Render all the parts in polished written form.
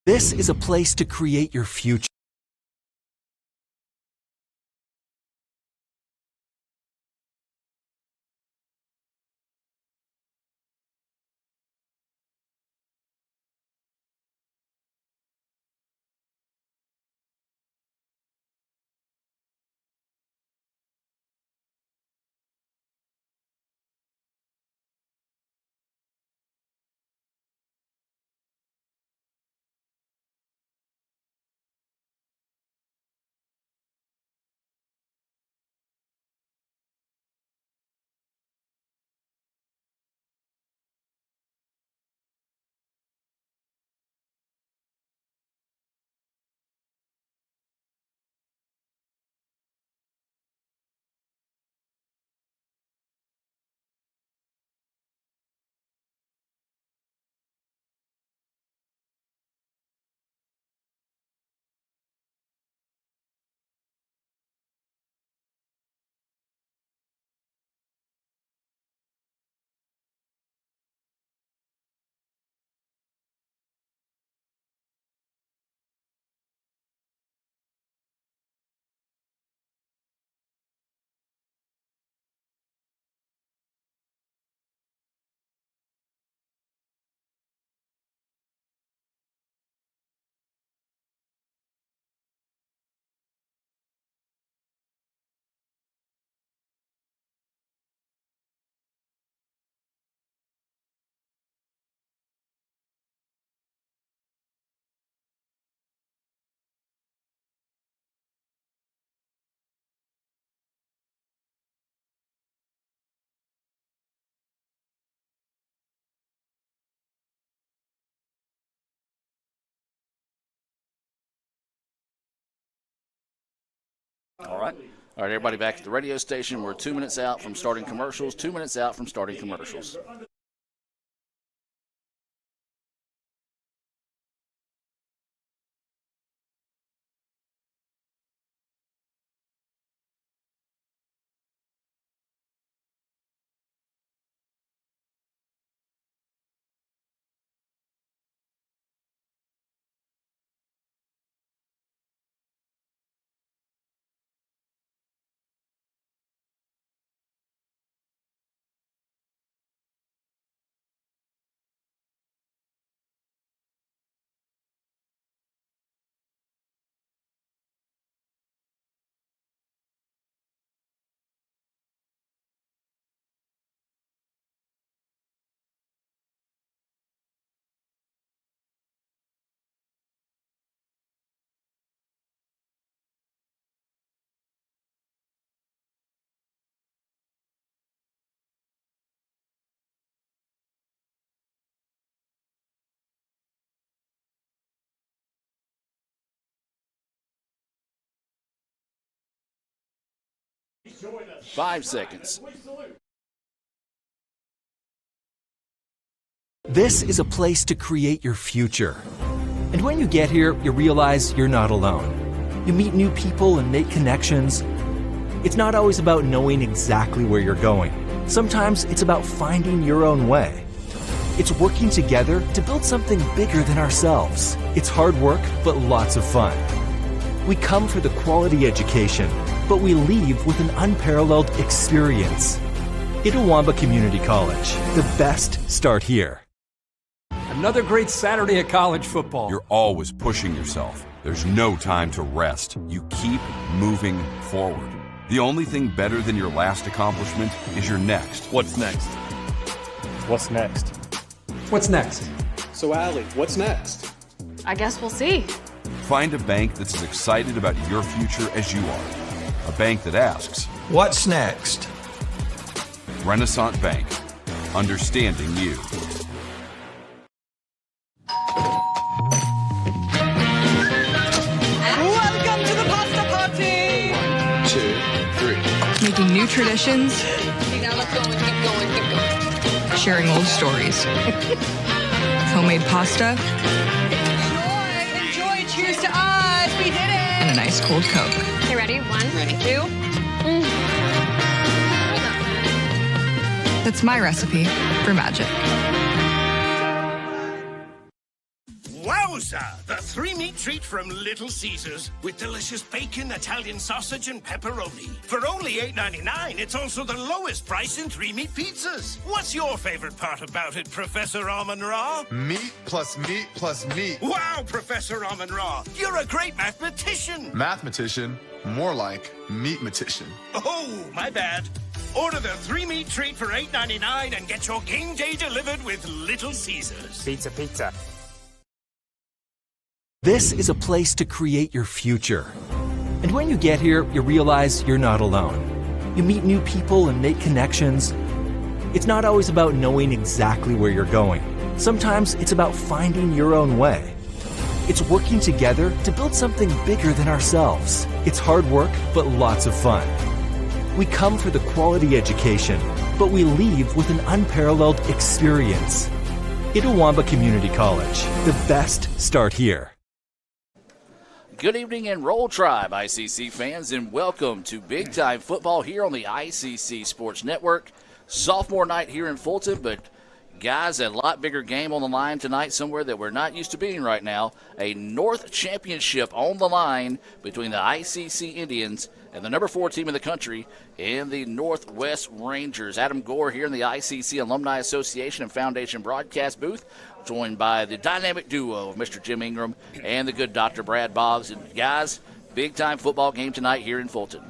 This is a place to create your future. All right, everybody back at the radio station. We're 2 minutes out from starting commercials. 2 minutes out from starting commercials. Join us. 5 seconds. This is a place to create your future. And when you get here, you realize you're not alone. You meet new people and make connections. It's not always about knowing exactly where you're going. Sometimes it's about finding your own way. It's working together to build something bigger than ourselves. It's hard work, but lots of fun. We come for the quality education, but we leave with an unparalleled experience. Itawamba Community College. The best start here. Another great Saturday of college football. You're always pushing yourself. There's no time to rest. You keep moving forward. The only thing better than your last accomplishment is your next. What's next? What's next? What's next? So, Allie, what's next? I guess we'll see. Find a bank that's as excited about your future as you are. A bank that asks, what's next? Renaissance Bank. Understanding you. Welcome to the pasta party! 1, 2, 3. Making new traditions. Now let's go and keep going. Sharing old stories. Homemade pasta. Enjoy. Cheers to us. We did it. And a nice cold Coke. Okay, ready? 1, 2. That's my recipe for magic. Wowza! Pizza, the three-meat treat from Little Caesars with delicious bacon, Italian sausage, and pepperoni. For only $8.99, it's also the lowest price in three-meat pizzas. What's your favorite part about it, Professor Amon-Ra? Meat plus meat plus meat. Wow, Professor Amon-Ra, you're a great mathematician. Mathematician, more like meatmatician. Oh, my bad. Order the three-meat treat for $8.99 and get your game day delivered with Little Caesars. Pizza, pizza. This is a place to create your future. And when you get here, you realize you're not alone. You meet new people and make connections. It's not always about knowing exactly where you're going. Sometimes it's about finding your own way. It's working together to build something bigger than ourselves. It's hard work, but lots of fun. We come for the quality education, but we leave with an unparalleled experience. Itawamba Community College. The best start here. Good evening and Roll Tribe, ICC fans, and welcome to Big Time Football here on the ICC Sports Network. Sophomore night here in Fulton, but guys, a lot bigger game on the line tonight, somewhere that we're not used to being right now. A North Championship on the line between the ICC Indians and the number 4 team in the country in the Northwest Rangers. Adam Gore here in the ICC Alumni Association and Foundation broadcast booth, joined by the dynamic duo of Mr. Jim Ingram and the good Dr. Brad Boggs. And guys, big-time football game tonight here in Fulton.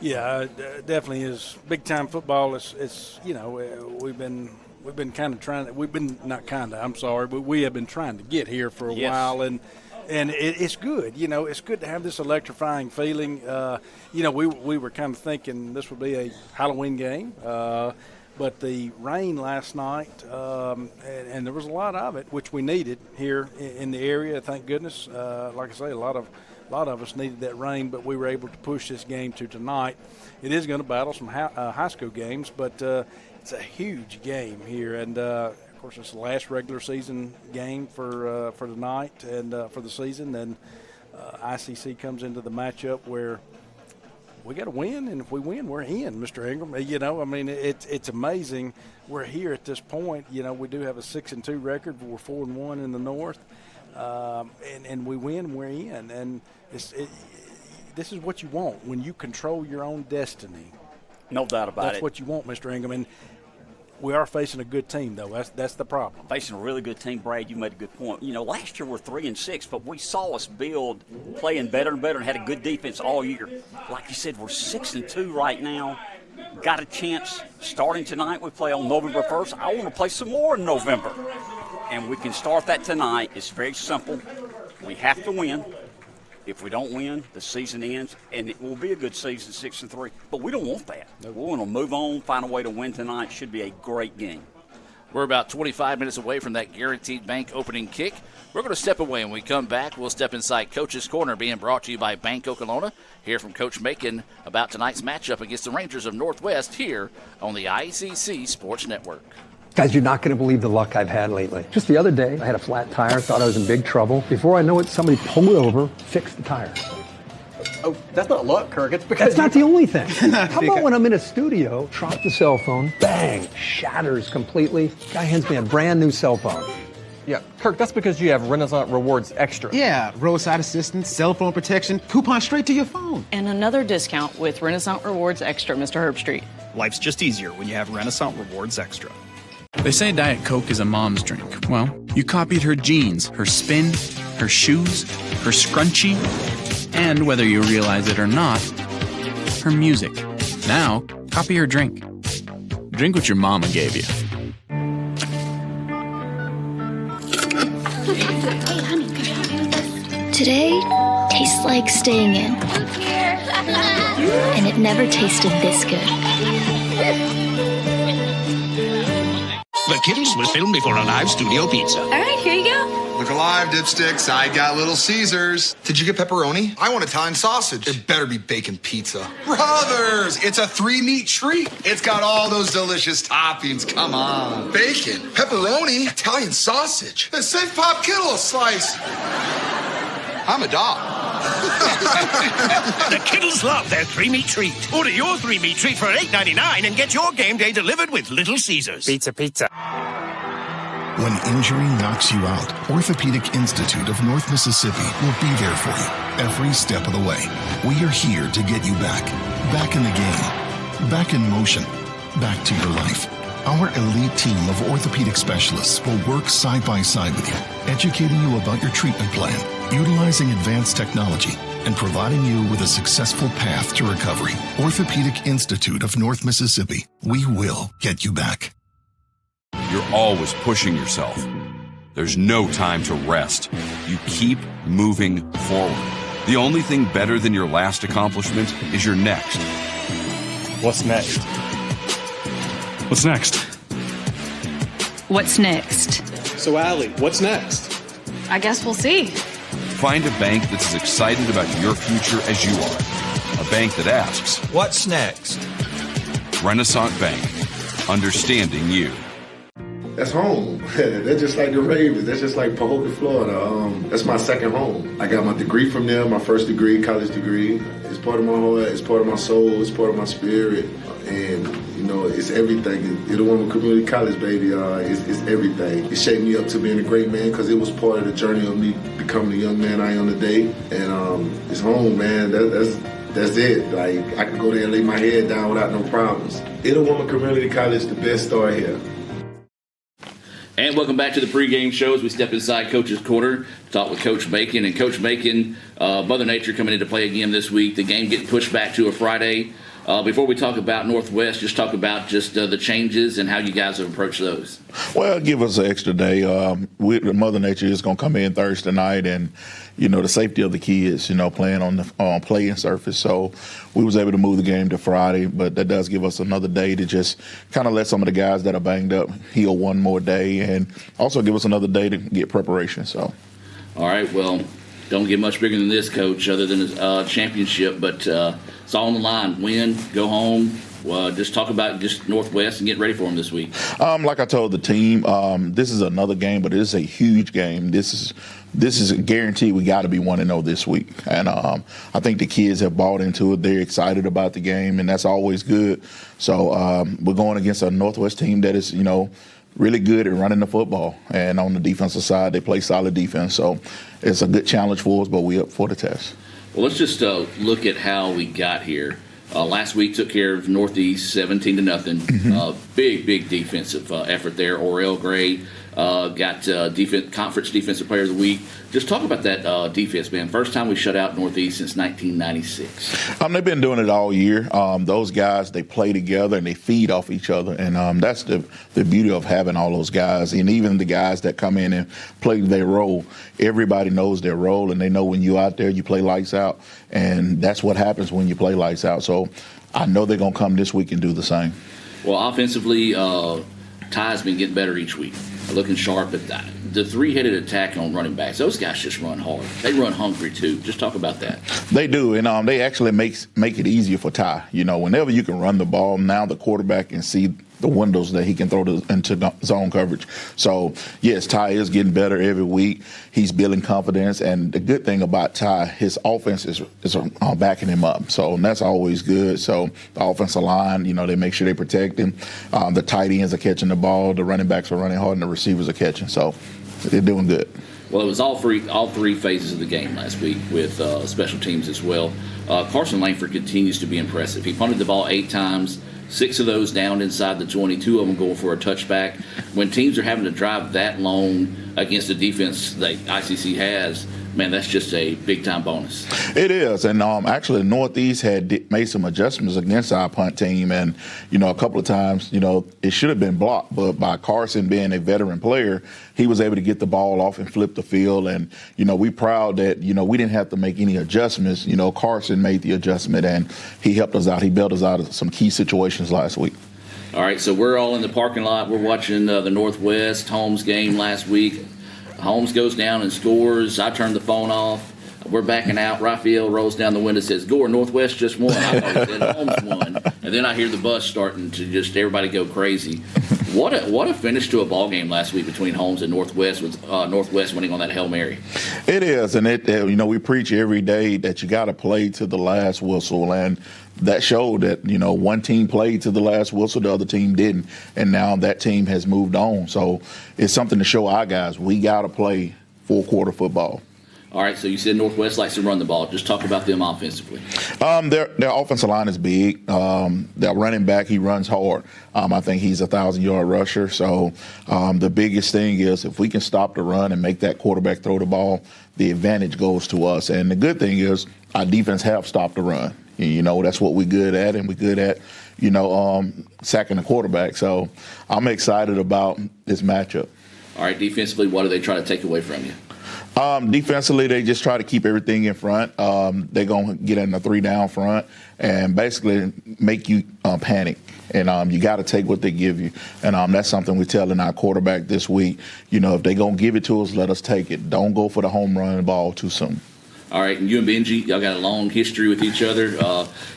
Yeah, it definitely is. Big-time football. It's you know, we've been kind of trying to, but we have been trying to get here for a while, and it's good. You know, it's good to have this electrifying feeling. You know, we were kind of thinking this would be a Halloween game, but the rain last night, and there was a lot of it, which we needed here in the area. Thank goodness. Like I say, a lot of us needed that rain, but we were able to push this game to tonight. It is going to battle some high school games, but it's a huge game here, and of course it's the last regular season game for tonight and for the season. And ICC comes into the matchup where we got to win, and if we win, we're in, Mr. Ingram. You know, I mean, it's amazing. We're here at this point. You know, we do have a 6-2 record, but we're 4-1 in the North, and we win, we're in, and this is what you want when you control your own destiny. No doubt about it. That's what you want, Mr. Ingram. And we are facing a good team, though. That's the problem. Facing a really good team, Brad. You made a good point. You know, last year we're 3-6, but we saw us build, playing better and better, and had a good defense all year. Like you said, we're 6-2 right now. Got a chance starting tonight. We play on November 1st. I want to play some more in November, and we can start that tonight. It's very simple. We have to win. If we don't win, the season ends, and it will be a good season, 6-3. But we don't want that. We want to move on, find a way to win tonight. Should be a great game. We're about 25 minutes away from that Guaranteed Bank opening kick. We're going to step away. When we come back, we'll step inside Coach's Corner, being brought to you by Bank Okolona. Hear from Coach Macon about tonight's matchup against the Rangers of Northwest here on the ICC Sports Network. Guys, you're not going to believe the luck I've had lately. Just the other day, I had a flat tire, thought I was in big trouble. Before I know it, somebody pulled over, fixed the tire. Oh, that's not luck, Kirk. It's because that's not the only thing. How about when I'm in a studio, drop the cell phone, bang, shatters completely. Guy hands me a brand new cell phone. Yeah, Kirk, that's because you have Renaissance Rewards Extra. Yeah, roadside assistance, cell phone protection, coupon straight to your phone. And another discount with Renaissance Rewards Extra, Mr. Herbstreit. Life's just easier when you have Renaissance Rewards Extra. They say Diet Coke is a mom's drink. Well, you copied her jeans, her spin, her shoes, her scrunchie, and whether you realize it or not, her music. Now, copy her drink. Drink what your mama gave you. Hey, honey, could you do this? Today tastes like staying in. And it never tasted this good. The Kittles was filmed before a live studio pizza. All right, here you go. Look alive, dipsticks. I got Little Caesars. Did you get pepperoni? I want Italian sausage. It better be bacon pizza. Brothers, it's a three-meat treat. It's got all those delicious toppings. Come on. Bacon, pepperoni, Italian sausage. Then save Pop Kittle a slice. I'm a dog. The Kittles love their three-meat treat. Order your three-meat treat for $8.99 and get your game day delivered with Little Caesars. Pizza, pizza. When injury knocks you out, Orthopedic Institute of North Mississippi will be there for you every step of the way. We are here to get you back in the game, back in motion, back to your life. Our elite team of orthopedic specialists will work side by side with you, educating you about your treatment plan, utilizing advanced technology, and providing you with a successful path to recovery. Orthopedic Institute of North Mississippi. We will get you back. You're always pushing yourself. There's no time to rest. You keep moving forward. The only thing better than your last accomplishment is your next. What's next? What's next? What's next? So, Allie, what's next? I guess we'll see. Find a bank that's as excited about your future as you are. A bank that asks, what's next? Renaissance Bank. Understanding you. That's home. They're just like the Ravens. That's just like Pahokee, Florida. That's my second home. I got my degree from there, my first degree, college degree. It's part of my heart, it's part of my soul, it's part of my spirit. And, you know, it's everything. Itawamba Community College, baby, it's everything. It shaped me up to being a great man because it was part of the journey of me becoming the young man I am today. And it's home, man. That's it. Like, I can go there and lay my head down without no problems. Itawamba Community College, the best start here. And welcome back to the pregame show as we step inside Coach's Corner to talk with Coach Bacon. And Coach Bacon, Mother Nature coming into play again this week. The game getting pushed back to a Friday. Before we talk about Northwest, just talk about the changes and how you guys have approached those. Well, give us an extra day. Mother Nature is going to come in Thursday night, and the safety of the kids, playing on the playing surface. So we was able to move the game to Friday, but that does give us another day to just kind of let some of the guys that are banged up heal one more day, and also give us another day to get preparation. So, all right, well, don't get much bigger than this, Coach, other than a championship, but it's all on the line. Win, go home. Just talk about just Northwest and get ready for them this week. Like I told the team, this is another game, but it is a huge game. This is a guarantee we got to be 1-0 this week. And I think the kids have bought into it. They're excited about the game, and that's always good. So we're going against a Northwest team that is, really good at running the football. And on the defensive side, they play solid defense. So it's a good challenge for us, but we're up for the test. Well, let's just look at how we got here. Last week took care of Northeast 17-0. Mm-hmm. Big defensive effort there. Orel Gray got Conference Defensive Player of the Week. Just talk about that defense, man. First time we shut out Northeast since 1996. They've been doing it all year. Those guys, they play together and they feed off each other. And that's the beauty of having all those guys. And even the guys that come in and play their role, everybody knows their role, and they know when you're out there, you play lights out. And that's what happens when you play lights out. So I know they're going to come this week and do the same. Well, offensively, Ty's been getting better each week. Looking sharp at that. The three-headed attack on running backs, those guys just run hard. They run hungry, too. Just talk about that. They do, and they actually make it easier for Ty. Whenever you can run the ball, now the quarterback can see the windows that he can throw into zone coverage. So, yes, Ty is getting better every week. He's building confidence, and the good thing about Ty, his offense is backing him up. So, and that's always good. So, the offensive line, they make sure they protect him. The tight ends are catching the ball. The running backs are running hard, and the receivers are catching. So, they're doing good. Well, it was all three phases of the game last week with special teams as well. Carson Langford continues to be impressive. He punted the ball 8 times. 6 of those down inside the 20, 2 of them going for a touchback. When teams are having to drive that long against the defense that ICC has, man, that's just a big-time bonus. It is, and actually Northeast had made some adjustments against our punt team, and, a couple of times, it should have been blocked, but by Carson being a veteran player, he was able to get the ball off and flip the field, and, we proud that, we didn't have to make any adjustments. Carson made the adjustment, and he helped us out. He bailed us out of some key situations last week. All right, so we're all in the parking lot. We're watching the Northwest Holmes game last week. Holmes goes down and scores. I turn the phone off. We're backing out. Raphael rolls down the window and says, Gore, Northwest just won. I thought he said Holmes won. And then I hear the bus starting to just everybody go crazy. What a finish to a ball game last week between Holmes and Northwest, with Northwest winning on that Hail Mary. It is, and we preach every day that you got to play to the last whistle, and that showed that one team played to the last whistle, the other team didn't, and now that team has moved on. So it's something to show our guys we got to play full quarter football. All right, so you said Northwest likes to run the ball. Just talk about them offensively. Their offensive line is big. Their running back, he runs hard. I think he's a 1,000-yard rusher. So the biggest thing is if we can stop the run and make that quarterback throw the ball, the advantage goes to us. And the good thing is our defense have stopped the run. That's what we're good at, and we're good at, sacking the quarterback. So I'm excited about this matchup. All right, defensively, what do they try to take away from you? Defensively, they just try to keep everything in front. They're going to get in a 3-down front and basically make you panic. And you got to take what they give you. And that's something we're telling our quarterback this week. If they're going to give it to us, let us take it. Don't go for the home run ball too soon. All right, and you and Benji, y'all got a long history with each other.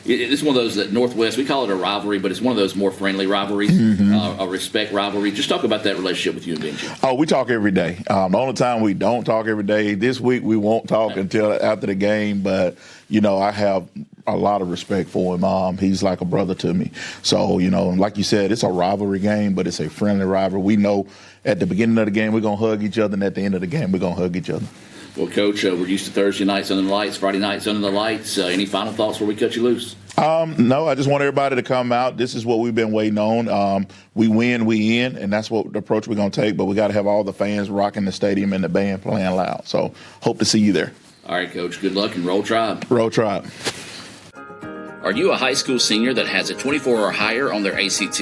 It's one of those that Northwest, we call it a rivalry, but it's one of those more friendly rivalries, a respect rivalry. Just talk about that relationship with you and Benji. Oh, we talk every day. The only time we don't talk every day, this week we won't talk until after the game, but, I have a lot of respect for him. He's like a brother to me. So, like you said, it's a rivalry game, but it's a friendly rivalry. We know at the beginning of the game we're going to hug each other, and at the end of the game we're going to hug each other. Well, Coach, we're used to Thursday nights under the lights, Friday nights under the lights. Any final thoughts before we cut you loose? No, I just want everybody to come out. This is what we've been waiting on. We win, we in, and that's what the approach we're going to take. But we got to have all the fans rocking the stadium and the band playing loud. So hope to see you there. All right, Coach. Good luck and roll Tribe. Roll Tribe. Are you a high school senior that has a 24 or higher on their ACT?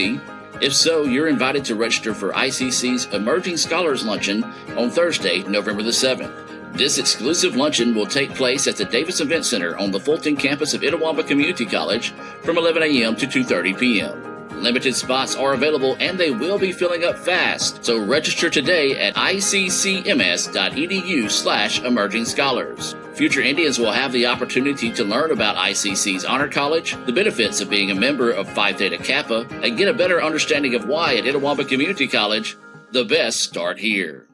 If so, you're invited to register for ICC's Emerging Scholars Luncheon on Thursday, November the 7th. This exclusive luncheon will take place at the Davis Event Center on the Fulton campus of Itawamba Community College from 11 a.m. to 2:30 p.m. Limited spots are available and they will be filling up fast, so register today at iccms.edu/emerging scholars. Future Indians will have the opportunity to learn about ICC's Honor College, the benefits of being a member of Phi Theta Kappa, and get a better understanding of why at Itawamba Community College, the best start here.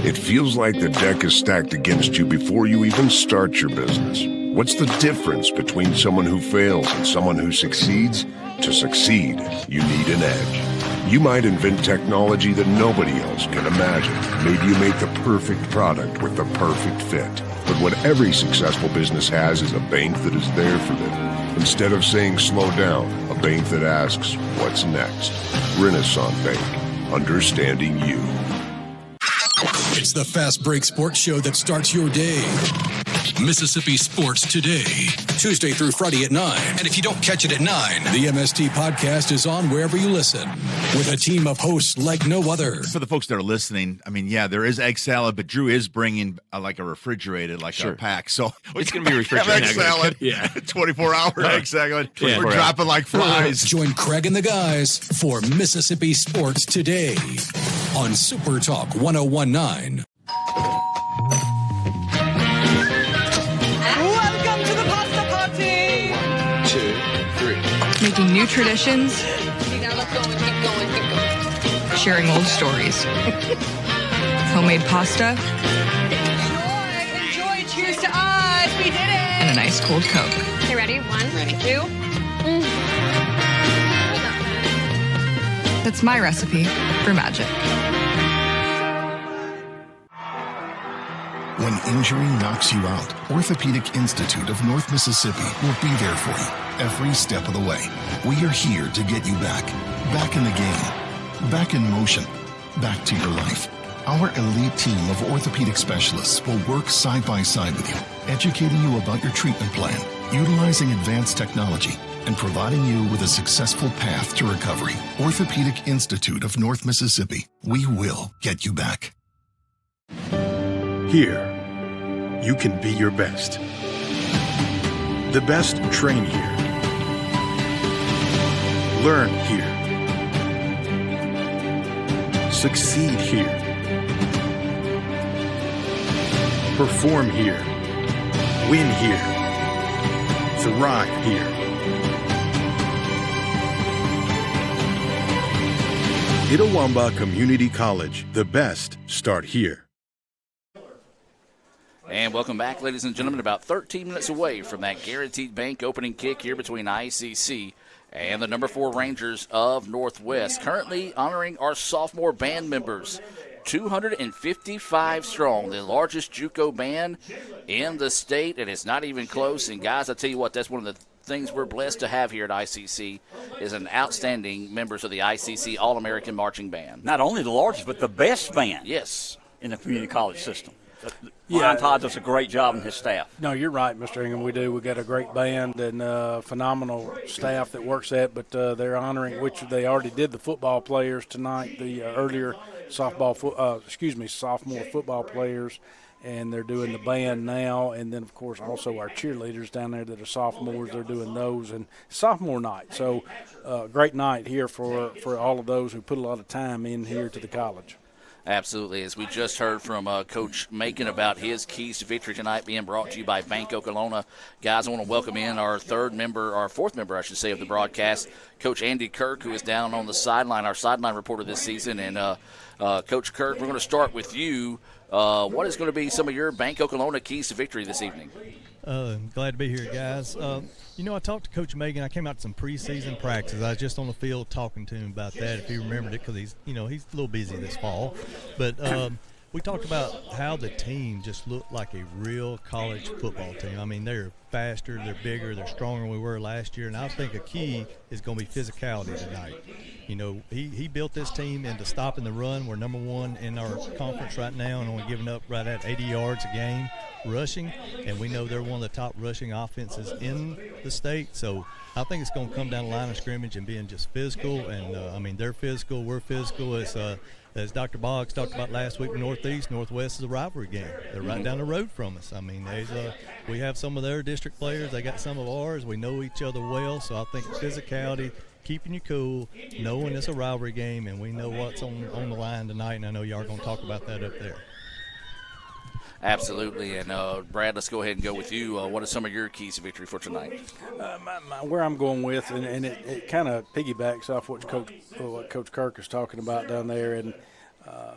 It feels like the deck is stacked against you before you even start your business. What's the difference between someone who fails and someone who succeeds? To succeed, you need an edge. You might invent technology that nobody else can imagine. Maybe you make the perfect product with the perfect fit. But what every successful business has is a bank that is there for them. Instead of saying slow down, a bank that asks, what's next? Renaissance Bank, understanding you. It's the Fast Break Sports Show that starts your day. Mississippi Sports Today, Tuesday through Friday at 9. And if you don't catch it at 9, the MST podcast is on wherever you listen with a team of hosts like no other. For the folks that are listening, I mean, yeah, there is egg salad, but Drew is bringing like a refrigerated, like a pack. So it's going to be refrigerated. Egg salad, 24-hour egg salad. We're dropping like flies. Join Craig and the guys for Mississippi Sports Today on Super Talk 101.9. Welcome to the pasta party. 1, 2, 3. Making new traditions. Now let's go and keep going. Sharing old stories. Homemade pasta. Enjoy. Cheers to us. We did it. And a nice cold Coke. Okay, ready? 1, 2. That's my recipe for magic. When injury knocks you out, Orthopedic Institute of North Mississippi will be there for you every step of the way. We are here to get you back in the game, back in motion, back to your life. Our elite team of orthopedic specialists will work side by side with you, educating you about your treatment plan, utilizing advanced technology, and providing you with a successful path to recovery. Orthopedic Institute of North Mississippi. We will get you back. Here, you can be your best. The best train here. Learn here. Succeed here. Perform here. Win here. Thrive here. Itawamba Community College. The best start here. And welcome back, ladies and gentlemen. About 13 minutes away from that Guaranteed Bank opening kick here between ICC and the number 4 Rangers of Northwest. Currently honoring our sophomore band members, 255 strong, the largest JUCO band in the state, and it's not even close. And guys, I tell you what, that's one of the things we're blessed to have here at ICC is an outstanding members of the ICC All-American Marching Band. Not only the largest, but the best band. Yes. In the community college system. Yeah, Todd does a great job and his staff. No, you're right, Mr. Ingham. We do. We got a great band and phenomenal staff that works at. But they're honoring, which they already did, the football players tonight. The earlier sophomore football players, and they're doing the band now. And then, of course, also our cheerleaders down there that are sophomores. They're doing those and sophomore night. So, great night here for all of those who put a lot of time in here to the college. Absolutely. As we just heard from Coach Macon about his keys to victory tonight being brought to you by Bank Okolona. Guys, I want to welcome in our fourth member, of the broadcast, Coach Andy Kirk, who is down on the sideline, our sideline reporter this season. And, Coach Kirk, we're going to start with you. What is going to be some of your Bank Okolona keys to victory this evening? Glad to be here, guys. I talked to Coach Megan. I came out to some preseason practices. I was just on the field talking to him about that, if he remembered it, because he's a little busy this fall. But we talked about how the team just looked like a real college football team. I mean, they're faster, they're bigger, they're stronger than we were last year, and I think a key is going to be physicality tonight. He built this team into stopping the run. We're number 1 in our conference right now and only giving up right at 80 yards a game rushing, and we know they're one of the top rushing offenses in the state. So I think it's going to come down the line of scrimmage and being just physical. And they're physical, we're physical. As Dr. Boggs talked about last week, Northeast, Northwest is a rivalry game. They're right down the road from us. I mean, we have some of their district players. They got some of ours. We know each other well. So I think physicality, keeping you cool, knowing it's a rivalry game, and we know what's on the line tonight, and I know y'all are going to talk about that up there. Absolutely. And, Brad, let's go ahead and go with you. What are some of your keys to victory for tonight? Where I'm going with, and it kind of piggybacks off what Coach Kirk is talking about down there, and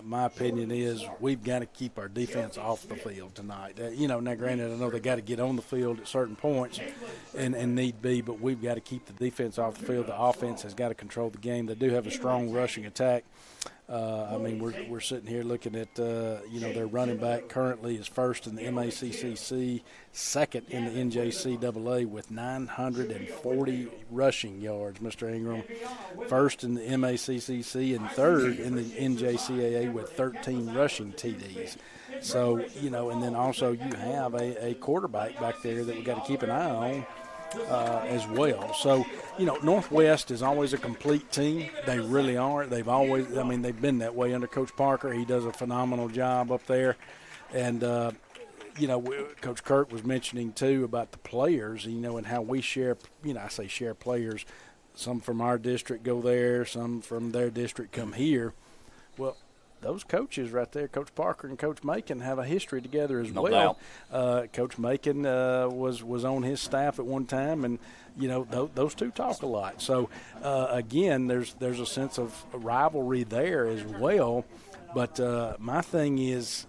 my opinion is we've got to keep our defense off the field tonight. Now granted, I know they got to get on the field at certain points and need be, but we've got to keep the defense off the field. The offense has got to control the game. They do have a strong rushing attack. We're sitting here looking at, their running back currently is first in the MACCC, second in the NJCAA with 940 rushing yards, Mr. Ingram. First in the MACCC and third in the NJCAA with 13 rushing TDs. So, and then also you have a quarterback back there that we got to keep an eye on. As well. So, Northwest is always a complete team. They really are. They've been that way under Coach Parker. He does a phenomenal job up there. And, Coach Kirk was mentioning, too, about the players, and how we share, I say share players. Some from our district go there, some from their district come here. Well, those coaches right there, Coach Parker and Coach Macon, have a history together as well. Coach Macon was on his staff at one time, and those two talk a lot. So again, there's a sense of rivalry there as well. But my thing is,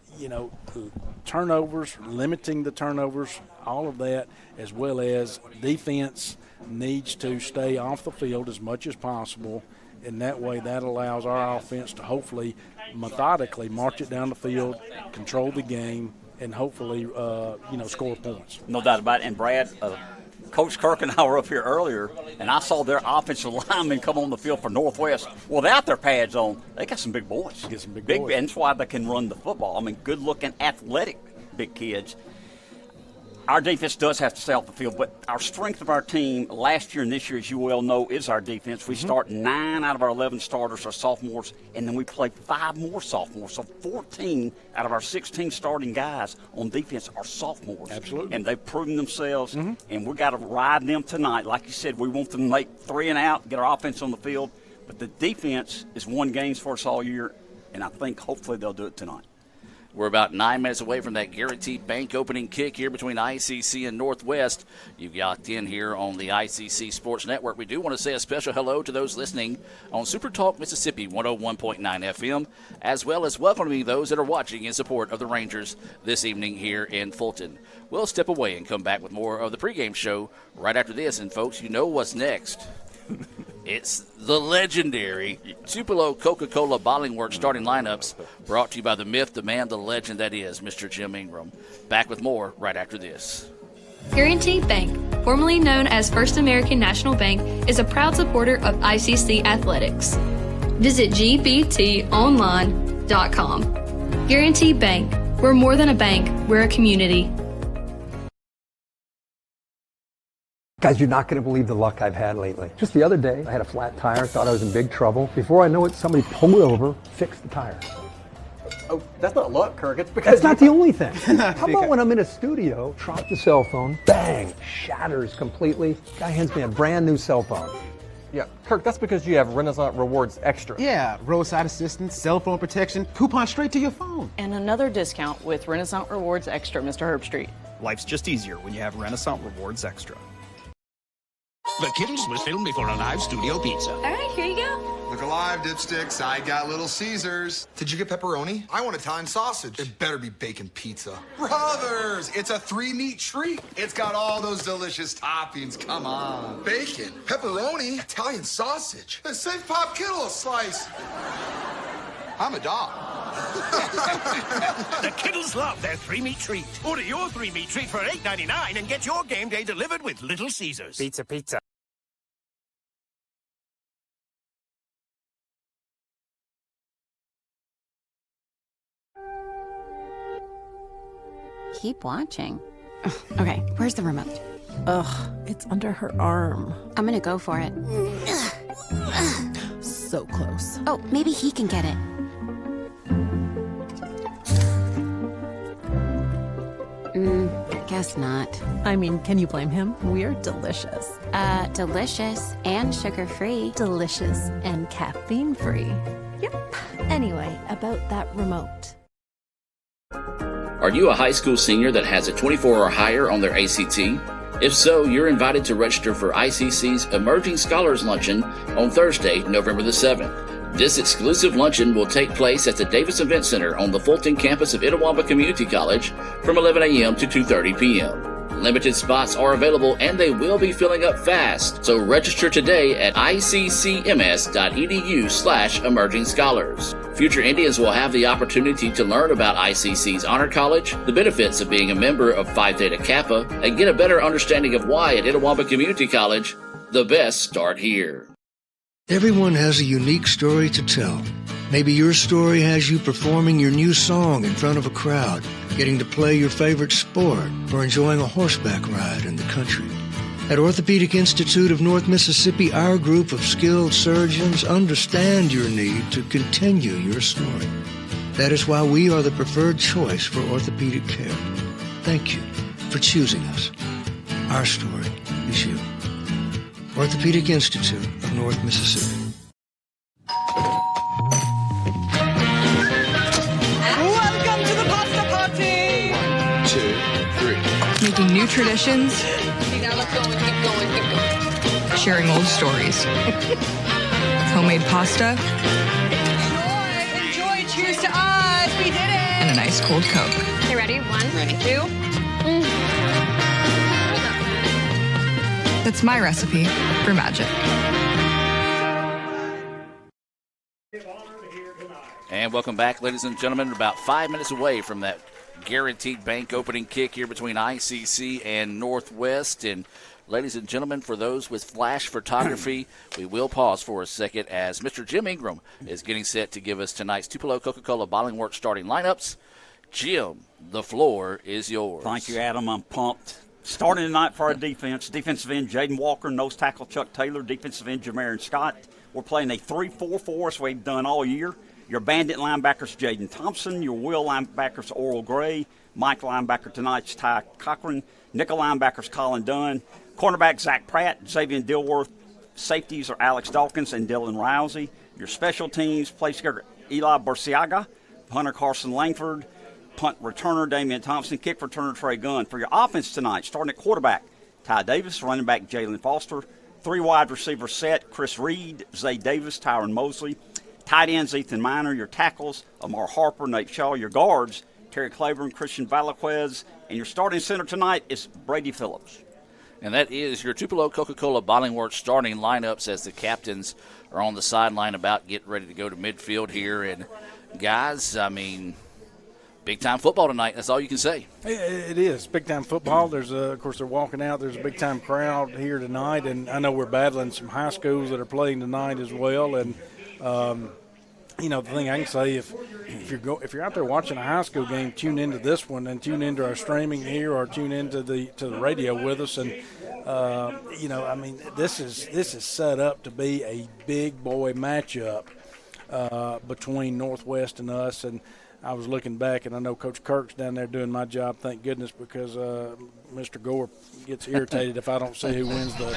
turnovers, limiting the turnovers, all of that, as well as defense needs to stay off the field as much as possible. And that way, that allows our offense to hopefully methodically march it down the field, control the game, and hopefully, score points. No doubt about it. And, Brad, Coach Kirk and I were up here earlier, and I saw their offensive linemen come on the field for Northwest without their pads on. They got some big boys. Get some big boys. And that's why they can run the football. Good-looking, athletic big kids. Our defense does have to stay off the field, but our strength of our team last year and this year, as you well know, is our defense. We start 9 out of our 11 starters are sophomores, and then we play 5 more sophomores. So 14 out of our 16 starting guys on defense are sophomores. Absolutely. And they've proven themselves, and we got to ride them tonight. Like you said, we want them to make 3 and out, get our offense on the field. But the defense has won games for us all year, and I think hopefully they'll do it tonight. We're about 9 minutes away from that Guaranteed Bank opening kick here between ICC and Northwest. You've got in here on the ICC Sports Network. We do want to say a special hello to those listening on Super Talk Mississippi 101.9 FM, as well as welcoming those that are watching in support of the Rangers this evening here in Fulton. We'll step away and come back with more of the pregame show right after this. And, folks, you know what's next. It's the legendary Tupelo Coca-Cola Bottling Works starting lineups, brought to you by the myth, the man, the legend that is Mr. Jim Ingram. Back with more right after this. Guaranteed Bank, formerly known as First American National Bank, is a proud supporter of ICC athletics. Visit gbtonline.com. Guaranteed Bank, we're more than a bank, we're a community. Guys, you're not going to believe the luck I've had lately. Just the other day, I had a flat tire, thought I was in big trouble. Before I know it, somebody pulled over, fixed the tire. Oh, that's not luck, Kirk. It's because that's not the only thing. How about when I'm in a studio, drop the cell phone, bang, shatters completely. Guy hands me a brand new cell phone. Yeah, Kirk, that's because you have Renaissance Rewards Extra. Yeah, roadside assistance, cell phone protection, coupon straight to your phone. And another discount with Renaissance Rewards Extra, Mr. Herbstreit. Life's just easier when you have Renaissance Rewards Extra. The Kittles was filmed before a live studio pizza. All right, here you go. Look alive, dipsticks. I got Little Caesars. Did you get pepperoni? I want Italian sausage. It better be bacon pizza. Brothers, it's a 3-meat treat. It's got all those delicious toppings. Come on. Bacon, pepperoni, Italian sausage. And save Pop Kittle a slice. I'm a dog. The Kittles love their 3-meat treat. Order your 3-meat treat for $8.99 and get your game day delivered with Little Caesars. Pizza, pizza. Keep watching. Okay, where's the remote? Ugh, it's under her arm. I'm gonna go for it. So close. Oh, maybe he can get it. Guess not. I mean, can you blame him? We're delicious. Delicious and sugar-free. Delicious and caffeine-free. Yep. Anyway, about that remote. Are you a high school senior that has a 24 or higher on their ACT? If so, you're invited to register for ICC's Emerging Scholars Luncheon on Thursday, November the 7th. This exclusive luncheon will take place at the Davis Event Center on the Fulton campus of Itawamba Community College from 11 a.m. to 2:30 p.m. Limited spots are available and they will be filling up fast, so register today at iccms.edu/emerging scholars. Future Indians will have the opportunity to learn about ICC's Honor College, the benefits of being a member of Phi Theta Kappa, and get a better understanding of why at Itawamba Community College, the best start here. Everyone has a unique story to tell. Maybe your story has you performing your new song in front of a crowd, getting to play your favorite sport, or enjoying a horseback ride in the country. At Orthopedic Institute of North Mississippi, our group of skilled surgeons understand your need to continue your story. That is why we are the preferred choice for orthopedic care. Thank you for choosing us. Our story is you. Orthopedic Institute of North Mississippi. Welcome to the pasta party! 1, 2, 3. Making new traditions, Okay, now let's go and keep going, keep going. sharing old stories. Homemade pasta Enjoy, cheers to us, we did it! and a nice cold Coke. Okay, ready? 1, ready. 2. That's my recipe for magic. And welcome back, ladies and gentlemen. About 5 minutes away from that Guaranteed Bank opening kick here between ICC and Northwest. And ladies and gentlemen, for those with flash photography, we will pause for a second as Mr. Jim Ingram is getting set to give us tonight's Tupelo Coca-Cola Bottling Works starting lineups. Jim, the floor is yours. Thank you, Adam. I'm pumped. Starting tonight for our defense, defensive end Jaden Walker, nose tackle Chuck Taylor, defensive end Jamarian Scott. We're playing a 3-4-4 as we've done all year. Your bandit linebackers, Jaden Thompson. Your wheel linebackers, Oral Gray. Mike linebacker tonight's Ty Cochran. Nickel linebackers, Colin Dunn. Cornerback, Zach Pratt, Xavier Dilworth. Safeties are Alex Dawkins and Dylan Rousey. Your special teams, place kicker, Eli Burciaga. Hunter Carson Langford. punt returner Damian Thompson, kick returner Trey Gunn. For your offense tonight, starting at quarterback, Ty Davis, running back Jalen Foster, 3 wide receiver set, Chris Reed, Zay Davis, Tyron Mosley, tight ends Ethan Miner, your tackles, Amar Harper, Nate Shaw, your guards, Terry Claiborne, Christian Valaquez, and your starting center tonight is Brady Phillips. And that is your Tupelo Coca-Cola Bottling Works starting lineups as the captains are on the sideline about getting ready to go to midfield here. And, guys, I mean, big-time football tonight. That's all you can say. It is big-time football. There's, of course, they're walking out. There's a big-time crowd here tonight. And I know we're battling some high schools that are playing tonight as well. And, you know, the thing I can say, if you're out there watching a high school game, tune into this one and tune into our streaming here or tune into the radio with us. And you know, I mean, this is set up to be a big boy matchup between Northwest and us. And I was looking back, and I know Coach Kirk's down there doing my job, thank goodness, because Mr. Gore gets irritated if I don't see who wins the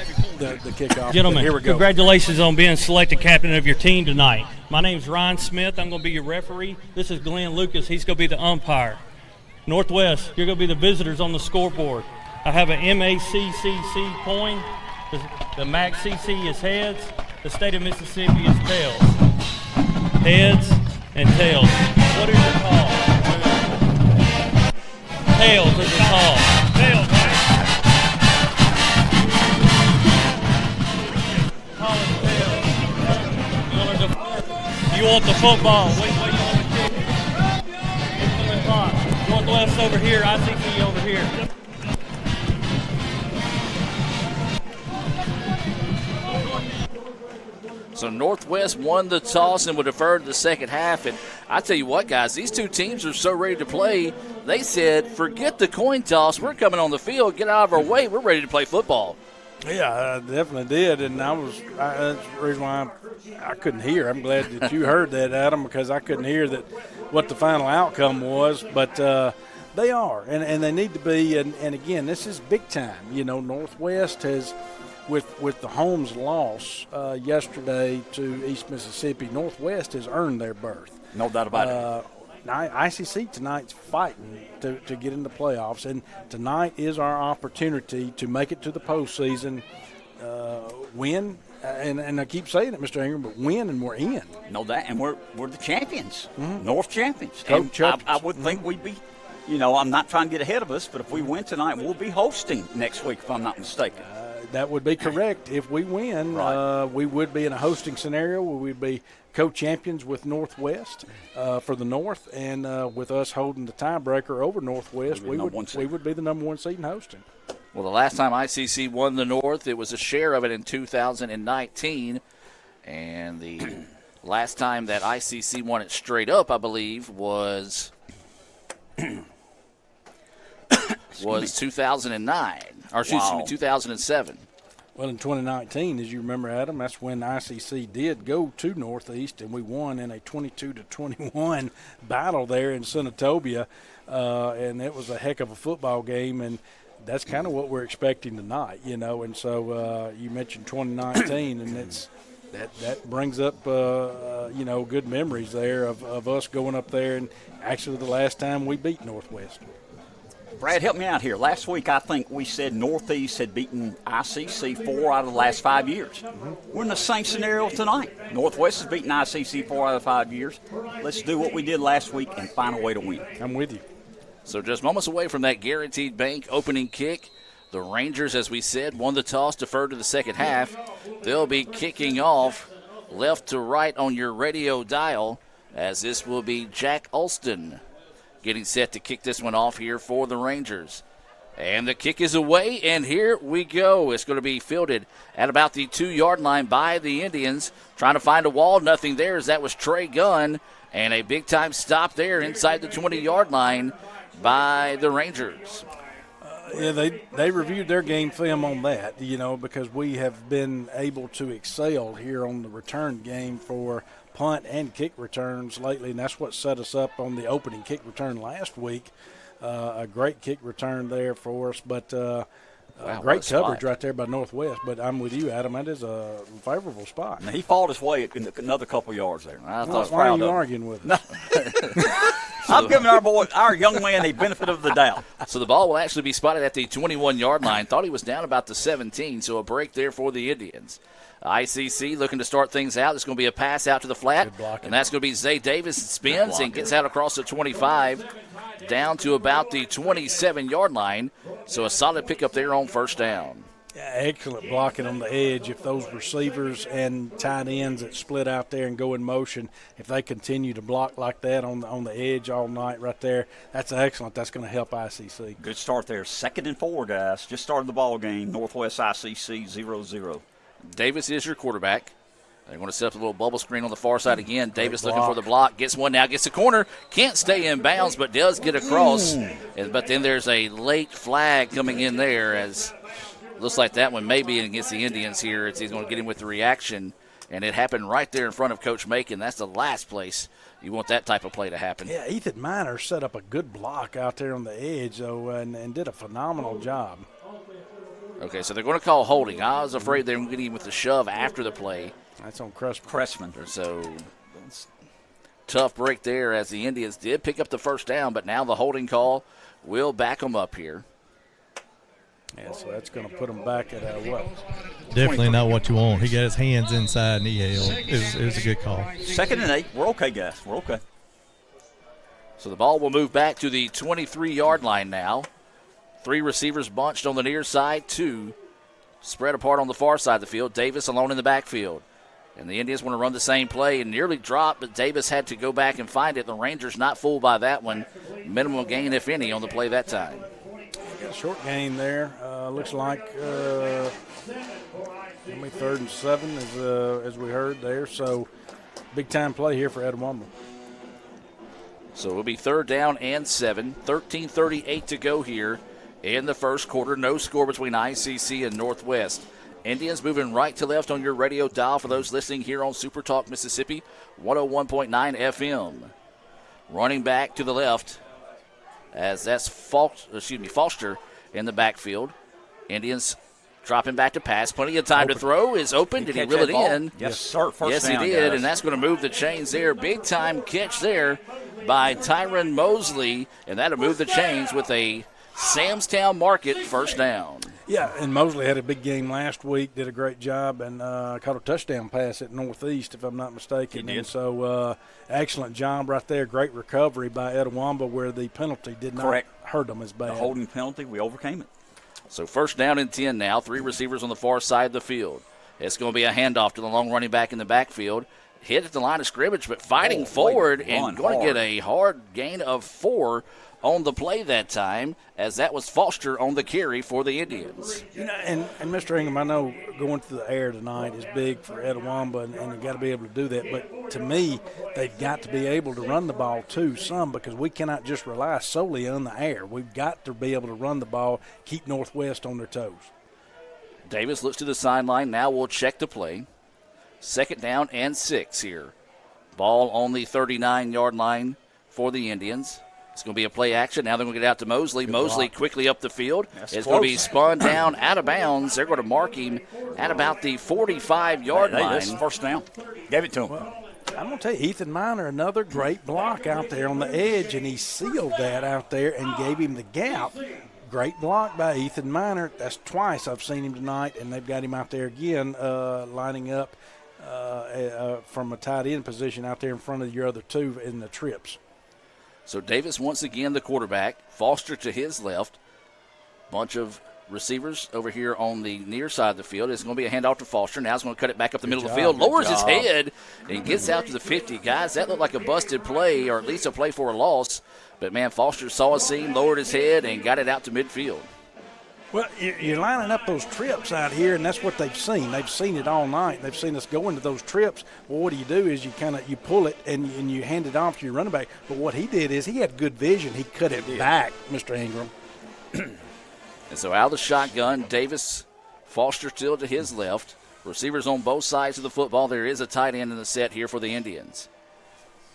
kickoff. Gentlemen, here we go. Congratulations on being selected captain of your team tonight. My name's Ryan Smith. I'm going to be your referee. This is Glenn Lucas. He's going to be the umpire. Northwest, you're going to be the visitors on the scoreboard. I have an MACCC coin. The MACCC is heads. The state of Mississippi is tails. Heads and tails. What is your call? Tails is the call. Tails, right? Call it tails. You want the football. Wait, you want the kick. It's on the clock. Northwest over here, ICC over here. So Northwest won the toss and would defer to the second half. And I tell you what, guys, these two teams are so ready to play. They said, forget the coin toss. We're coming on the field. Get out of our way. We're ready to play football. Yeah, I definitely did, and that's the reason why I couldn't hear. I'm glad that you heard that, Adam, because I couldn't hear what the final outcome was. But they are, and they need to be. And again, this is big time. You know, Northwest has, with the Holmes loss yesterday to East Mississippi, Northwest has earned their berth. No doubt about it. ICC tonight's fighting to get into playoffs, and tonight is our opportunity to make it to the postseason, win, and I keep saying it, Mr. Ingram, but win and we're in. No doubt, and we're the champions, North champions. I would think we'd be, you know, I'm not trying to get ahead of us, but if we win tonight, we'll be hosting next week, if I'm not mistaken. That would be correct. If we win, right. We would be in a hosting scenario where we'd be co-champions with Northwest for the North, and with us holding the tiebreaker over Northwest, we would be the number one seed in hosting. Well, the last time ICC won the North, it was a share of it in 2019, and the last time that ICC won it straight up, I believe, was 2009, or excuse me, 2007. Well, in 2019, as you remember, Adam, that's when ICC did go to Northeast, and we won in a 22-21 battle there in Senatobia, and it was a heck of a football game, and that's kind of what we're expecting tonight, you know. And so you mentioned 2019, and that brings up, you know, good memories there of us going up there, and actually the last time we beat Northwest. Brad, help me out here. Last week, I think we said Northeast had beaten ICC 4 out of the last 5 years. We're in the same scenario tonight. Northwest has beaten ICC 4 out of 5 years. Let's do what we did last week and find a way to win. I'm with you. So just moments away from that Guaranteed Bank opening kick. The Rangers, as we said, won the toss, deferred to the second half. They'll be kicking off left to right on your radio dial, as this will be Jack Alston getting set to kick this one off here for the Rangers. And the kick is away, and here we go. It's going to be fielded at about the 2-yard line by the Indians. Trying to find a wall, nothing there, as that was Trey Gunn. And a big-time stop there inside the 20-yard line by the Rangers. Yeah, they reviewed their game film on that, you know, because we have been able to excel here on the return game for punt and kick returns lately, and that's what set us up on the opening kick return last week. A great kick return there for us, but great coverage right there by Northwest. But I'm with you, Adam. That is a favorable spot. Now, he fought his way in another couple yards there. Why are you arguing with us? I'm giving our young man the benefit of the doubt. So the ball will actually be spotted at the 21-yard line. Thought he was down about the 17, so a break there for the Indians. ICC looking to start things out. It's going to be a pass out to the flat, and that's going to be Zay Davis. Spins and gets out across the 25, down to about the 27-yard line. So a solid pickup there on first down. Yeah, excellent blocking on the edge. If those receivers and tight ends that split out there and go in motion, if they continue to block like that on the edge all night right there, that's excellent. That's going to help ICC. Good start there. 2nd and 4, guys. Just started the ball game. Northwest ICC 0-0. Davis is your quarterback. They're going to set up a little bubble screen on the far side again. Davis looking for the block. Gets one now. Gets the corner. Can't stay in bounds, but does get across. But then there's a late flag coming in there as looks like that one may be against the Indians here. He's going to get him with the reaction. And it happened right there in front of Coach Macon. That's the last place you want that type of play to happen. Yeah, Ethan Miner set up a good block out there on the edge, though, and did a phenomenal job. Okay, so they're going to call holding. I was afraid they were getting him with the shove after the play. That's on Cressman. So tough break there as the Indians did pick up the first down, but now the holding call will back them up here. Yeah, so that's going to put them back at what? Definitely not what you want. He got his hands inside and he held. It was a good call. 2nd and 8. We're okay, guys. We're okay. So the ball will move back to the 23-yard line now. 3 receivers bunched on the near side, 2 spread apart on the far side of the field. Davis alone in the backfield. And the Indians want to run the same play and nearly dropped, but Davis had to go back and find it. The Rangers not fooled by that one. Minimum gain, if any, on the play that time. Got a short gain there. Looks like 3rd and 7 as we heard there. So big-time play here for Etowamba. So it will be 3rd down and 7. 13:38 to go here in the first quarter. No score between ICC and Northwest. Indians moving right to left on your radio dial for those listening here on Super Talk Mississippi, 101.9 FM. Running back to the left as that's Foster in the backfield. Indians dropping back to pass. Plenty of time to throw. Is open. Did he reel it in? Yes, sir. Yes, he did, and that's going to move the chains there. Big-time catch there by Tyron Mosley, and that'll move the chains with a Samstown Market first down. Yeah, and Mosley had a big game last week, did a great job, and caught a touchdown pass at Northeast, if I'm not mistaken. He did. And so excellent job right there. Great recovery by Etowamba where the penalty did not hurt them as bad. The holding penalty, we overcame it. So first down and 10 now. 3 receivers on the far side of the field. It's going to be a handoff to the long running back in the backfield. Hit at the line of scrimmage, but fighting forward and going to get a hard gain of 4 on the play that time, as that was Foster on the carry for the Indians. You know, and Mr. Ingham, I know going through the air tonight is big for Etowamba, and you've got to be able to do that. But to me, they've got to be able to run the ball too some, because we cannot just rely solely on the air. We've got to be able to run the ball, keep Northwest on their toes. Davis looks to the sideline. Now we'll check the play. 2nd down and 6 here. Ball on the 39-yard line for the Indians. It's going to be a play action. Now they're going to get out to Mosley. Mosley quickly up the field. It's going to be spun down out of bounds. They're going to mark him at about the 45-yard line. This is first down. Gave it to him. Well, I'm going to tell you, Ethan Miner, another great block out there on the edge, and he sealed that out there and gave him the gap. Great block by Ethan Miner. That's twice I've seen him tonight, and they've got him out there again lining up from a tight end position out there in front of your other 2 in the trips. So Davis once again the quarterback. Foster to his left. Bunch of receivers over here on the near side of the field. It's going to be a handoff to Foster. Now he's going to cut it back up the middle of the field. Lowers his head and gets out to the 50. Guys, that looked like a busted play, or at least a play for a loss. But, man, Foster saw a seam, lowered his head, and got it out to midfield. Well, you're lining up those trips out here, and that's what they've seen. They've seen it all night. They've seen us go into those trips. Well, what you do is you pull it and you hand it off to your running back. But what he did is he had good vision. He cut it back, Mr. Ingram. And so out of the shotgun, Davis, Foster still to his left. Receivers on both sides of the football. There is a tight end in the set here for the Indians.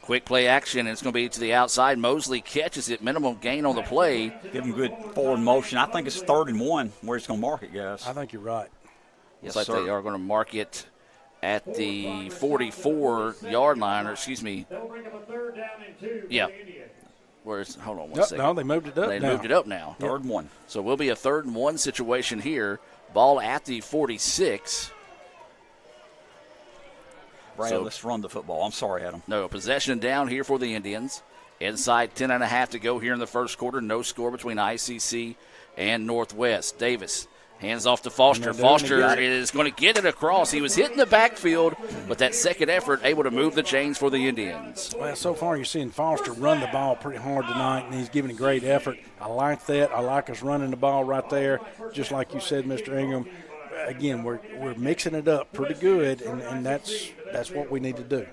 Quick play action, and it's going to be to the outside. Mosley catches it, minimum gain on the play. Give him good forward motion. I think it's 3rd and 1 where it's going to mark it, guys. I think you're right. Yes, like they are going to mark it at the 44-yard line, or excuse me. Yeah. Hold on one Nope, second. no, they moved it up They now. moved it up now. Third and 1. So we'll be a 3rd and 1 situation here. Ball at the 46. Brad, let's run the football. I'm sorry, Adam. No, possession down here for the Indians. Inside 10.5 to go here in the first quarter. No score between ICC and Northwest. Davis hands off to Foster. Foster is going to get it across. He was hit in the backfield, but that second effort able to move the chains for the Indians. Well, so far you're seeing Foster run the ball pretty hard tonight, and he's giving a great effort. I like that. I like us running the ball right there, just like you said, Mr. Ingram. Again, we're mixing it up pretty good, and that's what we need to do.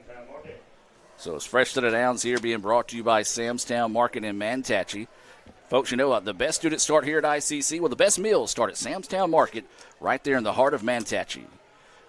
So it's Fresh to the Downs here being brought to you by Samstown Market in Manatee. Folks, you know the best students start here at ICC. Well, the best meals start at Samstown Market right there in the heart of Manatee.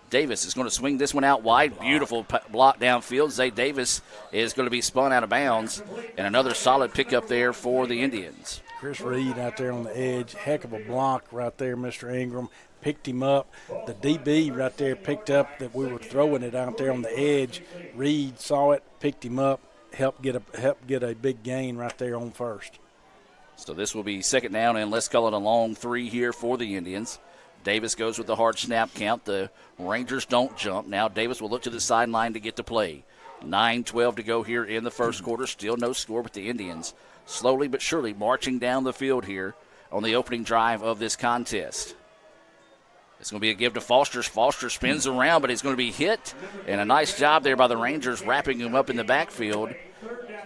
Davis is going to swing this one out wide. Beautiful block downfield. Zay Davis is going to be spun out of bounds. And another solid pickup there for the Indians. Chris Reed out there on the edge. Heck of a block right there, Mr. Ingram. Picked him up. The DB right there picked up that we were throwing it out there on the edge. Reed saw it, picked him up, helped get a big gain right there on first. So this will be 2nd down, and let's call it a long 3 here for the Indians. Davis goes with the hard snap count. The Rangers don't jump. Now Davis will look to the sideline to get to play. 9:12 to go here in the first quarter. Still no score, but the Indians slowly but surely marching down the field here on the opening drive of this contest. It's going to be a give to Foster. Foster spins around, but he's going to be hit. And a nice job there by the Rangers wrapping him up in the backfield.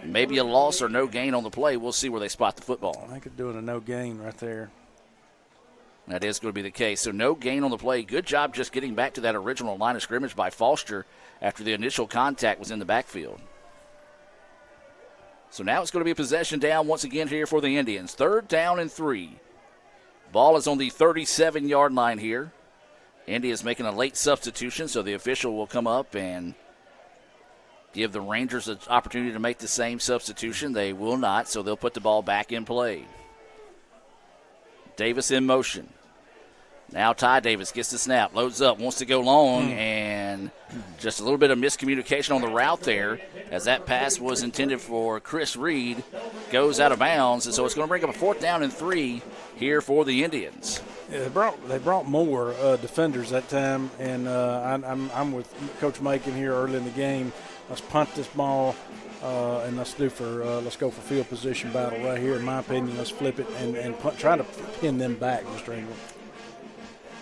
Maybe a loss or no gain on the play. We'll see where they spot the football. I think they're doing a no gain right there. That is going to be the case. So no gain on the play. Good job just getting back to that original line of scrimmage by Foster after the initial contact was in the backfield. So now it's going to be a possession down once again here for the Indians. 3rd down and 3. Ball is on the 37-yard line here. Indy is making a late substitution, so the official will come up and give the Rangers an opportunity to make the same substitution. They will not, so they'll put the ball back in play. Davis in motion. Now Ty Davis gets the snap, loads up, wants to go long, and just a little bit of miscommunication on the route there as that pass was intended for Chris Reed, goes out of bounds, and so it's going to bring up a 4th down and 3 here for the Indians. Yeah, they brought more defenders that time, and I'm with Coach Macon here early in the game. Let's punt this ball, and let's go for field position battle right here. In my opinion, let's flip it and try to pin them back, Mr. Ingram.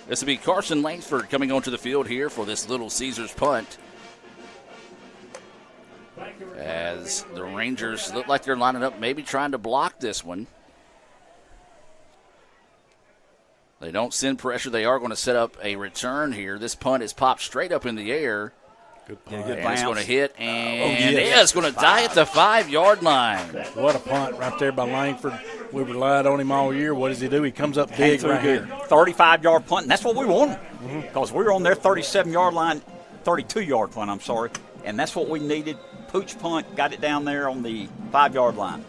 This will be Carson Langsford coming onto the field here for this Little Caesars punt. As the Rangers look like they're lining up, maybe trying to block this one. They don't send pressure. They are going to set up a return here. This punt is popped straight up in the air. Good punt. And it's going to hit, and it's going to die at the 5-yard line. What a punt right there by Langford. We relied on him all year. What does he do? He comes up big right here. 35-yard punt, and that's what we wanted because we were on their 37-yard line, 32-yard punt, I'm sorry, and that's what we needed. Pooch punt, got it down there on the 5-yard line.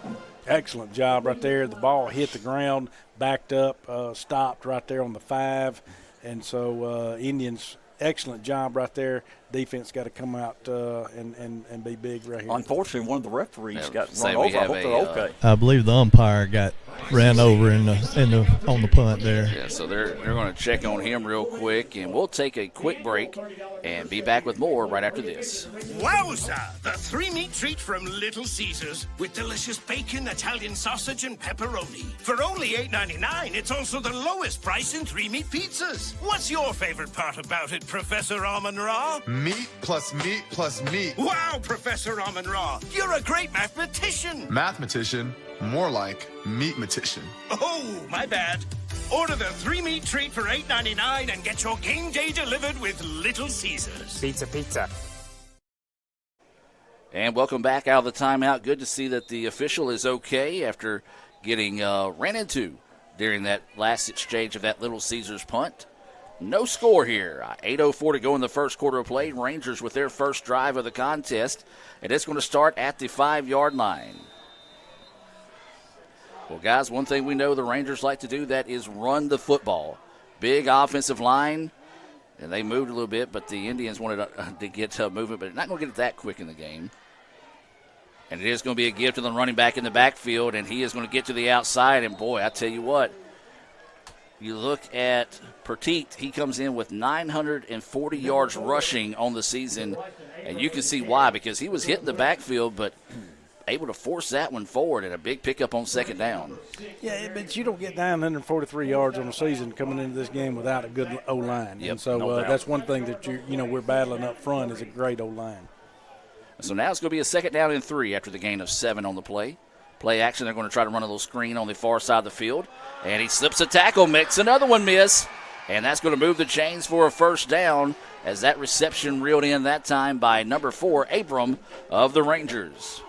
Excellent job right there. The ball hit the ground, backed up, stopped right there on the 5, and so Indians, excellent job right there. Defense got to come out and be big right here. Unfortunately, one of the referees got run over. I hope they're okay. I believe the umpire got ran over on the punt there. Yeah, so they're going to check on him real quick, and we'll take a quick break and be back with more right after this. Wowza! The 3-meat treat from Little Caesars with delicious bacon, Italian sausage, and pepperoni. For only $8.99, it's also the lowest price in 3-meat pizzas. What's your favorite part about it, Professor Amon-Ra? Meat plus meat plus meat. Wow, Professor Amon-Ra, you're a great mathematician. Mathematician, more like meatmatician. Oh, my bad. Order the 3-meat treat for $8.99 and get your game day delivered with Little Caesars. Pizza. And welcome back out of the timeout. Good to see that the official is okay after getting ran into during that last exchange of that Little Caesars punt. No score here. 8:04 to go in the first quarter of play. Rangers with their first drive of the contest, and it's going to start at the 5-yard line. Well, guys, one thing we know the Rangers like to do, that is run the football. Big offensive line, and they moved a little bit, but the Indians wanted to get movement, but they're not going to get it that quick in the game. And it is going to be a gift to the running back in the backfield, and he is going to get to the outside. And, boy, I tell you what, you look at Petit, he comes in with 940 yards rushing on the season, and you can see why, because he was hitting the backfield but able to force that one forward and a big pickup on second down. Yeah, but you don't get 943 yards on the season coming into this game without a good O-line. Yep, and so no doubt. that's one thing that we're battling up front is a great O-line. So now it's going to be a 2nd down and 3 after the gain of 7 on the play. Play action, they're going to try to run a little screen on the far side of the field. And he slips a tackle, makes another one miss. And that's going to move the chains for a 1st down as that reception reeled in that time by number 4, Abram of the Rangers.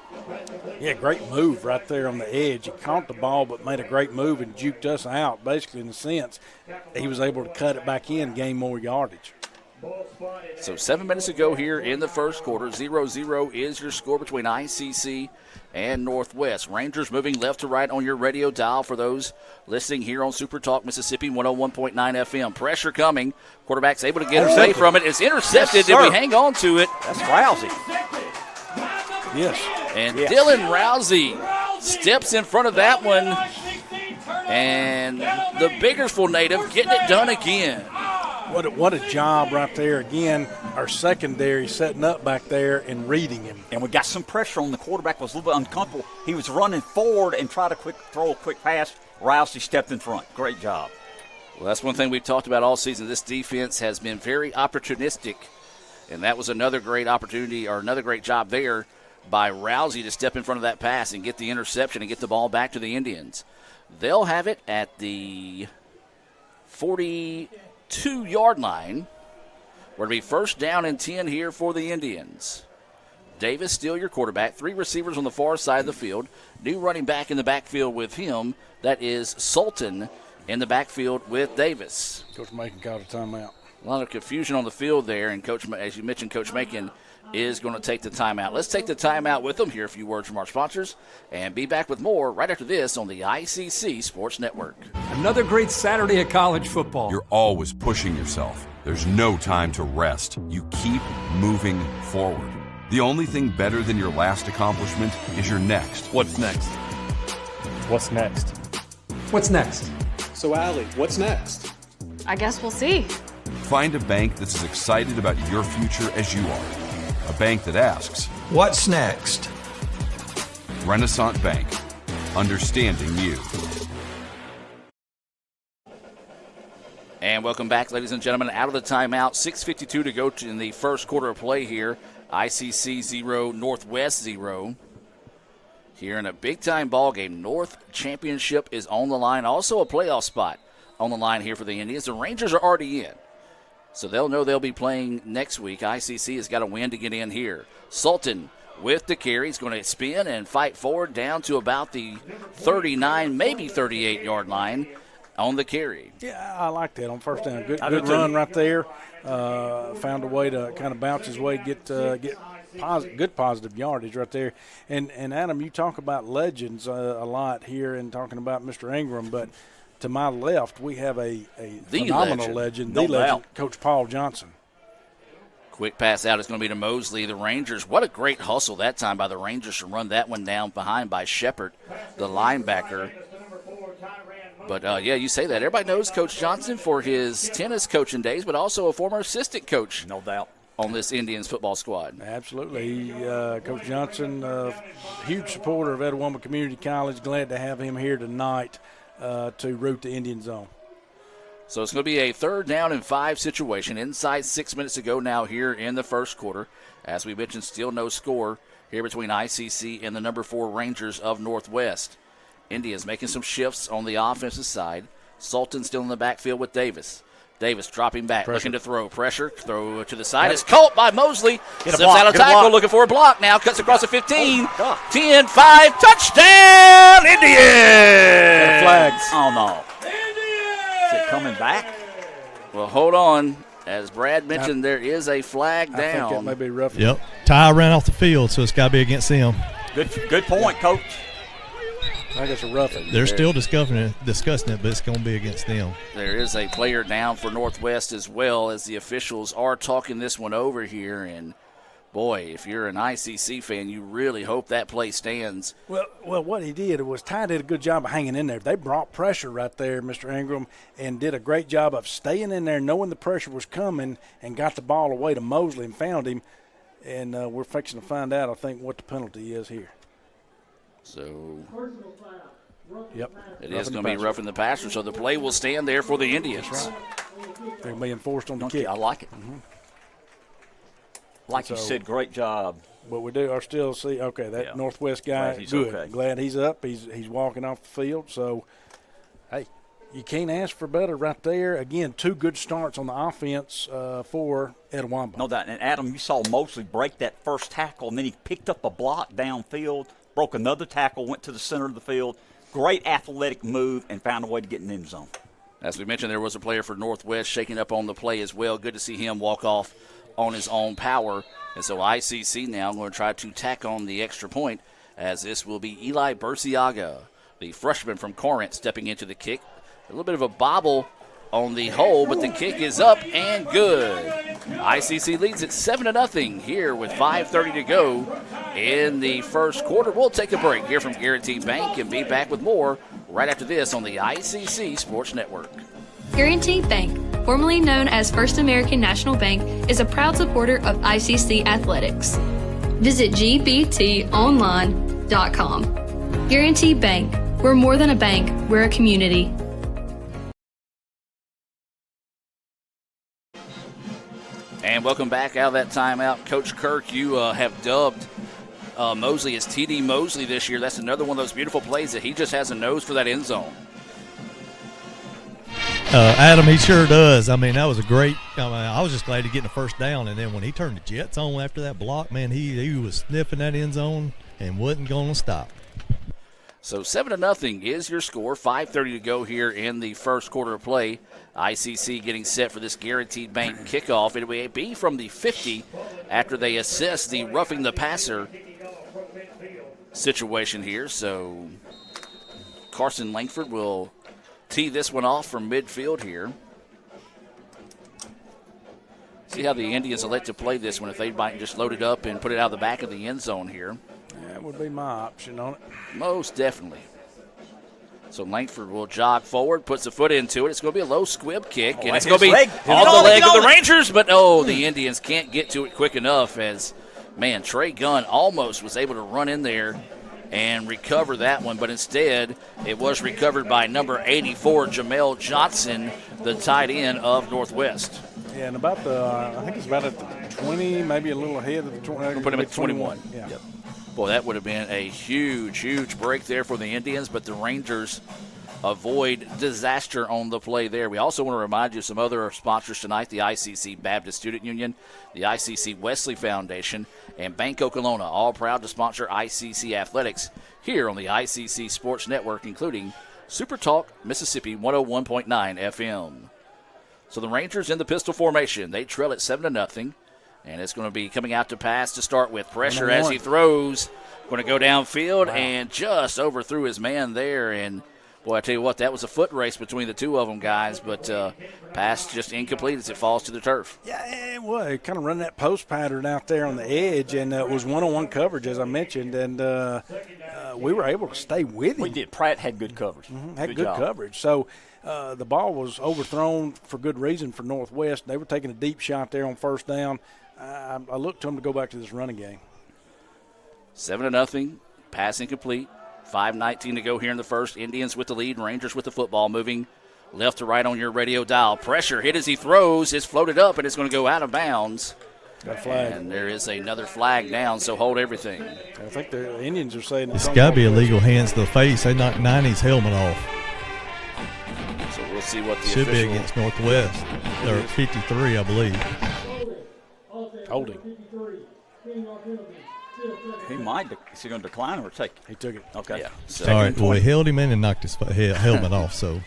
Yeah, great move right there on the edge. He caught the ball but made a great move and juked us out, basically in a sense. He was able to cut it back in, gain more yardage. So 7 minutes ago here in the first quarter, 0-0 is your score between ICC and Northwest. Rangers moving left to right on your radio dial for those listening here on Super Talk Mississippi 101.9 FM. Pressure coming. Quarterback's able to get away from it. It's intercepted. Did we hang on to it? That's Rousey. Yes. And Dylan Rousey steps in front of that one. And the Bakersfield native getting it done again. What a job right there. Again, our secondary setting up back there and reading him. And we got some pressure on the quarterback. Was a little bit uncomfortable. He was running forward and tried to throw a quick pass. Rousey stepped in front. Great job. Well, that's one thing we've talked about all season. This defense has been very opportunistic, and that was another great opportunity or another great job there by Rousey to step in front of that pass and get the interception and get the ball back to the Indians. They'll have it at the 42-yard line. We're going to be 1st down and 10 here for the Indians. Davis still your quarterback. 3 receivers on the far side of the field. New running back in the backfield with him. That is Sultan in the backfield with Davis. Coach Macon called a timeout. A lot of confusion on the field there, and Coach, as you mentioned, Coach Macon is going to take the timeout. Let's take the timeout with them. Hear a few words from our sponsors and be back with more right after this on the ICC Sports Network. Another great Saturday of college football. You're always pushing yourself. There's no time to rest. You keep moving forward. The only thing better than your last accomplishment is your next. What's next? What's next? What's next? So, Allie, what's next? I guess we'll see. Find a bank that's as excited about your future as you are. A bank that asks, What's next? Renaissance Bank. Understanding you. And welcome back, ladies and gentlemen. Out of the timeout, 6:52 to go in the first quarter of play here. ICC 0, Northwest 0. Here in a big-time ball game. North Championship is on the line. Also a playoff spot on the line here for the Indians. The Rangers are already in, so they'll know they'll be playing next week. ICC has got a win to get in here. Sultan with the carry. He's going to spin and fight forward down to about the 39, maybe 38-yard line on the carry. Yeah, I like that on 1st down. Good run right there. Found a way to kind of bounce his way, get good positive yardage right there. And Adam, you talk about legends a lot here and talking about Mr. Ingram, but to my left we have a phenomenal legend, Coach Paul Johnson. Quick pass out is going to be to Mosley. The Rangers, what a great hustle that time by the Rangers to run that one down behind by Shepard, the linebacker. But, yeah, you say that. Everybody knows Coach Johnson for his tennis coaching days, but also a former assistant coach. No doubt. On this Indians football squad. Absolutely. Coach Johnson, huge supporter of Etowah Community College. Glad to have him here tonight to root the Indians on. So it's going to be a 3rd down and 5 situation. Inside 6 minutes to go now here in the first quarter. As we mentioned, still no score here between ICC and the number 4 Rangers of Northwest. Indians making some shifts on the offensive side. Sultan still in the backfield with Davis. Davis dropping back, looking to throw. Pressure, throw to the side. It's caught by Mosley. Steps out of tackle, looking for a block now. Cuts across the 15. 10, 5, touchdown, Indians! Flags. Oh, no. Is it coming back? Well, hold on. As Brad mentioned, there is a flag down. I think that may be rough. Yep. Ty ran off the field, so it's got to be against him. Good point, Coach. I guess a roughing. They're still discussing it, but it's going to be against them. There is a player down for Northwest as well, as the officials are talking this one over here. And, boy, if you're an ICC fan, you really hope that play stands. Well, what he did was Ty did a good job of hanging in there. They brought pressure right there, Mr. Ingram, and did a great job of staying in there, knowing the pressure was coming, and got the ball away to Mosley and found him. And we're fixing to find out, I think, what the penalty is here. So, yep, it is going to be roughing the passer, so the play will stand there for the Indians. That's right. They're being forced on the kick. I like it. Mm-hmm. Like you said, great job. But we do are still see, that Northwest guy, Glad good. Okay. Glad he's up. He's walking off the field. So, hey, you can't ask for better right there. Again, 2 good starts on the offense for Etowamba. No doubt. And, Adam, you saw Mosley break that first tackle, and then he picked up a block downfield, broke another tackle, went to the center of the field. Great athletic move, and found a way to get in the end zone. As we mentioned, there was a player for Northwest shaking up on the play as well. Good to see him walk off on his own power. And so ICC now going to try to tack on the extra point, as this will be Eli Burciaga, the freshman from Corinth, stepping into the kick. A little bit of a bobble on the hole, but the kick is up and good. ICC leads it 7-0 here with 5:30 to go in the first quarter. We'll take a break here from Guaranteed Bank and be back with more right after this on the ICC Sports Network. Guaranteed Bank, formerly known as First American National Bank, is a proud supporter of ICC athletics. Visit gbtonline.com. Guaranteed Bank, we're more than a bank, we're a community. And welcome back out of that timeout. Coach Kirk, you have dubbed Mosley as TD Mosley this year. That's another one of those beautiful plays that he just has a nose for that end zone. Adam, he sure does. I mean, that was a great I was just glad to get the first down. And then when he turned the Jets on after that block, man, he was sniffing that end zone and wasn't going to stop. So 7-0 is your score. 5:30 to go here in the first quarter of play. ICC getting set for this Guaranteed Bank kickoff. It will be from the 50 after they assess the roughing the passer situation here. So Carson Langford will tee this one off from midfield here. See how the Indians elect to play this one, if they might just load it up and put it out of the back of the end zone here. That would be my option on it. Most definitely. So Langford will jog forward, puts a foot into it. It's going to be a low squib kick, and it's going to be off the leg of the Rangers, but the Indians can't get to it quick enough as, man, Trey Gunn almost was able to run in there and recover that one, but instead it was recovered by number 84, Jamel Johnson, the tight end of Northwest. Yeah, and about I think it's about at the 20, maybe a little ahead of the 20. We'll put him at 21. Yeah. Yep. Boy, that would have been a huge, huge break there for the Indians, but the Rangers avoid disaster on the play there. We also want to remind you of some other sponsors tonight: the ICC Baptist Student Union, the ICC Wesley Foundation, and Banco Kelowna, all proud to sponsor ICC athletics here on the ICC Sports Network, including Super Talk Mississippi 101.9 FM. So the Rangers in the pistol formation. They trail at 7-0. And it's going to be coming out to pass to start with. Pressure as he throws. Going to go downfield and just overthrew his man there. And, boy, I tell you what, that was a foot race between the two of them, guys. But pass just incomplete as it falls to the turf. Yeah, it was. Kind of running that post pattern out there on the edge. And it was one-on-one coverage, as I mentioned. And we were able to stay with him. We did. Pratt had good coverage. Had good coverage. So the ball was overthrown for good reason for Northwest. They were taking a deep shot there on first down. I looked to them to go back to this running game. 7-0, pass incomplete. 5:19 to go here in the first. Indians with the lead, Rangers with the football, moving left to right on your radio dial. Pressure hit as he throws. It's floated up, and it's going to go out of bounds. Got a flag. And there is another flag down, so hold everything. I think the Indians are saying it's got to be illegal hands to the face. They knocked 90's helmet off. So we'll see what the should official. Be against Northwest. They're 53, I believe. Holding. He might. Is he going to decline or take? He took it. Okay. Yeah. So all right. Well, he held him in and knocked his helmet off. So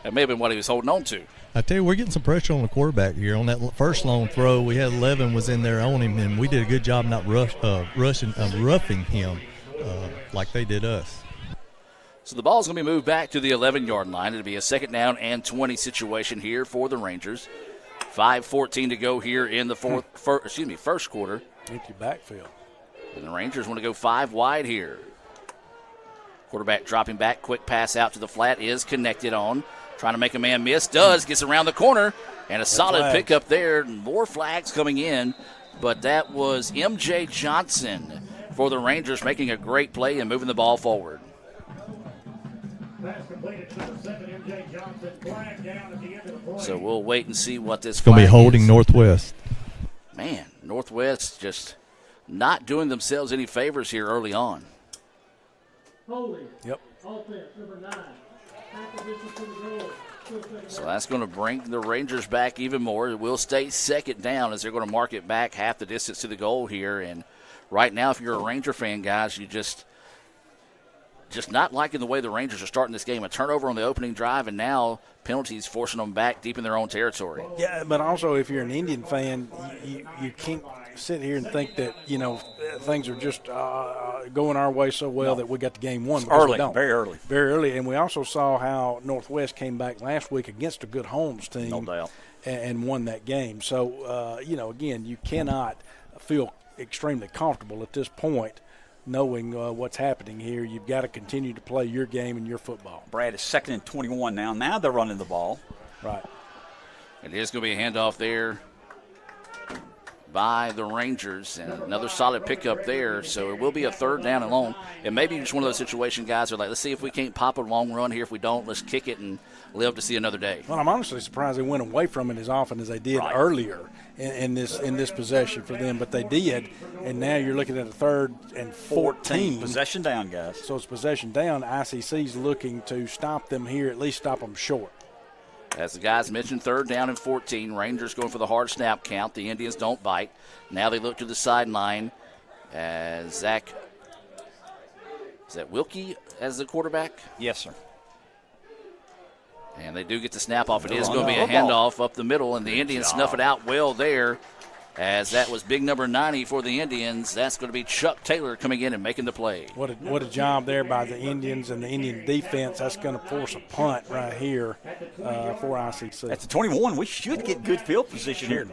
that may have been what he was holding on to. I tell you, we're getting some pressure on the quarterback here. On that first long throw, we had 11 was in there on him, and we did a good job not roughing him like they did us. So the ball's going to be moved back to the 11-yard line. It'll be a 2nd down and 20 situation here for the Rangers. 5:14 to go here in the first quarter. Empty backfield. And the Rangers want to go 5 wide here. Quarterback dropping back. Quick pass out to the flat is connected on. Trying to make a man miss. Does. Gets around the corner. And a solid pickup there. More flags coming in. But that was M.J. Johnson for the Rangers, making a great play and moving the ball forward. So we'll wait and see what this It's going to be holding is. Northwest. Man, Northwest just not doing themselves any favors here early on. Yep. So that's going to bring the Rangers back even more. It will stay second down as they're going to mark it back half the distance to the goal here. And right now, if you're a Ranger fan, guys, you just not liking the way the Rangers are starting this game. A turnover on the opening drive, and now penalties forcing them back deep in their own territory. Yeah, but also if you're an Indian fan, you can't sit here and think that, things are just going our way so well that we got the game won. Early, very early. Very early. And we also saw how Northwest came back last week against a good Holmes team. No doubt. And won that game. So, again, you cannot feel extremely comfortable at this point knowing what's happening here. You've got to continue to play your game and your football. Brad is 2nd and 21 now. Now they're running the ball. Right. It is going to be a handoff there by the Rangers, and another solid pickup there. So it will be a 3rd down and long. It may be just one of those situations, guys, are like, let's see if we can't pop a long run here. If we don't, let's kick it and live to see another day. Well, I'm honestly surprised they went away from it as often as they did earlier in this possession for them, but they did. And now you're looking at a 3rd and 14. Possession down, guys. So it's possession down. ICC's looking to stop them here, at least stop them short. As the guys mentioned, 3rd down and 14. Rangers going for the hard snap count. The Indians don't bite. Now they look to the sideline as Zach. Is that Wilkie as the quarterback? Yes, sir. And they do get the snap off. It is going to be a handoff up the middle, and the Indians snuff it out well there, as that was big number 90 for the Indians. That's going to be Chuck Taylor coming in and making the play. What a job there by the Indians and the Indian defense. That's going to force a punt right here for ICC. At the 21, we should get good field position here.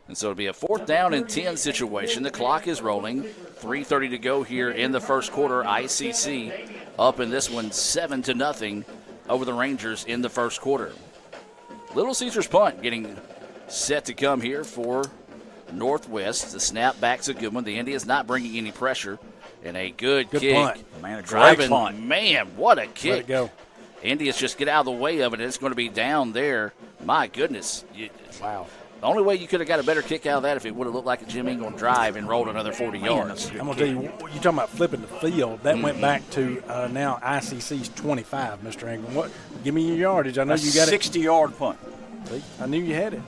And so it'll be a 4th down and 10 situation. The clock is rolling. 3:30 to go here in the first quarter. ICC up in this one 7-0 over the Rangers in the first quarter. Little Caesars punt getting set to come here for Northwest. The snap back's a good one. The Indians not bringing any pressure. And a good kick. Punt. Man, a great Driving, punt. man, what a kick. Let it go. Indians just get out of the way of it. It's going to be down there. My goodness. Wow. The only way you could have got a better kick out of that if it would have looked like a Jim Ingram drive and rolled another 40 yards. I'm going to tell you, you're talking about flipping the field. That went back to now ICC's 25, Mr. Ingram. Give me your yardage. I know you got 60-yard punt. See, I knew you had it.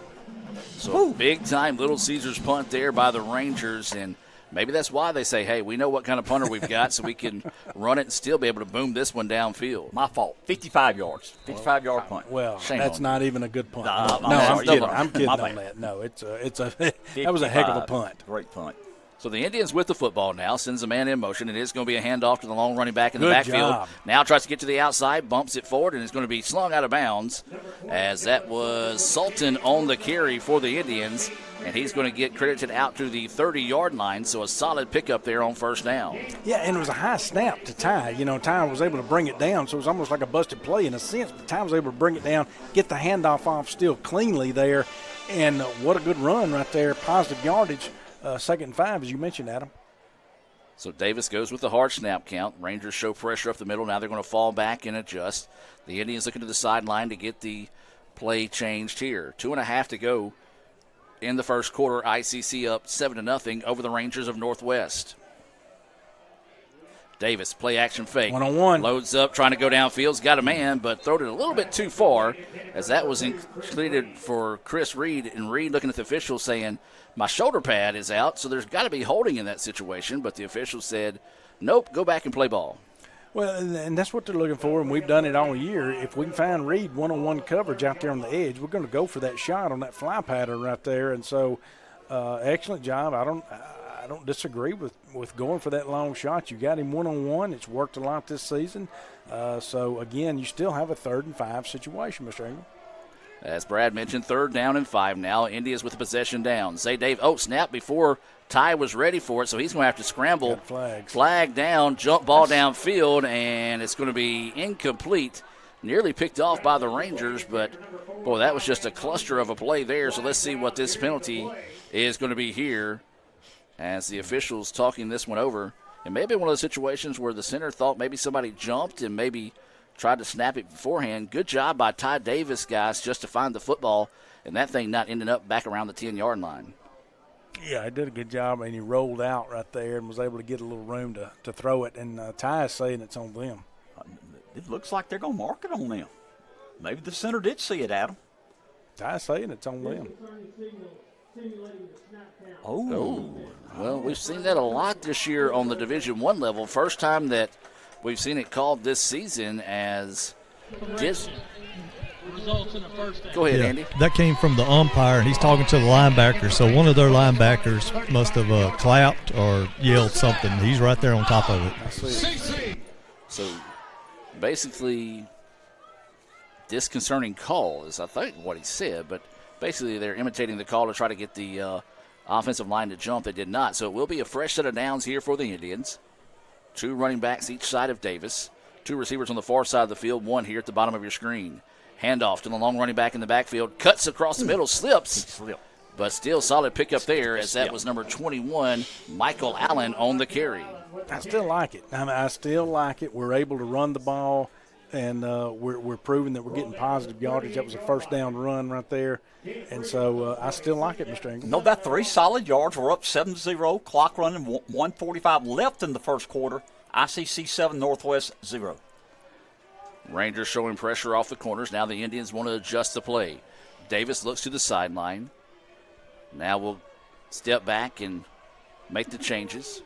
So big-time Little Caesars punt there by the Rangers, and maybe that's why they say, hey, we know what kind of punter we've got, so we can run it and still be able to boom this one downfield. My fault. 55 yards. 55-yard punt. Well, Shame that's on not even a good punt. I'm kidding. sorry. I'm kidding My on bad. that. No, that was a heck of a punt. Great punt. So the Indians with the football now, sends a man in motion. It is going to be a handoff to the long running back in the Good backfield. job. Now tries to get to the outside, bumps it forward, and it's going to be slung out of bounds, as that was Sultan on the carry for the Indians, and he's going to get credited out to the 30-yard line, so a solid pickup there on 1st down. Yeah, and it was a high snap to Ty. Ty was able to bring it down, so it was almost like a busted play in a sense, but Ty was able to bring it down, get the handoff off still cleanly there, and what a good run right there, positive yardage, 2nd and 5, as you mentioned, Adam. So Davis goes with the hard snap count. Rangers show pressure up the middle. Now they're going to fall back and adjust. The Indians looking to the sideline to get the play changed here. 2.5 to go in the first quarter. ICC up 7-0 over the Rangers of Northwest. Davis, play action fake. 1-on-1. Loads up, trying to go downfield. Got a man, but throwed it a little bit too far, as that was included for Chris Reed. And Reed looking at the official saying, my shoulder pad is out, so there's got to be holding in that situation. But the official said, nope, go back and play ball. Well, and that's what they're looking for, and we've done it all year. If we can find Reed one-on-one coverage out there on the edge, we're going to go for that shot on that fly pattern right there. And so, excellent job. I don't disagree with going for that long shot. You got him one-on-one. It's worked a lot this season. So, again, you still have a 3rd and 5 situation, Mr. Ingram. As Brad mentioned, 3rd down and 5 now. India's with the possession down. Zay Dave, snap before Ty was ready for it, so he's going to have to scramble. Flag down, jump ball downfield, and it's going to be incomplete. Nearly picked off by the Rangers, but, boy, that was just a cluster of a play there. So let's see what this penalty is going to be here as the officials talking this one over. It may be one of those situations where the center thought maybe somebody jumped and maybe tried to snap it beforehand. Good job by Ty Davis, guys, just to find the football and that thing not ending up back around the 10-yard line. Yeah, he did a good job, and he rolled out right there and was able to get a little room to throw it. And Ty is saying it's on them. It looks like they're going to mark it on them. Maybe the center did see it, Adam. Ty's saying it's on them. Oh. Well, we've seen that a lot this year on the Division I level. First time that we've seen it called this season as results in the first down. Go ahead, Andy. That came from the umpire, and he's talking to the linebacker. So one of their linebackers must have clapped or yelled something. He's right there on top of it. So basically, disconcerting call is, I think, what he said. But basically, they're imitating the call to try to get the offensive line to jump. They did not. So it will be a fresh set of downs here for the Indians. 2 running backs each side of Davis. 2 receivers on the far side of the field. 1 here at the bottom of your screen. Handoff to the long running back in the backfield. Cuts across the middle, slips. But still solid pickup there as that was number 21, Michael Allen, on the carry. I still like it. I still like it. We're able to run the ball, and we're proving that we're getting positive yardage. That was a first down run right there. And so I still like it, Mr. Engel. No, that 3 solid yards. We're up 7-0. Clock running, 1:45 left in the first quarter. ICC 7, Northwest 0. Rangers showing pressure off the corners. Now the Indians want to adjust the play. Davis looks to the sideline. Now we'll step back and make the changes.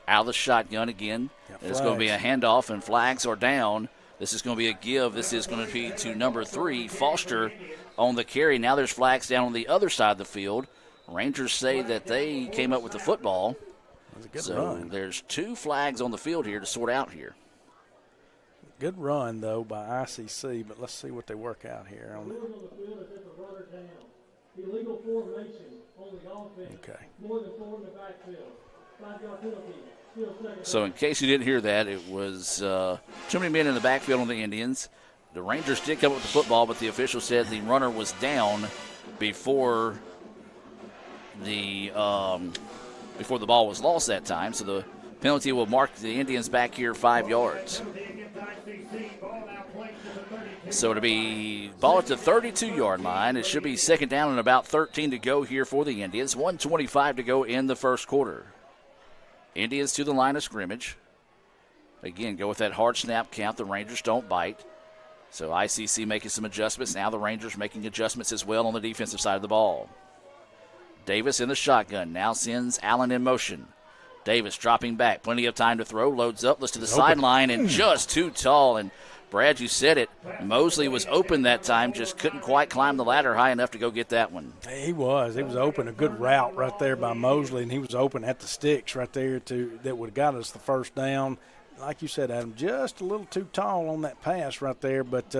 Out of the shotgun again. It's going to be a handoff, and flags are down. This is going to be a give. This is going to be to number 3, Foster, on the carry. Now there's flags down on the other side of the field. Rangers say that they came up with the football. Run. There's 2 flags on the field here to sort out here. Good run, though, by ICC, but let's see what they work out here on it. Illegal formation on the offense. Okay. More than 4 in the backfield. 5-yard penalty. So in case you didn't hear that, it was too many men in the backfield on the Indians. The Rangers did come up with the football, but the official said the runner was down before the ball was lost that time. So the penalty will mark the Indians back here 5 yards. So it'll be ball at the 32-yard line. It should be second down and about 13 to go here for the Indians. 1:25 to go in the first quarter. Indians to the line of scrimmage. Again, go with that hard snap count. The Rangers don't bite. So ICC making some adjustments. Now the Rangers making adjustments as well on the defensive side of the ball. Davis in the shotgun. Now sends Allen in motion. Davis dropping back. Plenty of time to throw. Loads up. Looks to the sideline and just too tall. And Brad, you said it. Mosley was open that time, just couldn't quite climb the ladder high enough to go get that one. He was open. A good route right there by Mosley, and he was open at the sticks right there that would have got us the first down. Like you said, Adam, just a little too tall on that pass right there, but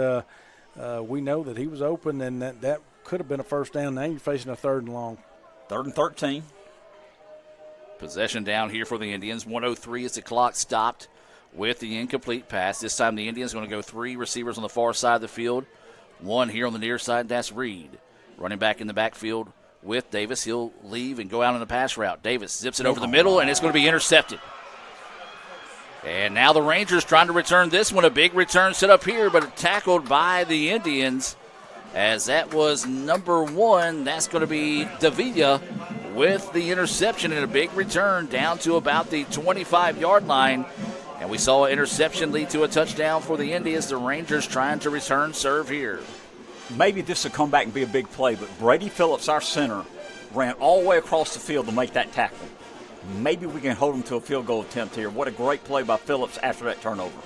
we know that he was open, and that could have been a first down. Now you're facing a 3rd and long. 3rd and 13. Possession down here for the Indians. 1:03 as the clock stopped with the incomplete pass. This time the Indians are going to go 3 receivers on the far side of the field. 1 here on the near side, that's Reed. Running back in the backfield with Davis. He'll leave and go out on the pass route. Davis zips it over the middle, and it's going to be intercepted. And now the Rangers trying to return this one. A big return set up here, but tackled by the Indians as that was number 1. That's going to be Davila with the interception and a big return down to about the 25-yard line. And we saw an interception lead to a touchdown for the Indians. The Rangers trying to return serve here. Maybe this will come back and be a big play, but Brady Phillips, our center, ran all the way across the field to make that tackle. Maybe we can hold him to a field goal attempt here. What a great play by Phillips after that turnover.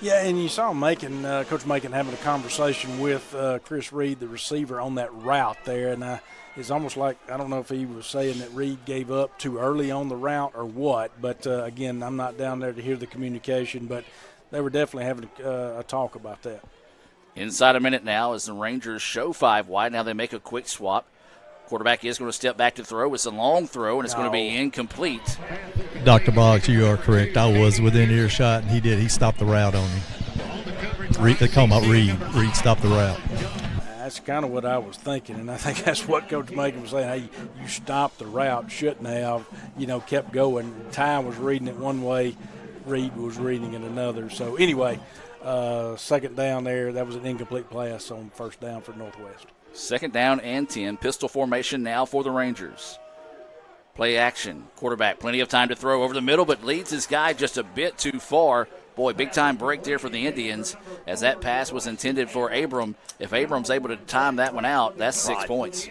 Yeah, and you saw Coach Macon having a conversation with Chris Reed, the receiver, on that route there. And it's almost like, I don't know if he was saying that Reed gave up too early on the route or what. But, again, I'm not down there to hear the communication. But they were definitely having a talk about that. Inside a minute now as the Rangers show 5 wide. Now they make a quick swap. Quarterback is going to step back to throw. It's a long throw, and it's going to be incomplete. Dr. Boggs, you are correct. I was within earshot, and he did. He stopped the route on me. They call him out Reed. Reed stopped the route. That's kind of what I was thinking, and I think that's what Coach Macon was saying. Hey, you stopped the route, shouldn't have, kept going. Ty was reading it one way, Reed was reading it another. So anyway, second down there, that was an incomplete pass on first down for Northwest. Second down and 10. Pistol formation now for the Rangers. Play action. Quarterback, plenty of time to throw over the middle, but leads his guy just a bit too far. Boy, big-time break there for the Indians as that pass was intended for Abram. If Abram's able to time that one out, that's 6 points.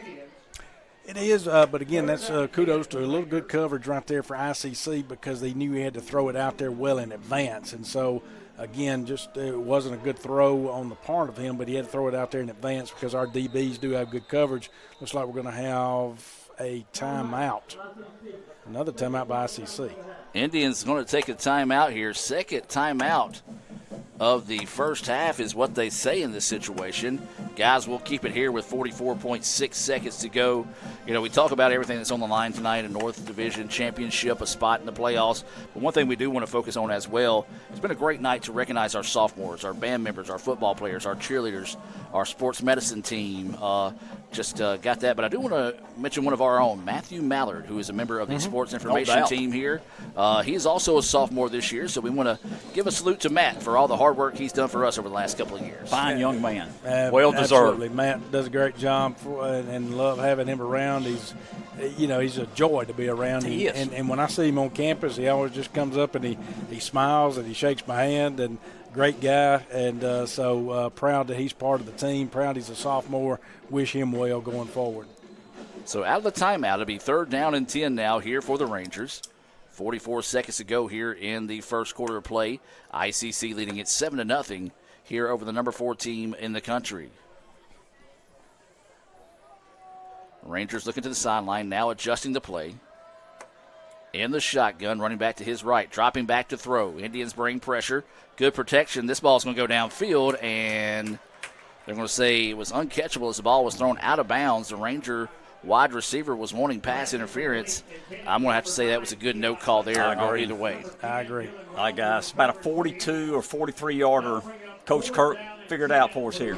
It is, but again, that's kudos to a little good coverage right there for ICC because they knew he had to throw it out there well in advance. And so, again, just it wasn't a good throw on the part of him, but he had to throw it out there in advance because our DBs do have good coverage. Looks like we're going to have a timeout. Another timeout by ICC. Indians going to take a timeout here. Second timeout of the first half is what they say in this situation. Guys, we'll keep it here with 44.6 seconds to go. We talk about everything that's on the line tonight, a North Division championship, a spot in the playoffs. But one thing we do want to focus on as well, it's been a great night to recognize our sophomores, our band members, our football players, our cheerleaders, our sports medicine team. Got that. But I do want to mention one of our own, Matthew Mallard, who is a member of the sports information team here. He is also a sophomore this year, so we want to give a salute to Matt for all the hard work he's done for us over the last couple of years. Fine young man. Well deserved. Absolutely. Matt does a great job and love having him around. He's a joy to be around. He is. And when I see him on campus, he always just comes up and he smiles and he shakes my hand, and great guy. And so proud that he's part of the team, proud he's a sophomore. Wish him well going forward. So out of the timeout, it'll be third down and 10 now here for the Rangers. 44 seconds to go here in the first quarter of play. ICC leading it 7-0 here over the number 4 team in the country. Rangers looking to the sideline, now adjusting the play. In the shotgun, running back to his right, dropping back to throw. Indians bring pressure. Good protection. This ball's going to go downfield, and they're going to say it was uncatchable as the ball was thrown out of bounds. The Ranger wide receiver was wanting pass interference. I'm going to have to say that was a good no call there either way. I agree. All right, guys, about a 42 or 43-yarder. Coach Kirk figured out for us here.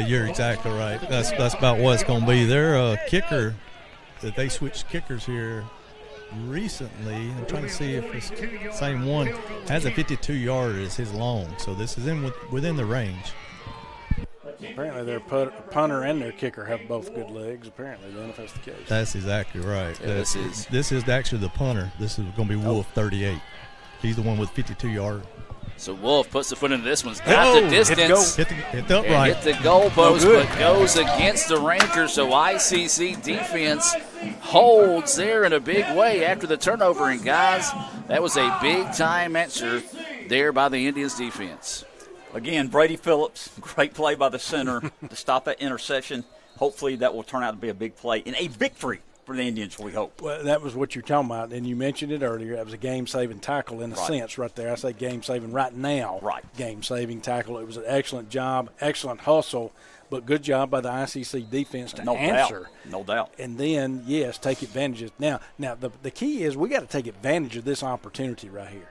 You're exactly right. That's about what it's going to be. Their kicker, that they switched kickers here recently. I'm trying to see if it's the same one. Has a 52-yarder as his long, so this is within the range. Apparently their punter and their kicker have both good legs, apparently, then, if that's the case. That's exactly right. Yeah, this is actually the punter. This is going to be Wolf 38. He's the one with 52-yard. So Wolf puts the foot into this one. Got the distance. Hit the upright. Hit the goalpost, but goes against the Rangers. So ICC defense holds there in a big way after the turnover. And, guys, that was a big-time answer there by the Indians defense. Again, Brady Phillips, great play by the center to stop that interception. Hopefully that will turn out to be a big play and a victory for the Indians, we hope. Well, that was what you're talking about, and you mentioned it earlier. That was a game-saving tackle in a sense right there. I say game-saving right now. Right. Game-saving tackle. It was an excellent job, excellent hustle, but good job by the ICC defense to answer. No doubt. And then, yes, take advantage of it. Now the key is we got to take advantage of this opportunity right here.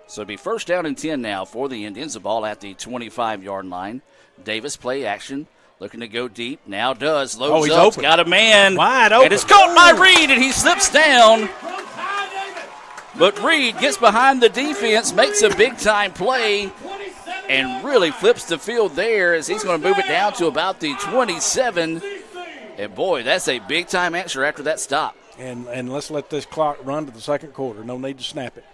So it'll be first down and 10 now for the Indians. The ball at the 25-yard line. Davis play action. Looking to go deep. Now does. Loads up. Open. Got a man. Wide open. And it's caught by Reed, and he slips down. But Reed gets behind the defense, makes a big-time play, and really flips the field there as he's going to move it down to about the 27. And, boy, that's a big-time answer after that stop. And let's let this clock run to the second quarter. No need to snap it.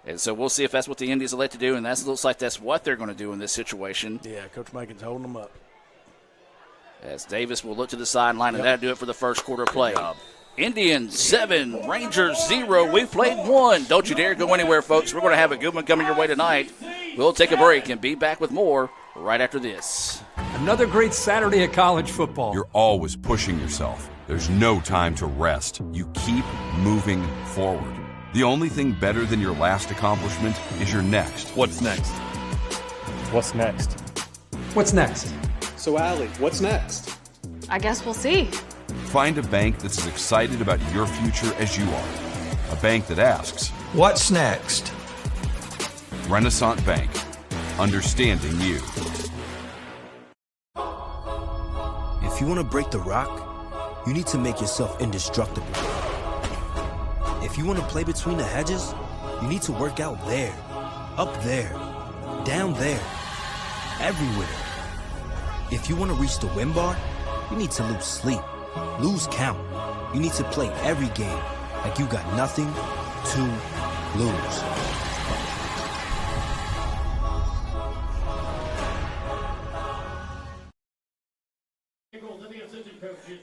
And so we'll see if that's what the Indians elect to do, and that looks like that's what they're going to do in this situation. Yeah, Coach Macon's holding them up. As Davis will look to the sideline, and that'll do it for the first quarter play. Indians 7, Rangers 0. We've played 1. Don't you dare go anywhere, folks. We're going to have a good one coming your way tonight. We'll take a break and be back with more right after this. Another great Saturday of college football. You're always pushing yourself. There's no time to rest. You keep moving forward. The only thing better than your last accomplishment is your next. What's next? What's next? What's next? So, Allie, what's next? I guess we'll see. Find a bank that's as excited about your future as you are. A bank that asks, "What's next?" Renaissance Bank. Understanding you. If you want to break the rock, you need to make yourself indestructible. If you want to play between the hedges, you need to work out there, up there, down there, everywhere. If you want to reach the win bar, you need to lose sleep, lose count. You need to play every game like you got nothing to lose.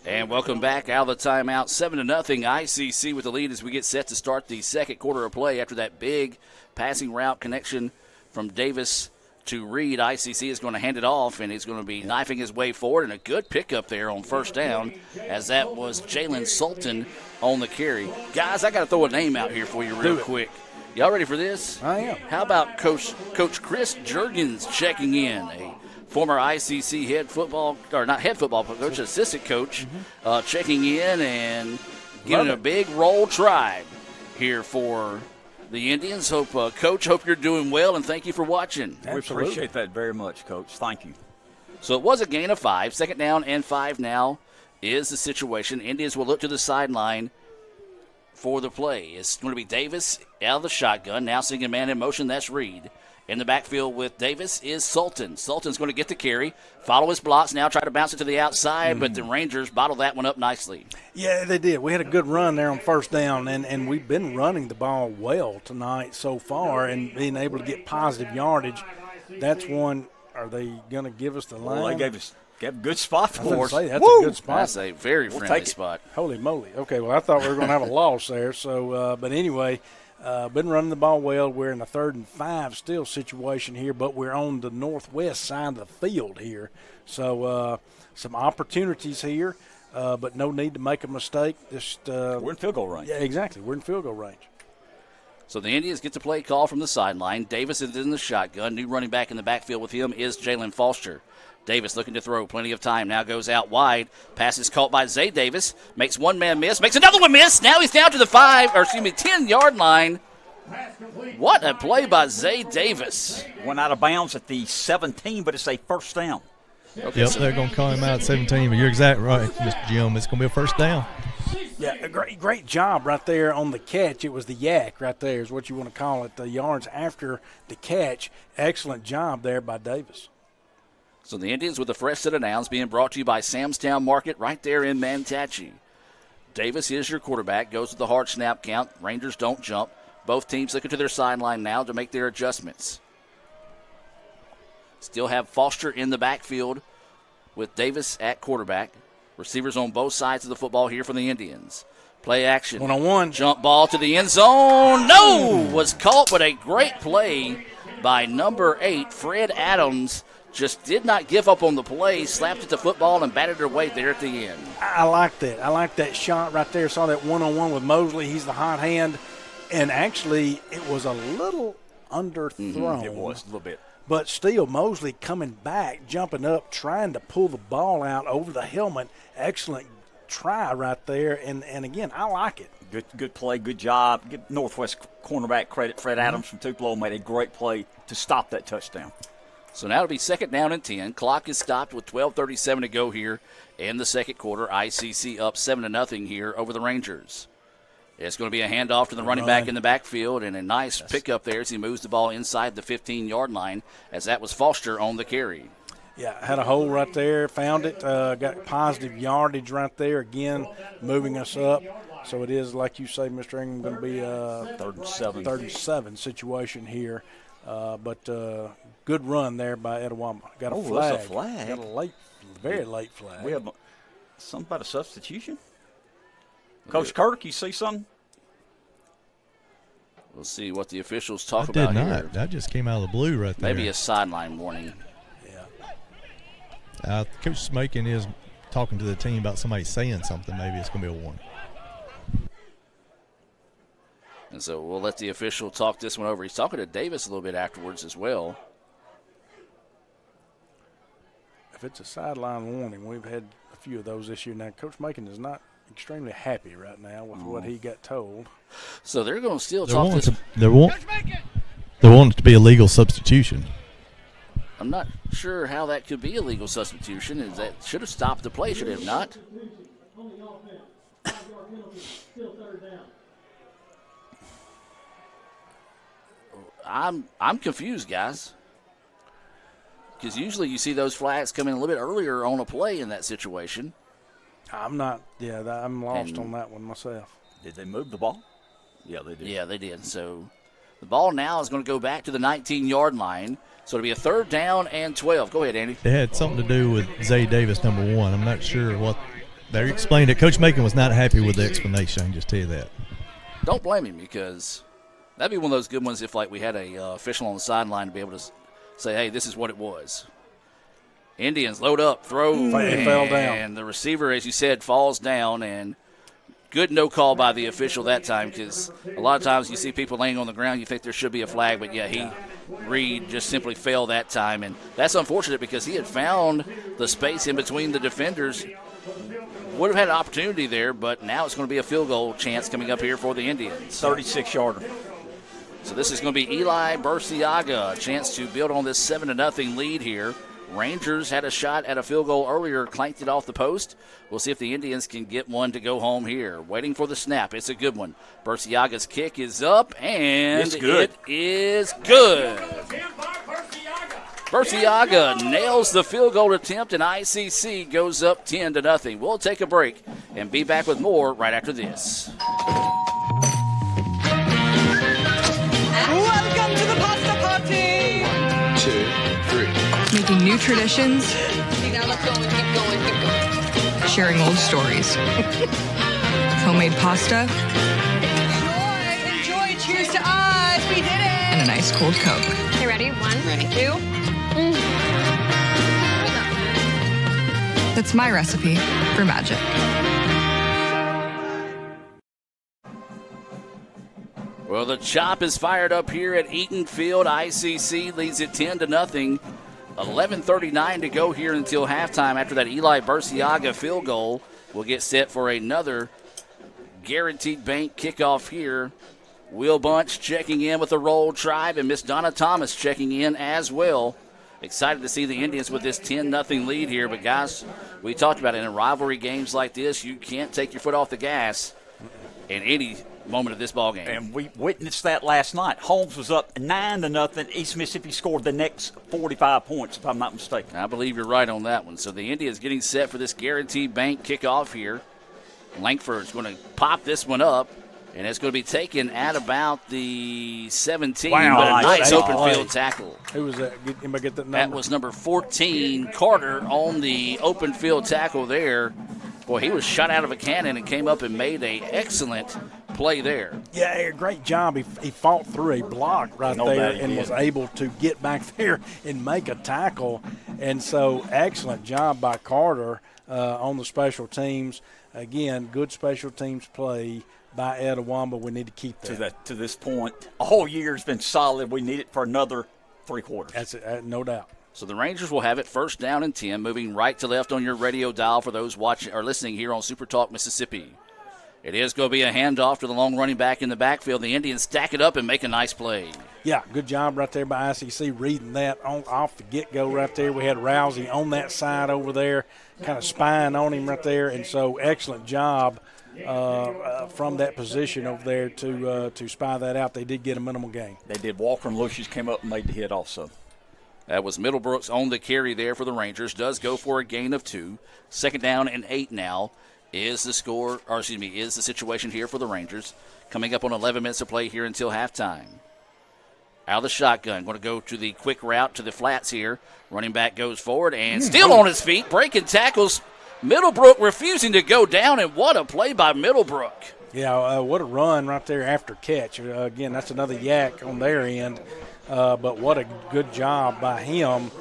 And welcome back out of the timeout. 7-0 ICC with the lead as we get set to start the second quarter of play after that big passing route connection from Davis to Reed. ICC is going to hand it off, and he's going to be knifing his way forward, and a good pickup there on first down, as that was Jalen Sultan on the carry. Guys, I got to throw a name out here for you real quick. Y'all ready for this? I am. How about Coach Chris Jurgens checking in, a former ICC head football, or not head football coach, assistant coach, checking in and getting a big roll tribe here for the Indians. Coach, hope you're doing well, and thank you for watching. We appreciate that very much, Coach. Thank you. So it was a gain of 5. Second down and 5 now is the situation. Indians will look to the sideline for the play. It's going to be Davis out of the shotgun. Now seeing a man in motion, that's Reed. In the backfield with Davis is Sultan. Sultan's going to get the carry, follow his blocks, now try to bounce it to the outside, but the Rangers bottled that one up nicely. Yeah, they did. We had a good run there on first down, and we've been running the ball well tonight so far and being able to get positive yardage. That's one. Are they going to give us the line? Well, they gave a good spot for us. That's a good spot. That's a very friendly spot. Holy moly. Okay, well, I thought we were going to have a loss there. So, but anyway, been running the ball well. We're in a 3rd and 5 still situation here, but we're on the northwest side of the field here. So some opportunities here, but no need to make a mistake. Just we're in field goal range. Yeah, exactly. We're in field goal range. So the Indians get to play call from the sideline. Davis is in the shotgun. New running back in the backfield with him is Jalen Foster. Davis looking to throw. Plenty of time. Now goes out wide. Pass is caught by Zay Davis. Makes one man miss. Makes another one miss. Now he's down to the 10-yard line. What a play by Zay Davis. Went out of bounds at the 17, but it's a first down. Okay, yep, they're going to call him out at 17, but you're exactly right, Mr. Jim. It's going to be a first down. Yeah, a great job right there on the catch. It was the yak right there is what you want to call it, the yards after the catch. Excellent job there by Davis. So the Indians with a fresh set of downs being brought to you by Samstown Market right there in Manatachee. Davis is your quarterback, goes with the hard snap count. Rangers don't jump. Both teams looking to their sideline now to make their adjustments. Still have Foster in the backfield with Davis at quarterback. Receivers on both sides of the football here for the Indians. Play action. 1-on-1. Jump ball to the end zone. No! Was caught, but a great play by number 8, Fred Adams. Just did not give up on the play, slapped at the football and batted her way there at the end. I like that. I like that shot right there. Saw that one-on-one with Mosley. He's the hot hand. And actually, it was a little underthrown. It was, a little bit. But still, Mosley coming back, jumping up, trying to pull the ball out over the helmet. Excellent try right there. And again, I like it. Good play, good job. Give Northwest cornerback credit. Fred Adams from Tupelo made a great play to stop that touchdown. So now it'll be 2nd down and 10. Clock is stopped with 12:37 to go here in the second quarter. ICC up 7-0 here over the Rangers. It's going to be a handoff to the running back in the backfield, and a nice pickup there as he moves the ball inside the 15-yard line, as that was Foster on the carry. Yeah, had a hole right there, found it, got positive yardage right there, again, moving us up. So it is, like you say, Mr. Ingram, going to be a 3rd and 7 situation here. But good run there by Etowah. Got a flag. That's a flag. Got a very late flag. We have something about a substitution? Coach Kirk, you see something? We'll see what the officials talk about here. I did not. That just came out of the blue right there. Maybe a sideline warning. Yeah. Coach Smakin is talking to the team about somebody saying something. Maybe it's going to be a warning. And so we'll let the official talk this one over. He's talking to Davis a little bit afterwards as well. it's a sideline warning, we've had a few of those this year. Now, Coach Macon is not extremely happy right now with what he got told. So they're going to still talk this. They want it to be a legal substitution. I'm not sure how that could be a legal substitution. Is that should have stopped the play, should it have not? I'm confused, guys. Because usually you see those flags come in a little bit earlier on a play in that situation. I'm not. Yeah, I'm lost on that one myself. Did they move the ball? Yeah, they did. Yeah, they did. So the ball now is going to go back to the 19-yard line. So it'll be a 3rd down and 12. Go ahead, Andy. It had something to do with Zay Davis, number 1. I'm not sure what they explained it. Coach Macon was not happy with the explanation. I can just tell you that. Don't blame him, because that'd be one of those good ones if, like, we had a official on the sideline to be able to say, hey, this is what it was. Indians load up, throw, It fell down. And the receiver, as you said, falls down, and good no call by the official that time, because a lot of times you see people laying on the ground, you think there should be a flag, but yeah, Reed just simply fell that time, and that's unfortunate because he had found the space in between the defenders. Would have had an opportunity there, but now it's going to be a field goal chance coming up here for the Indians. 36-yarder. So this is going to be Eli Burciaga, a chance to build on this 7-0 lead here. Rangers had a shot at a field goal earlier, clanked it off the post. We'll see if the Indians can get one to go home here. Waiting for the snap. It's a good one. Burciaga's kick is up, and it's good. It is good. Burciaga nails the field goal attempt, and ICC goes up 10-0. We'll take a break and be back with more right after this. Welcome to the pasta party! 1, 2, 3. Making new traditions, See, now let's go and keep going. sharing old stories. Homemade pasta Enjoy. Cheers to us. We did it. and a nice cold Coke. Okay, ready? 1, 2. That's my recipe for magic. Well, the chop is fired up here at Eaton Field. ICC leads it 10-0. 11:39 to go here until halftime. After that Eli Burciaga field goal, we'll get set for another Guaranteed Bank kickoff here. Will Bunch checking in with the Roll Tribe, and Miss Donna Thomas checking in as well. Excited to see the Indians with this 10-0 lead here. But, guys, we talked about it in rivalry games like this. You can't take your foot off the gas in any moment of this ball game. And we witnessed that last night. Holmes was up 9-0. East Mississippi scored the next 45 points, if I'm not mistaken. I believe you're right on that one. So the Indians getting set for this Guaranteed Bank kickoff here. Langford's going to pop this one up, and it's going to be taken at about the 17. Wow, but a nice open play. field tackle. Who was that? Anybody get that number? That was number 14, Carter, on the open field tackle there. Boy, he was shot out of a cannon and came up and made an excellent play there. Yeah, great job. He fought through a block right there and was able to get back there and make a tackle. And so excellent job by Carter on the special teams. Again, good special teams play by Etowamba. We need to keep that. To this point, a whole year's been solid. We need it for another 3 quarters. That's it, no doubt. So the Rangers will have it 1st down and 10, moving right to left on your radio dial for those watching or listening here on Super Talk Mississippi. It is going to be a handoff to the long running back in the backfield. The Indians stack it up and make a nice play. Yeah, good job right there by ICC reading that off the get-go right there. We had Rousey on that side over there, kind of spying on him right there, and so excellent job from that position over there to spy that out. They did get a minimal gain. They did. Walker and Lucius came up and made the hit also. That was Middlebrooks on the carry there for the Rangers. Does go for a gain of 2. 2nd down and 8 now is the score, or excuse me, is the situation here for the Rangers. Coming up on 11 minutes of play here until halftime. Out of the shotgun, going to go to the quick route to the flats here. Running back goes forward and still on his feet, breaking tackles. Middlebrook refusing to go down, and what a play by Middlebrook. Yeah, what a run right there after catch. Again, that's another yak on their end. But what a good job by him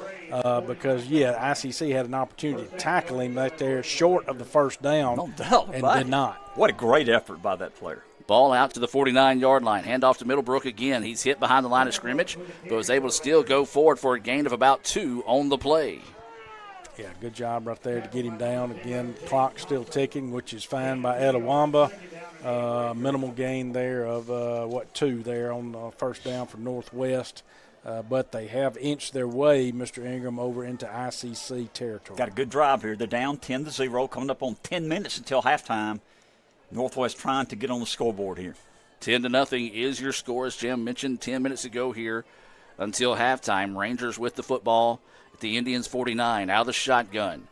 because, ICC had an opportunity to tackle him right there short of the 1st down. No doubt and about did it. not. What a great effort by that player. Ball out to the 49-yard line. Handoff to Middlebrook again. He's hit behind the line of scrimmage, but was able to still go forward for a gain of about 2 on the play. Yeah, good job right there to get him down. Again, clock still ticking, which is fine by Etowamba. Minimal gain there of, 2 there on the first down for Northwest. But they have inched their way, Mr. Ingram, over into ICC territory. Got a good drive here. They're down 10-0, coming up on 10 minutes until halftime. Northwest trying to get on the scoreboard here. 10-0 is your score, as Jim mentioned 10 minutes ago here until halftime. Rangers with the football at the Indians 49, out of the shotgun.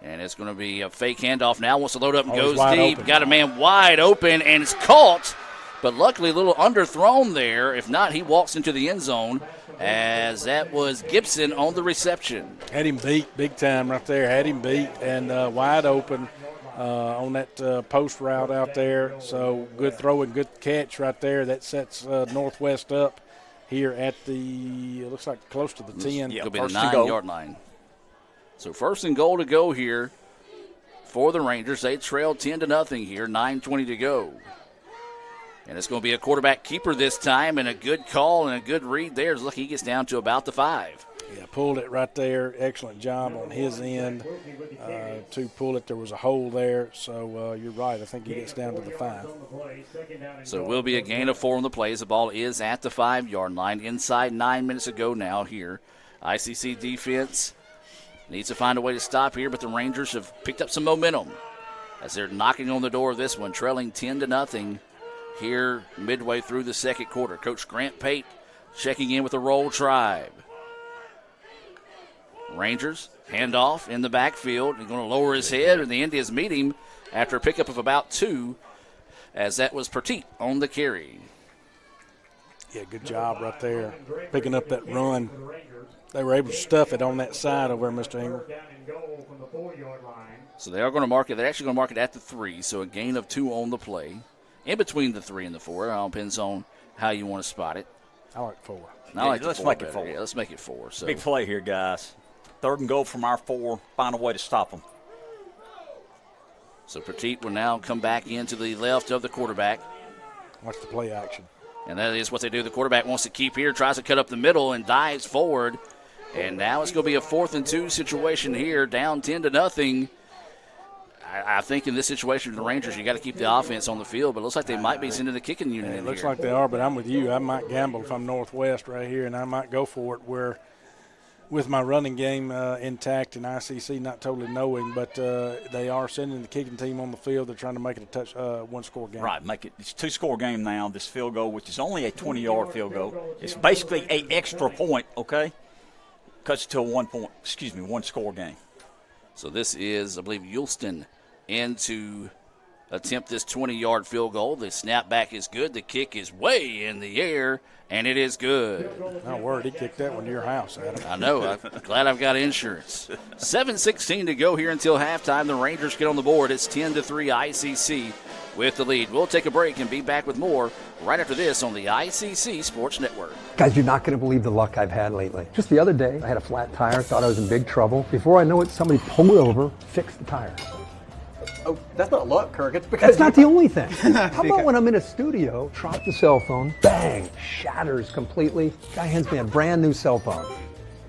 And it's going to be a fake handoff now. Wants to load up and goes deep. Open. Got a man wide open, and it's caught. But luckily a little underthrown there. If not, he walks into the end zone, as that was Gibson on the reception. Had him beat big time right there. Had him beat and wide open on that post route out there. So good throw and good catch right there. That sets Northwest up here at the, it looks like close to the 10. It'll be the 9-yard line. So first and goal to go here for the Rangers. They trail 10-0 here, 9:20 to go. And it's going to be a quarterback keeper this time, and a good call and a good read there. Look, he gets down to about the 5. Yeah, pulled it right there. Excellent job on his end to pull it. There was a hole there, so you're right. I think he gets down to the 5. So it will be a gain of 4 on the play as the ball is at the 5-yard line. Inside 9 minutes to go now here. ICC defense needs to find a way to stop here, but the Rangers have picked up some momentum as they're knocking on the door of this one, trailing 10-0 here midway through the second quarter. Coach Grant Pate checking in with the Roll Tribe. Rangers, handoff in the backfield. He's going to lower his head, and the Indians meet him after a pickup of about 2, as that was Petit on the carry. Yeah, good job right there, picking up that run. They were able to stuff it on that side over there, Mr. Ingram. So they are going to mark it. They're actually going to mark it at the 3, so a gain of 2 on the play. In between the 3 and the 4. It all depends on how you want to spot it. I like 4. Let's make it 4. Yeah, let's make it 4. So. Big play here, guys. 3rd and goal from our 4. Find a way to stop them. So Petit will now come back into the left of the quarterback. Watch the play action. And that is what they do. The quarterback wants to keep here, tries to cut up the middle, and dives forward. And now it's going to be a 4th and 2 situation here, down 10-0. I think in this situation, the Rangers, you got to keep the offense on the field, but it looks like they might be sending the kicking unit in. It looks here. like they are, but I'm with you. I might gamble if I'm Northwest right here, and I might go for it where with my running game intact and ICC not totally knowing, but they are sending the kicking team on the field. They're trying to make it a one-score game. Right, make it. It's a 2-score game now, this field goal, which is only a 20-yard field goal. It's basically an extra point, okay? Cuts to a 1-score game. So this is, I believe, Yulston in to attempt this 20-yard field goal. The snap back is good. The kick is way in the air, and it is good. My word, he kicked that one to your house, Adam. I know. I'm glad I've got insurance. 7:16 to go here until halftime. The Rangers get on the board. It's 10-3 ICC with the lead. We'll take a break and be back with more right after this on the ICC Sports Network. Guys, you're not going to believe the luck I've had lately. Just the other day, I had a flat tire, thought I was in big trouble. Before I know it, somebody pulled over, fixed the tire. Oh, that's not luck, Kirk. It's because that's not the only thing. How about when I'm in a studio, drop the cell phone, bang, shatters completely. Guy hands me a brand new cell phone.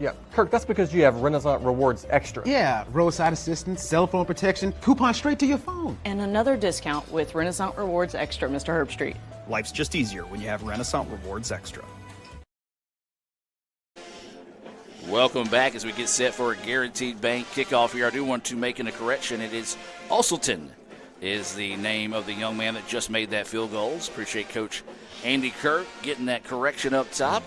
Yeah, Kirk, that's because you have Renaissance Rewards Extra. Yeah, roadside assistance, cell phone protection, coupon straight to your phone. And another discount with Renaissance Rewards Extra, Mr. Herbstreit. Life's just easier when you have Renaissance Rewards Extra. Welcome back as we get set for a Guaranteed Bank kickoff here. I do want to make a correction. It is Osselton is the name of the young man that just made that field goal. Appreciate Coach Andy Kirk getting that correction up top.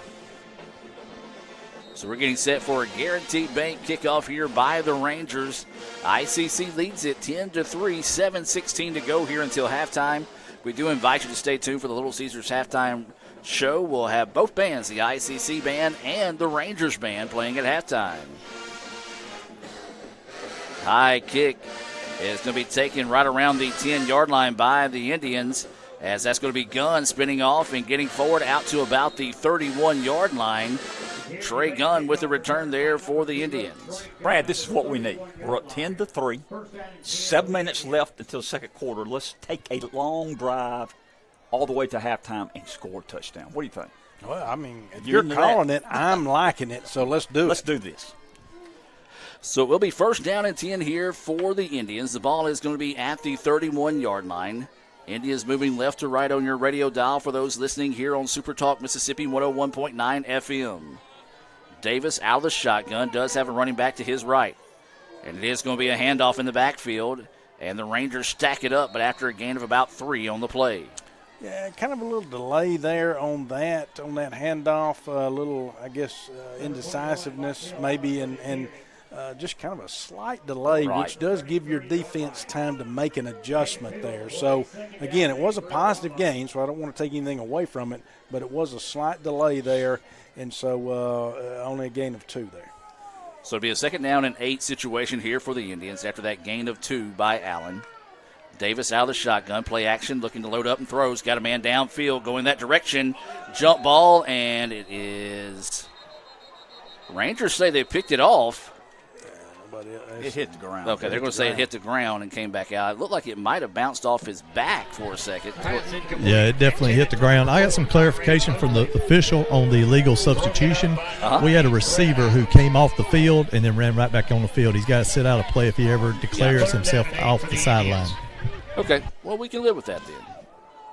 So we're getting set for a Guaranteed Bank kickoff here by the Rangers. ICC leads it 10-3, 7:16 to go here until halftime. We do invite you to stay tuned for the Little Caesars halftime show. We'll have both bands, the ICC band and the Rangers band, playing at halftime. High kick is going to be taken right around the 10-yard line by the Indians, as that's going to be Gunn spinning off and getting forward out to about the 31-yard line. Trey Gunn with the return there for the Indians. Brad, this is what we need. We're up 10-3, 7 minutes left until the second quarter. Let's take a long drive all the way to halftime and score a touchdown. What do you think? Well, I mean, if you're calling it, I'm liking it, so let's do it. Let's do this. So it will be first down and 10 here for the Indians. The ball is going to be at the 31-yard line. Indians moving left to right on your radio dial for those listening here on Super Talk Mississippi 101.9 FM. Davis out of the shotgun, does have a running back to his right. And it is going to be a handoff in the backfield, and the Rangers stack it up, but after a gain of about 3 on the play. Yeah, kind of a little delay there on that handoff, a little, I guess, indecisiveness maybe, and just kind of a slight delay, which does give your defense time to make an adjustment there. So, again, it was a positive gain, so I don't want to take anything away from it, but it was a slight delay there, and so only a gain of 2 there. So it'll be a second down and 8 situation here for the Indians after that gain of 2 by Allen. Davis out of the shotgun, play action, looking to load up and throws. Got a man downfield going that direction. Jump ball, and it is. Rangers say they picked it off. It hit the ground. Okay, they're going to say it hit the ground and came back out. It looked like it might have bounced off his back for a second. Yeah, it definitely hit the ground. I got some clarification from the official on the illegal substitution. We had a receiver who came off the field and then ran right back on the field. He's got to sit out a play if he ever declares himself off the sideline. Okay, well, we can live with that then.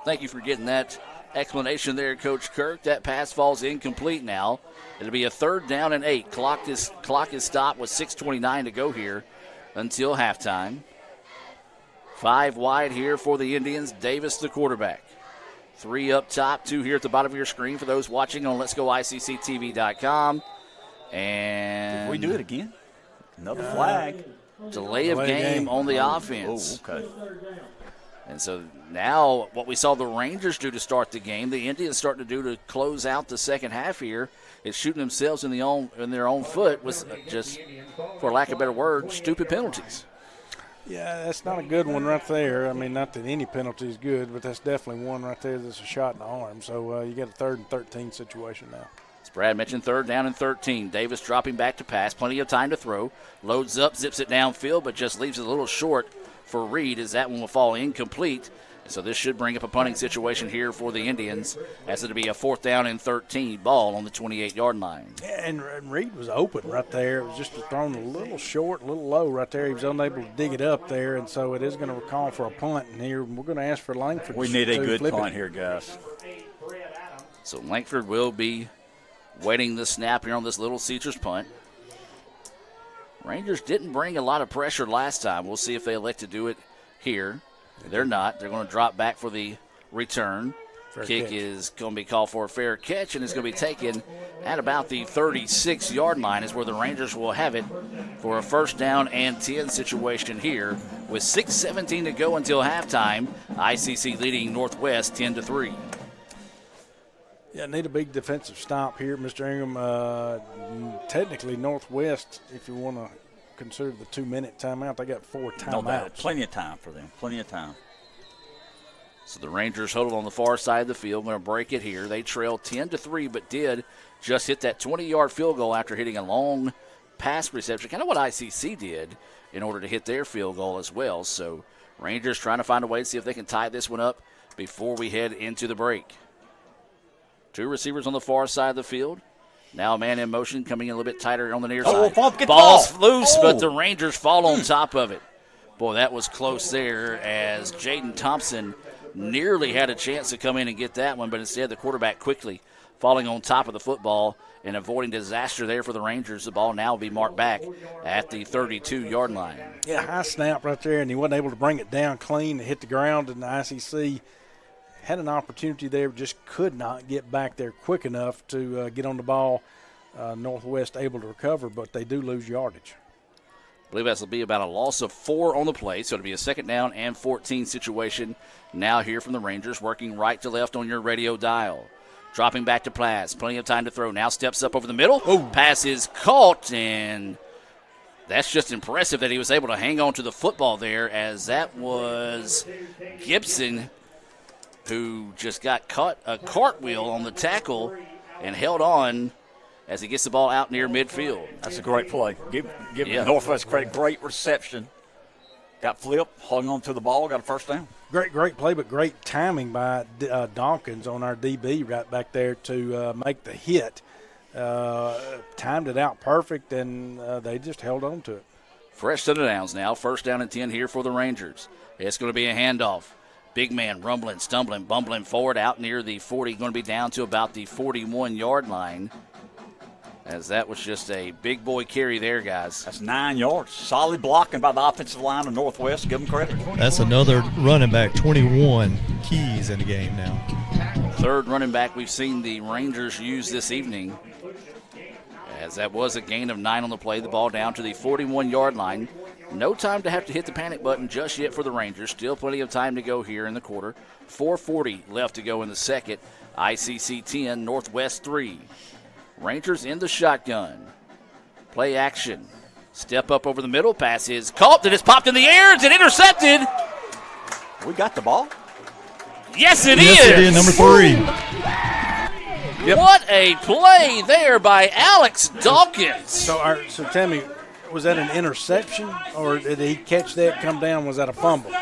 Thank you for getting that explanation there, Coach Kirk. That pass falls incomplete now. It'll be a third down and 8. Clock is stopped with 6:29 to go here until halftime. 5 wide here for the Indians. Davis, the quarterback. 3 up top, 2 here at the bottom of your screen for those watching on Let'sGoICCTV.com. And did we do it again? Another flag. Delay of game on the offense. Oh, okay. And so now what we saw the Rangers do to start the game, the Indians starting to do to close out the second half here is shooting themselves in their own foot with just, for lack of a better word, stupid penalties. Yeah, that's not a good one right there. I mean, not that any penalty is good, but that's definitely one right there that's a shot in the arm. So you got a 3rd and 13 situation now. As Brad mentioned, 3rd down and 13. Davis dropping back to pass. Plenty of time to throw. Loads up, zips it downfield, but just leaves it a little short for Reed as that one will fall incomplete. So this should bring up a punting situation here for the Indians as it'll be a 4th down and 13 ball on the 28-yard line. Yeah, and Reed was open right there. It was just thrown a little short, a little low right there. He was unable to dig it up there, and so it is going to call for a punt. And here we're going to ask for Langford. We need a good punt here, guys. So Langford will be waiting the snap here on this Little Caesars punt. Rangers didn't bring a lot of pressure last time. We'll see if they elect to do it here. They're not. They're going to drop back for the return. Kick is going to be called for a fair catch, and it's going to be taken at about the 36-yard line is where the Rangers will have it for a 1st down and 10 situation here with 6:17 to go until halftime. ICC leading Northwest 10-3. Yeah, need a big defensive stop here, Mr. Ingram. Technically, Northwest, if you want to consider the 2-minute timeout, they got 4 timeouts. No, plenty of time for them. Plenty of time. So the Rangers huddled on the far side of the field. Going to break it here. They trail 10-3, but did just hit that 20-yard field goal after hitting a long pass reception. Kind of what ICC did in order to hit their field goal as well. So Rangers trying to find a way to see if they can tie this one up before we head into the break. 2 receivers on the far side of the field. Now a man in motion coming in a little bit tighter on the near side. Ball's loose, but the Rangers fall on top of it. Boy, that was close there as Jaden Thompson nearly had a chance to come in and get that one, but instead the quarterback quickly falling on top of the football and avoiding disaster there for the Rangers. The ball now will be marked back at the 32-yard line. Yeah, high snap right there, and he wasn't able to bring it down clean to hit the ground, and the ICC had an opportunity there, just could not get back there quick enough to get on the ball. Northwest able to recover, but they do lose yardage. I believe this will be about a loss of 4 on the play, so it'll be a 2nd down and 14 situation. Now here from the Rangers, working right to left on your radio dial. Dropping back to pass, plenty of time to throw. Now steps up over the middle. Pass is caught, and that's just impressive that he was able to hang on to the football there, as that was Gibson who just got caught a cartwheel on the tackle and held on as he gets the ball out near midfield. That's a great play. Give Northwest credit. Great reception. Got flipped, hung on to the ball, got a 1st down. Great play, but great timing by Dawkins on our DB right back there to make the hit timed it out perfect, and they just held on to it. Fresh set of downs now. 1st down and 10 here for the Rangers. It's going to be a handoff. Big man rumbling, stumbling, bumbling forward out near the 40. Going to be down to about the 41-yard line. As that was just a big boy carry there, guys. That's 9 yards. Solid blocking by the offensive line of Northwest. Give them credit. That's another running back, 21 keys in the game now. 3rd running back we've seen the Rangers use this evening. As that was a gain of 9 on the play. The ball down to the 41-yard line. No time to have to hit the panic button just yet for the Rangers. Still plenty of time to go here in the quarter. 4:40 left to go in the second. ICC 10, Northwest 3. Rangers in the shotgun. Play action. Step up over the middle. Pass is caught. It is popped in the air. It's intercepted. We got the ball. Yes, it yes, is. It is, number 3. Yep. What a play there by Alex Dawkins. So tell me, was that an interception, or did he catch that, come down? Was that a fumble?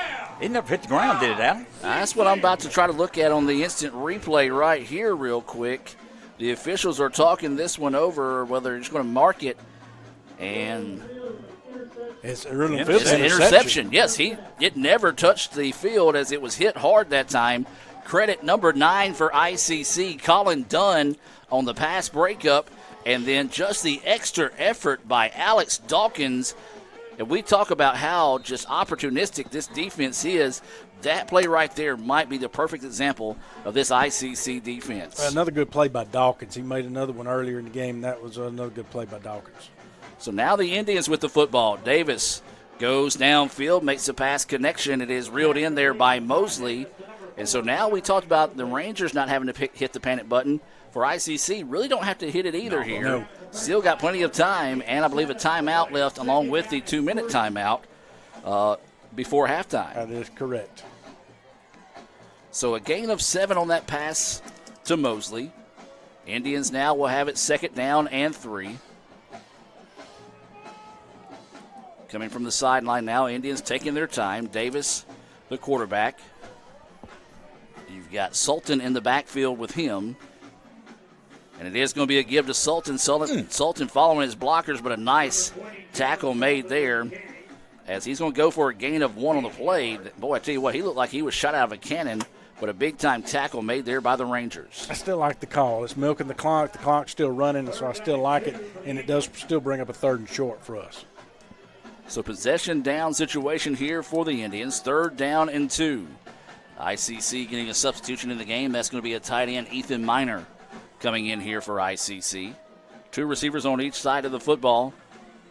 It never hit the ground, did it, Adam? That's what I'm about to try to look at on the instant replay right here real quick. The officials are talking this one over, whether they're just going to mark it, and it's an interception. Yes, it never touched the field as it was hit hard that time. Credit number 9 for ICC, Colin Dunn on the pass breakup, and then just the extra effort by Alex Dawkins. And we talk about how just opportunistic this defense is. That play right there might be the perfect example of this ICC defense. Another good play by Dawkins. He made another one earlier in the game. That was another good play by Dawkins. So now the Indians with the football. Davis goes downfield, makes a pass connection. It is reeled in there by Mosley. And so now we talked about the Rangers not having to hit the panic button. For ICC, really don't have to hit it either here. No. Still got plenty of time, and I believe a timeout left along with the 2-minute timeout before halftime. That is correct. So a gain of 7 on that pass to Mosley. Indians now will have it 2nd down and 3. Coming from the sideline now, Indians taking their time. Davis, the quarterback. You've got Sultan in the backfield with him. And it is going to be a give to Sultan. Sultan following his blockers, but a nice tackle made there as he's going to go for a gain of 1 on the play. Boy, I tell you what, he looked like he was shot out of a cannon, but a big-time tackle made there by the Rangers. I still like the call. It's milking the clock. The clock's still running, so I still like it, and it does still bring up a 3rd and short for us. So possession down situation here for the Indians. 3rd down and 2. ICC getting a substitution in the game. That's going to be a tight end, Ethan Miner, coming in here for ICC. 2 receivers on each side of the football.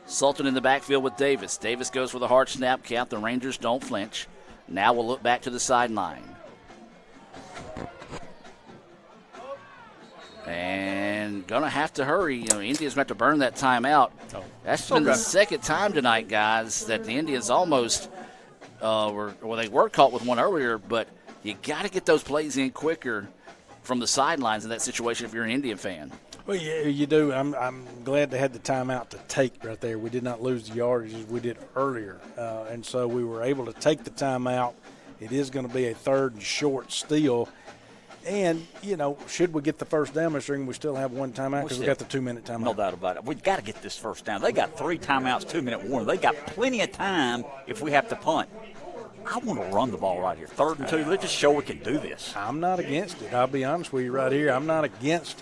Sultan in the backfield with Davis. Davis goes for the hard snap count. The Rangers don't flinch. Now we'll look back to the sideline. And going to have to hurry. Indians going to have to burn that timeout. That's been the 2nd time tonight, guys, that the Indians almost they were caught with one earlier, but you got to get those plays in quicker from the sidelines in that situation if you're an Indian fan. Well, yeah, you do. I'm glad they had the timeout to take right there. We did not lose the yardage as we did earlier, and so we were able to take the timeout. It is going to be a 3rd and short still. And, should we get the first down, Mr. Ingram, we still have 1 timeout because we got the 2-minute timeout. No doubt about it. We've got to get this first down. They got 3 timeouts, 2-minute warning. They got plenty of time if we have to punt. I want to run the ball right here. 3rd and 2. Let's just show we can do this. I'm not against it. I'll be honest with you right here. I'm not against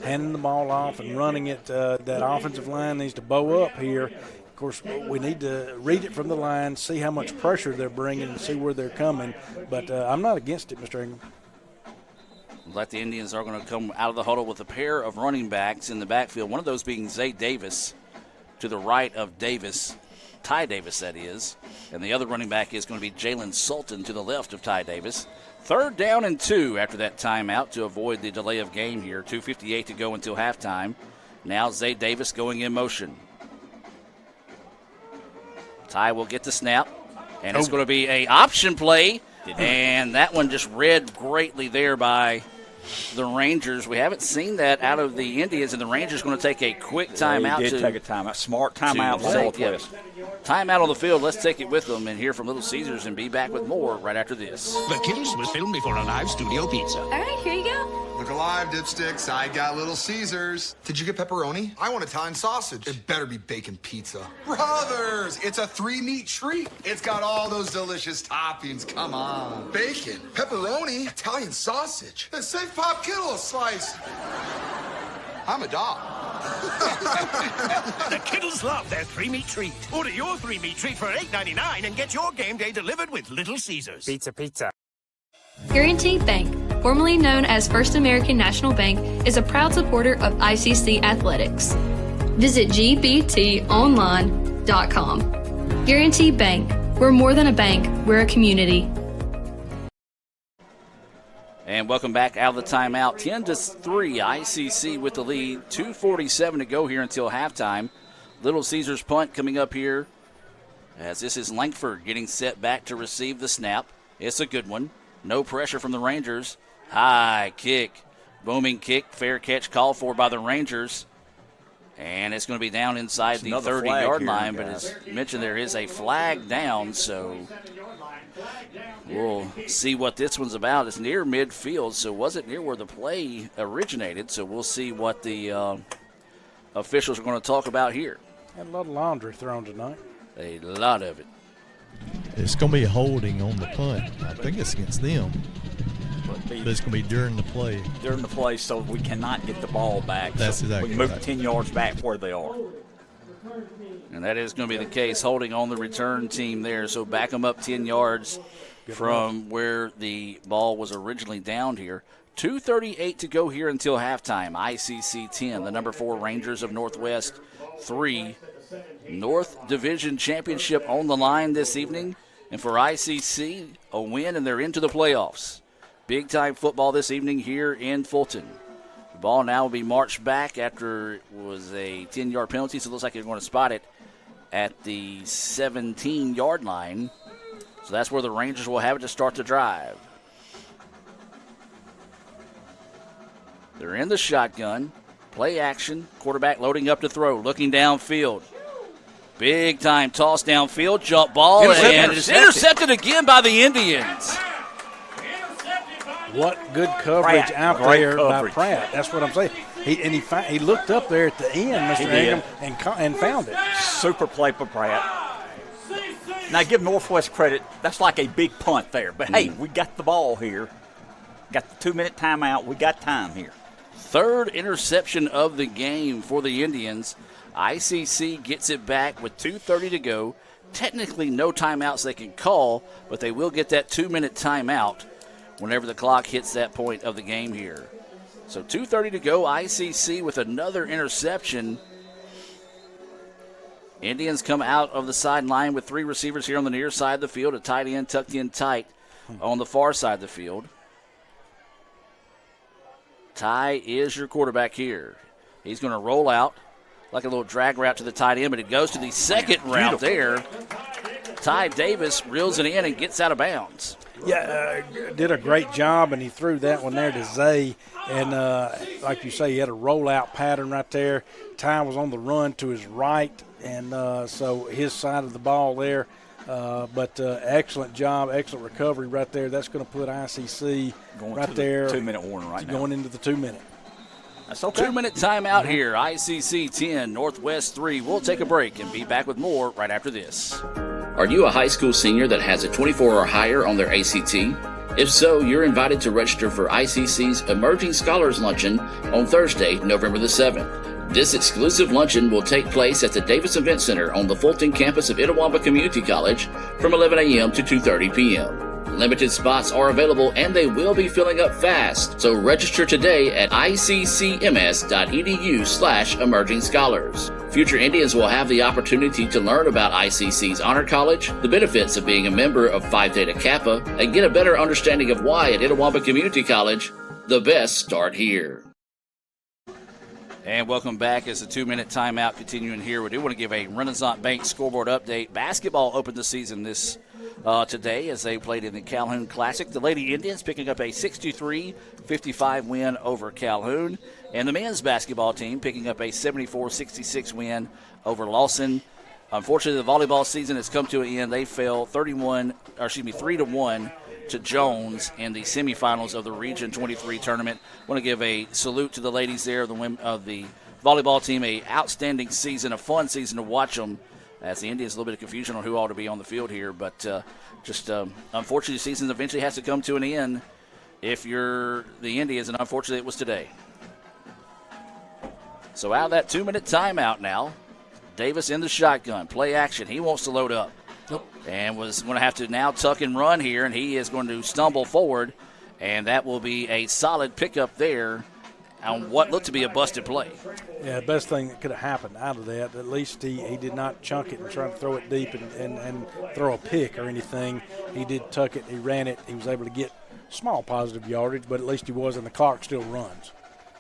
handing the ball off and running it. That offensive line needs to bow up here. Of course, we need to read it from the line, see how much pressure they're bringing, and see where they're coming. But I'm not against it, Mr. Ingram. Like the Indians are going to come out of the huddle with a pair of running backs in the backfield, one of those being Zay Davis to the right of Davis, Ty Davis that is, and the other running back is going to be Jalen Sultan to the left of Ty Davis. 3rd down and 2 after that timeout to avoid the delay of game here. 2:58 to go until halftime. Now Zay Davis going in motion. Ty will get the snap, and it's going to be a option play, and that one just read greatly there by the Rangers. We haven't seen that out of the Indians, and the Rangers going to take a quick timeout. They did take a timeout. Smart timeout by Northwest. Timeout on the field. Let's take it with them and hear from Little Caesars and be back with more right after this. The Kittles was filmed before a live studio pizza. All right, here you go. Look alive, dipsticks. I got Little Caesars. Did you get pepperoni? I want Italian sausage. It better be bacon pizza. Brothers, it's a 3-meat treat. It's got all those delicious toppings. Come on. Bacon, pepperoni, Italian sausage. And save Pop Kittle a slice. I'm a dog. The Kittles love their 3-meat treat. Order your 3-meat treat for $8.99 and get your game day delivered with Little Caesars. Pizza. Guaranty Bank, formerly known as First American National Bank, is a proud supporter of ICC athletics. Visit gbtonline.com. Guaranty Bank. We're more than a bank, we're a community. And welcome back out of the timeout. 10-3, ICC with the lead. 2:47 to go here until halftime. Little Caesars punt coming up here as this is Langford getting set back to receive the snap. It's a good one. No pressure from the Rangers. High kick. Booming kick. Fair catch called for by the Rangers. And it's going to be down inside the 30-yard line. But as mentioned, there is a flag down, so we'll see what this one's about. It's near midfield, so it wasn't near where the play originated. So we'll see what the officials are going to talk about here. Had a lot of laundry thrown tonight. A lot of it. It's going to be a holding on the punt. I think it's against them. But it's going to be during the play. During the play, so we cannot get the ball back. That's exactly we move right. 10 yards back where they are. And that is going to be the case, holding on the return team there. So back them up 10 yards from where the ball was originally downed here. 2:38 to go here until halftime. ICC 10, the number 4 Rangers of Northwest 3. North Division Championship on the line this evening. And for ICC, a win and they're into the playoffs. Big-time football this evening here in Fulton. The ball now will be marched back after it was a 10-yard penalty, so it looks like they're going to spot it at the 17-yard line. So that's where the Rangers will have it to start the drive. They're in the shotgun. Play action. Quarterback loading up to throw, looking downfield. Big time toss downfield, jump ball, and it's intercepted again by the Indians. What good coverage out there by Pratt. That's what I'm saying. He looked up there at the end, Mr. Ingham, and found it. Super play for Pratt. Now, give Northwest credit. That's like a big punt there. But, hey, we got the ball here. Got the 2-minute timeout. We got time here. Third interception of the game for the Indians. ICC gets it back with 2:30 to go. Technically no timeouts they can call, but they will get that 2-minute timeout whenever the clock hits that point of the game here. So 2:30 to go. ICC with another interception. Indians come out of the sideline with 3 receivers here on the near side of the field. A tight end tucked in tight on the far side of the field. Ty is your quarterback here. He's going to roll out like a little drag route to the tight end, but it goes to the second route there. Ty Davis reels it in and gets out of bounds. Yeah, did a great job, and he threw that one there to Zay. And like you say, he had a rollout pattern right there. Ty was on the run to his right, and so his side of the ball there. But excellent job, excellent recovery right there. That's going to put ICC going right there. 2-minute warning right now. Going into the 2-minute. That's okay. 2-minute timeout here. ICC 10, Northwest 3. We'll take a break and be back with more right after this. Are you a high school senior that has a 24 or higher on their ACT? If so, you're invited to register for ICC's Emerging Scholars Luncheon on Thursday, November the 7th. This exclusive luncheon will take place at the Davis Event Center on the Fulton campus of Itawamba Community College from 11 a.m. to 2:30 p.m. Limited spots are available and they will be filling up fast, so register today at iccms.edu/emerging scholars. Future Indians will have the opportunity to learn about ICC's Honor College, the benefits of being a member of Phi Theta Kappa, and get a better understanding of why at Itawamba Community College, the best start here. And welcome back as the 2-minute timeout continuing here. We do want to give a Renaissance Bank scoreboard update. Basketball opened the season today as they played in the Calhoun Classic. The Lady Indians picking up a 63-55 win over Calhoun. And the men's basketball team picking up a 74-66 win over Lawson. Unfortunately, the volleyball season has come to an end. They fell 3-1 to Jones in the semifinals of the Region 23 tournament. I want to give a salute to the ladies there of the volleyball team. A outstanding season, a fun season to watch them. As the Indians, a little bit of confusion on who ought to be on the field here, but unfortunately, the season eventually has to come to an end if you're the Indians, and unfortunately, it was today. So out of that 2-minute timeout now, Davis in the shotgun, play action. He wants to load up. Nope. And was going to have to now tuck and run here, and he is going to stumble forward, and that will be a solid pickup there on what looked to be a busted play. Yeah, the best thing that could have happened out of that, at least he did not chunk it and try to throw it deep and throw a pick or anything. He did tuck it, he ran it, he was able to get small positive yardage, but at least he was, and the clock still runs.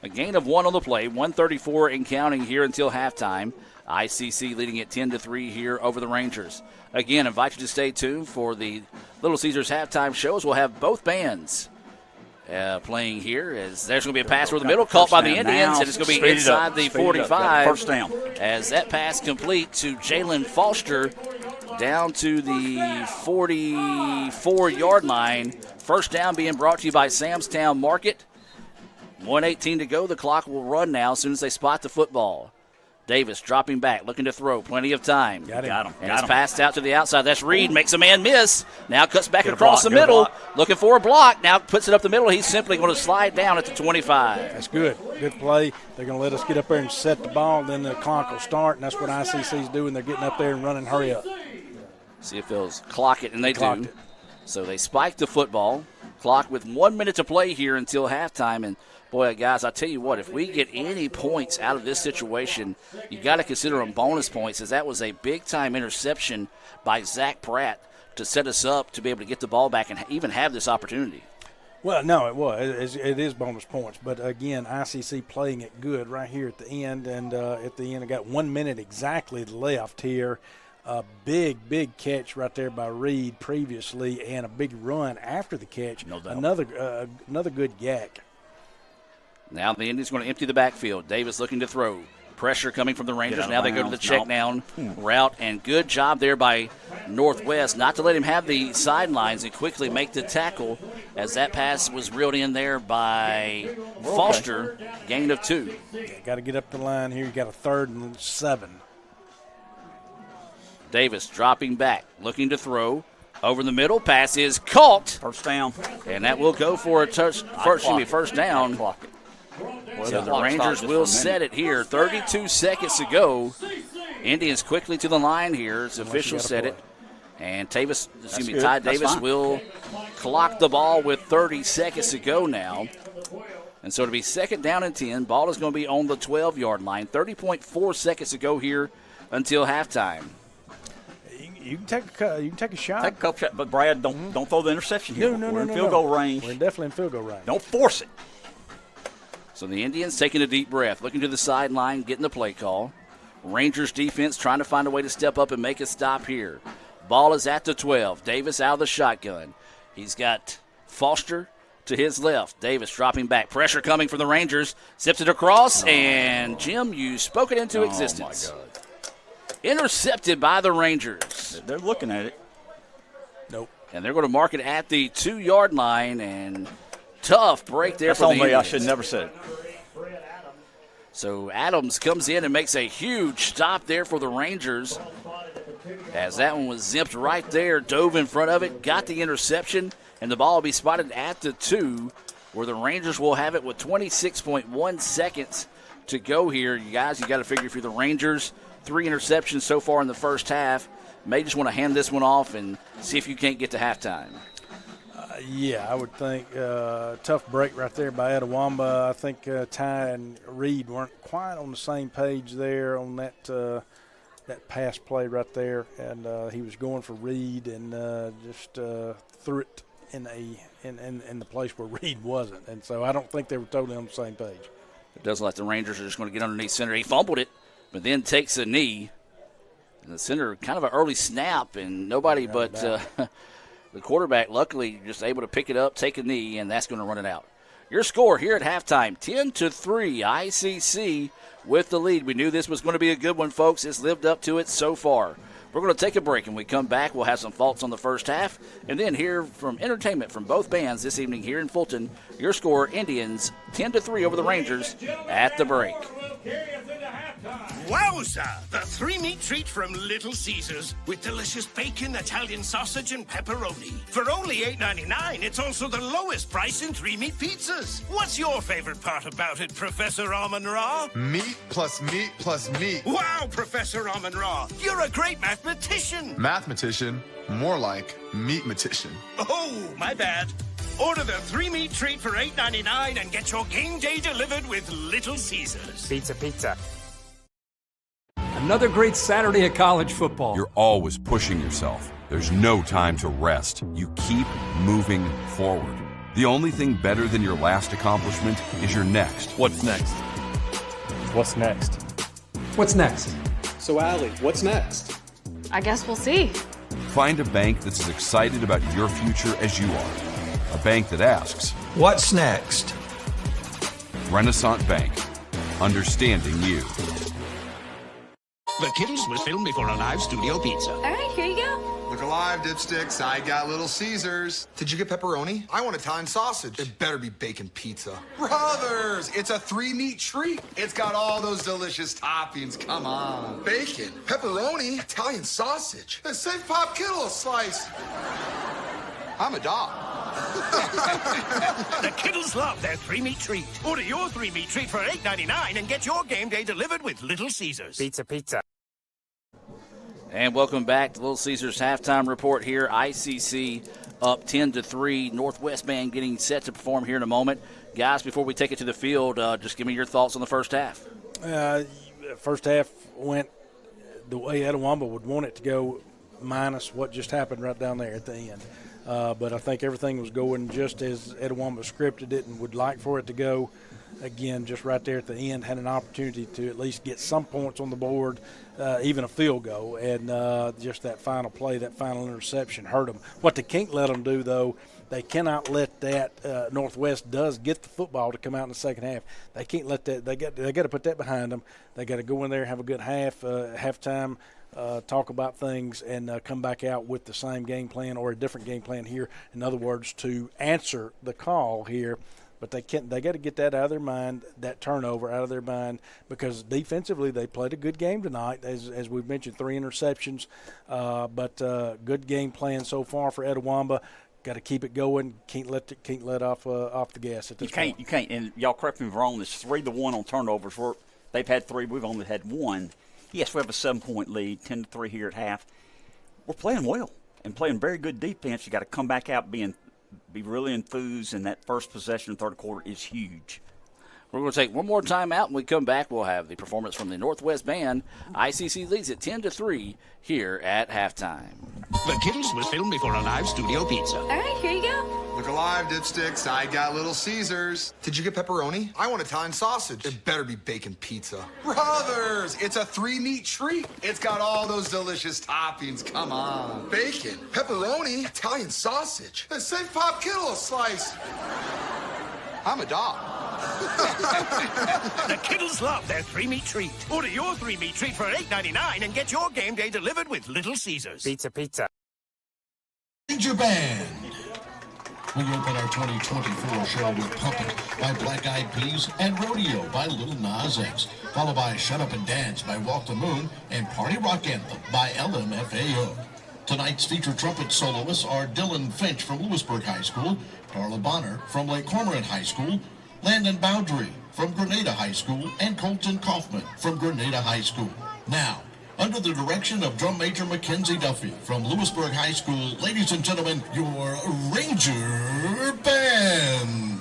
A gain of 1 on the play, 1:34 and counting here until halftime. ICC leading at 10-3 here over the Rangers. Again, invite you to stay tuned for the Little Caesars halftime shows. We'll have both bands playing here, as there's going to be a pass over the middle, caught by the Indians, and it's going to be inside the 45. First down. As that pass complete to Jalen Foster down to the 44-yard line. First down being brought to you by Samstown Market. 1:18 to go. The clock will run now as soon as they spot the football. Davis dropping back, looking to throw. Plenty of time. Got him. And it's passed out to the outside. That's Reed. Makes a man miss. Now cuts back across the middle. Looking for a block. Now puts it up the middle. He's simply going to slide down at the 25. That's good. Good play. They're going to let us get up there and set the ball. Then the clock will start, and that's what ICC's doing. They're getting up there and running. Hurry up. See if they'll clock it, and they do. So they spike the football. Clock with 1 minute to play here until halftime. And boy, guys, I tell you what, if we get any points out of this situation, you got to consider them bonus points, as that was a big-time interception by Zach Pratt to set us up to be able to get the ball back and even have this opportunity. Well, no, it was. It is bonus points. But, again, ICC playing it good right here at the end. And at the end, I got 1 minute exactly left here. A big catch right there by Reed previously, and a big run after the catch. No doubt. Another good yak. Now the Indians going to empty the backfield. Davis looking to throw. Pressure coming from the Rangers. Now they go to the check down route, and good job there by Northwest not to let him have the sidelines and quickly make the tackle, as that pass was reeled in there by Foster. Gain of 2. Got to get up the line here. You got a 3rd and 7. Davis dropping back, looking to throw. Over the middle, pass is caught. First down. And that will go for a first down. So the Rangers will set it here. 32 seconds to go. Indians quickly to the line here. It's official set it. And Ty Davis will clock the ball with 30 seconds to go now. And so it'll be 2nd down and 10. Ball is going to be on the 12-yard line. 30.4 seconds to go here until halftime. You can take a shot. Take a couple shots, but Brad, don't throw the interception here. We're in field goal range. We're definitely in field goal range. Don't force it. So the Indians taking a deep breath, looking to the sideline, getting the play call. Rangers defense trying to find a way to step up and make a stop here. Ball is at the 12. Davis out of the shotgun. He's got Foster to his left. Davis dropping back. Pressure coming from the Rangers. Zips it across, and Jim, you spoke it into existence. Oh, my God. Intercepted by the Rangers. They're looking at it. Nope. And they're going to mark it at the 2-yard line, and tough break there That's for the on me. Indians. I should never said it. So Adams comes in and makes a huge stop there for the Rangers, as that one was zipped right there, dove in front of it, got the interception, and the ball will be spotted at the 2, where the Rangers will have it with 26.1 seconds to go here. You guys, you got to figure if you're the Rangers, 3 interceptions so far in the first half. May just want to hand this one off and see if you can't get to halftime. Yeah, I would think tough break right there by Etowamba. I think Ty and Reed weren't quite on the same page there on that pass play right there, and he was going for Reed and just threw it in the place where Reed wasn't, and so I don't think they were totally on the same page. It doesn't like the Rangers are just going to get underneath center. He fumbled it, but then takes a knee. And the center, kind of an early snap, and nobody but the quarterback, luckily, just able to pick it up, take a knee, and that's going to run it out. Your score here at halftime, 10-3, ICC with the lead. We knew this was going to be a good one, folks. It's lived up to it so far. We're going to take a break, and when we come back, we'll have some thoughts on the first half, and then hear from entertainment from both bands this evening here in Fulton. Your score, Indians 10-3 over the Rangers at the break. Wowza! The three-meat treat from Little Caesars with delicious bacon, Italian sausage, and pepperoni. For only $8.99, it's also the lowest price in three-meat pizzas. What's your favorite part about it, Professor Amon-Ra? Meat plus meat plus meat. Wow, Professor Amon-Ra, you're a great mathematician. Mathematician, more like meatmatician. Oh, my bad. Order the three-meat treat for $8.99 and get your game day delivered with Little Caesars. Pizza. Another great Saturday of college football. You're always pushing yourself. There's no time to rest. You keep moving forward. The only thing better than your last accomplishment is your next. What's next? What's next? What's next? So, Allie, what's next? I guess we'll see. Find a bank that's as excited about your future as you are. A bank that asks, what's next? Renaissance Bank. Understanding you. The Kittles was filmed before a live studio pizza. All right, here you go. Look alive, dipsticks. I got Little Caesars. Did you get pepperoni? I want Italian sausage. It better be bacon pizza. Brothers, it's a three-meat treat. It's got all those delicious toppings. Come on. Bacon, pepperoni, Italian sausage. And save Pop Kittle a slice. I'm a dog. The Kittles love their three-meat treat. Order your three-meat treat for $8.99 and get your game day delivered with Little Caesars. Pizza. And welcome back to Little Caesars halftime report here. ICC up 10-3. Northwest band getting set to perform here in a moment. Guys, before we take it to the field, just give me your thoughts on the first half. First half went the way Etowamba would want it to go, minus what just happened right down there at the end. But I think everything was going just as Etowamba scripted it and would like for it to go. Again, just right there at the end, had an opportunity to at least get some points on the board, even a field goal. And just that final play, that final interception hurt them. What they can't let them do, though, they cannot let that Northwest does get the football to come out in the second half. They can't let that. They got to put that behind them. They got to go in there, have a good halftime. Talk about things and come back out with the same game plan or a different game plan here. In other words, to answer the call here. But they can't. They got to get that out of their mind, that turnover out of their mind, because defensively they played a good game tonight, as we've mentioned, 3 interceptions. But good game plan so far for Etowamba. Got to keep it going. Can't let off the gas at this point. You can't. And y'all correct me if I'm wrong. It's 3-1 on turnovers. They've had 3. We've only had 1. Yes, we have a 7-point lead, 10-3 here at half. We're playing well and playing very good defense. You got to come back out be really enthused, and that first possession in the third quarter is huge. We're going to take one more time out. When we come back, we'll have the performance from the Northwest band. ICC leads at 10-3 here at halftime. The Kittles was filmed before a live studio pizza. All right, here you go. Look alive, dipsticks. I got Little Caesars. Did you get pepperoni? I want Italian sausage. It better be bacon pizza. Brothers, it's a three-meat treat. It's got all those delicious toppings. Come on. Bacon, pepperoni, Italian sausage. And save Pop Kittle a slice. I'm a dog. The Kittles love their three-meat treat. Order your three-meat treat for $8.99 and get your game day delivered with Little Caesars. Pizza. Ranger Band. We open our 2024 show with Pumpin' by Black Eyed Peas and Rodeo by Lil Nas X, followed by Shut Up and Dance by Walk the Moon and Party Rock Anthem by LMFAO. Tonight's featured trumpet soloists are Dylan Finch from Lewisburg High School, Darla Bonner from Lake Cormorant High School, Landon Bowdry from Grenada High School, and Colton Kaufman from Grenada High School. Now, under the direction of Drum Major Mackenzie Duffy from Lewisburg High School, ladies and gentlemen, your Ranger Band.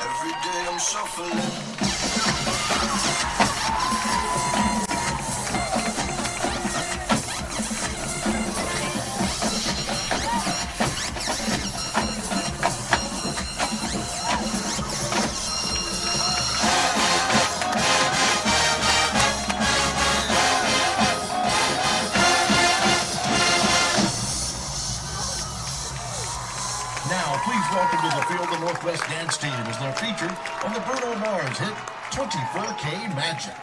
Every day I'm shuffling. Welcome to the Field the Northwest Dance Team as they're featured on the Bruno Mars hit 24K Magic.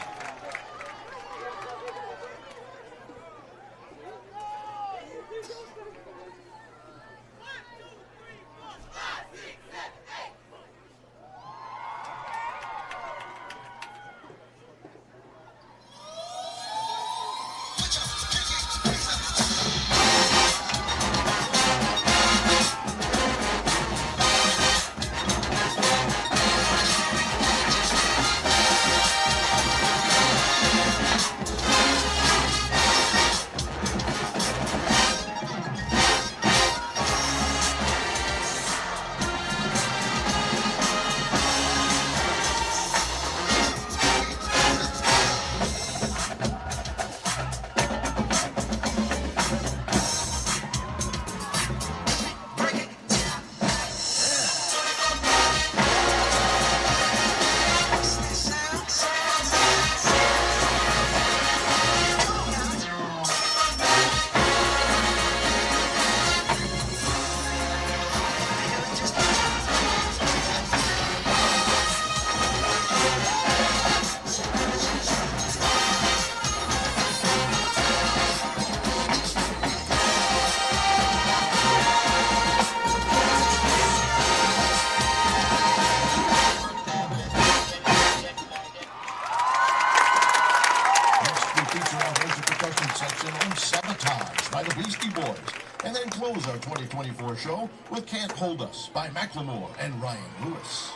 Our 2024 show with Can't Hold Us by Macklemore and Ryan Lewis.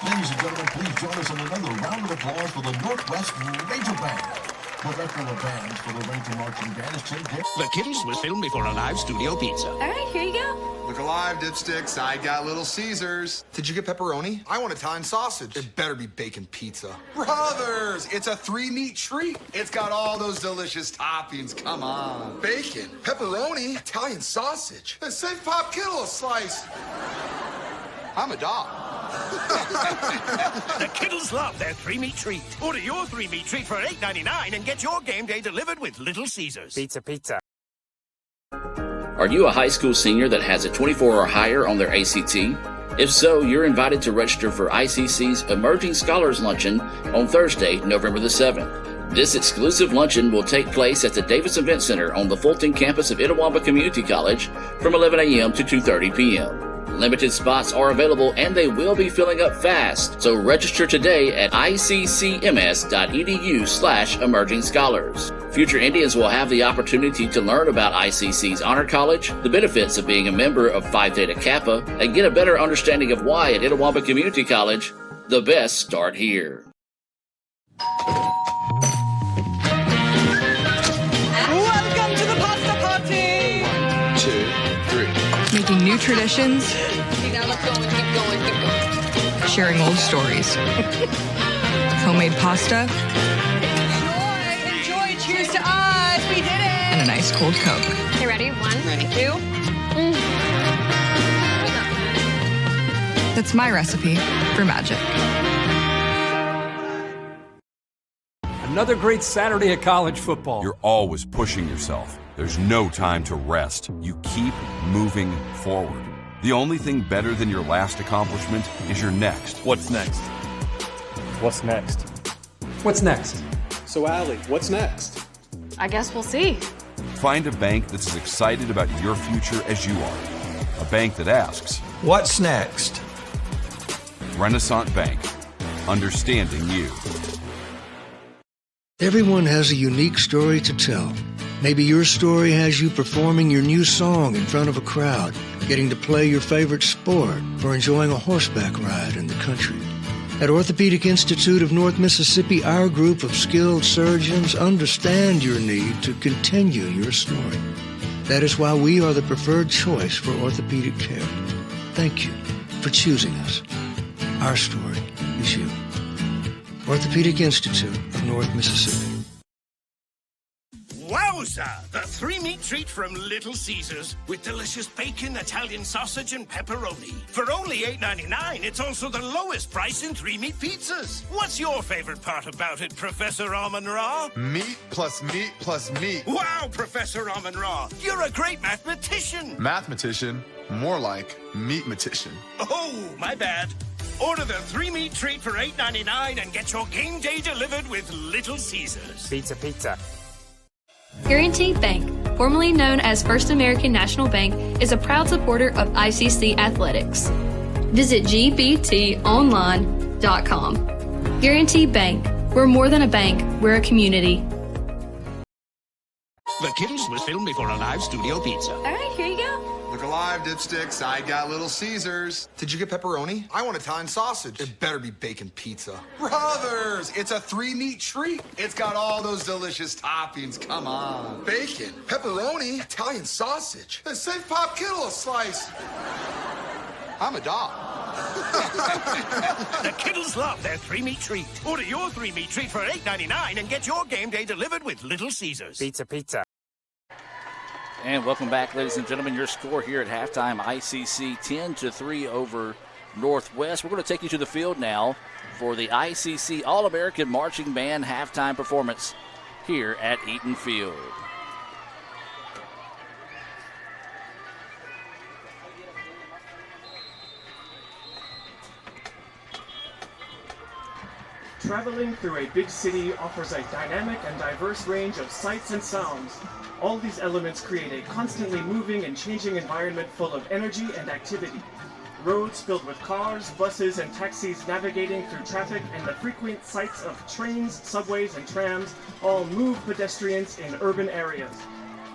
Ladies and gentlemen, please join us in another round of applause for the Northwest Ranger Band. Director of bands for the Ranger Marching Band is Tim Dick. The Kittles was filmed before a live studio pizza. All right, here you go. Look alive, dipsticks. I got Little Caesars. Did you get pepperoni? I want Italian sausage. It better be bacon pizza. Brothers, it's a 3-meat treat. It's got all those delicious toppings. Come on. Bacon, pepperoni, Italian sausage. And save Pop Kittle a slice. I'm a dog. The Kittles love their 3-meat treat. Order your 3-meat treat for $8.99 and get your game day delivered with Little Caesars. Pizza. Are you a high school senior that has a 24 or higher on their ACT? If so, you're invited to register for ICC's Emerging Scholars Luncheon on Thursday, November the 7th. This exclusive luncheon will take place at the Davis Event Center on the Fulton campus of Itawamba Community College from 11 a.m. to 2:30 p.m. Limited spots are available and they will be filling up fast, so register today at iccms.edu/emerging scholars. Future Indians will have the opportunity to learn about ICC's Honor College, the benefits of being a member of Phi Theta Kappa, and get a better understanding of why at Itawamba Community College, the best start here. Welcome to the pasta party! 1, 2, 3. Making new traditions. Okay, now let's go and keep going, keep going. Sharing old stories. Homemade pasta. Enjoy, cheers to us, we did it! And a nice cold Coke. Okay, ready? 1, 2. That's my recipe for magic. Another great Saturday of college football. You're always pushing yourself. There's no time to rest. You keep moving forward. The only thing better than your last accomplishment is your next. What's next? What's next? What's next? So, Allie, what's next? I guess we'll see. Find a bank that's as excited about your future as you are. A bank that asks, What's next? Renaissance Bank. Understanding you. Everyone has a unique story to tell. Maybe your story has you performing your new song in front of a crowd, getting to play your favorite sport, or enjoying a horseback ride in the country. At Orthopedic Institute of North Mississippi, our group of skilled surgeons understand your need to continue your story. That is why we are the preferred choice for orthopedic care. Thank you for choosing us. Our story is you. Orthopedic Institute of North Mississippi. Wowza! The three-meat treat from Little Caesars with delicious bacon, Italian sausage, and pepperoni. For only $8.99, it's also the lowest price in three-meat pizzas. What's your favorite part about it, Professor Amun-Ra? Meat plus meat plus meat. Wow, Professor Amun-Ra, you're a great mathematician. Mathematician, more like meatmatician. Oh, my bad. Order the three-meat treat for $8.99 and get your game day delivered with Little Caesars. Pizza. Guaranty Bank, formerly known as First American National Bank, is a proud supporter of ICC Athletics. Visit gbtonline.com. Guaranty Bank. We're more than a bank, we're a community. The Kittles was filmed before a live studio pizza. All right, here you go. Look alive, dipsticks. I got Little Caesars. Did you get pepperoni? I want Italian sausage. It better be bacon pizza. Brothers, it's a three-meat treat. It's got all those delicious toppings. Come on. Bacon, pepperoni, Italian sausage. Then save Pop Kittle a slice. I'm a dog. The Kittles love their three-meat treat. Order your three-meat treat for $8.99 and get your game day delivered with Little Caesars. Pizza. And welcome back, ladies and gentlemen. Your score here at halftime, ICC 10-3 over Northwest. We're going to take you to the field now for the ICC All-American Marching Band halftime performance here at Eaton Field. Traveling through a big city offers a dynamic and diverse range of sights and sounds. All these elements create a constantly moving and changing environment full of energy and activity. Roads filled with cars, buses, and taxis navigating through traffic and the frequent sights of trains, subways, and trams all move pedestrians in urban areas.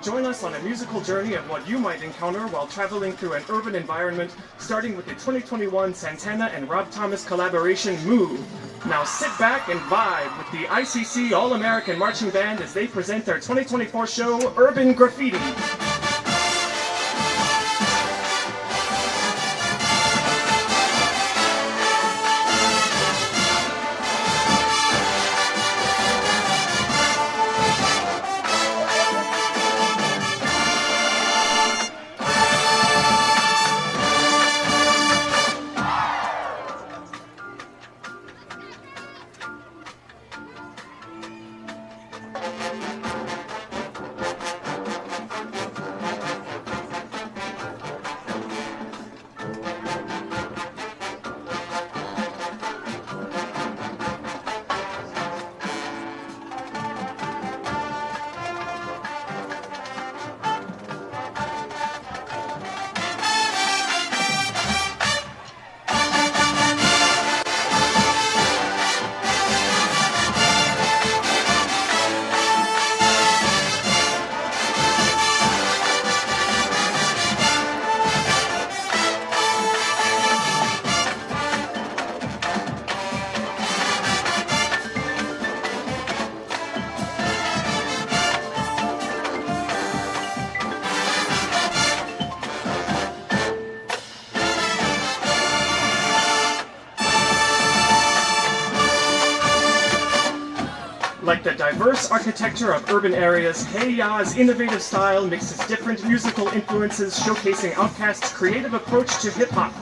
Join us on a musical journey of what you might encounter while traveling through an urban environment, starting with the 2021 Santana and Rob Thomas collaboration, Move. Now sit back and vibe with the ICC All-American Marching Band as they present their 2024 show, Urban Graffiti. Like the diverse architecture of urban areas, Hey Ya's innovative style mixes different musical influences, showcasing Outkast's creative approach to hip-hop.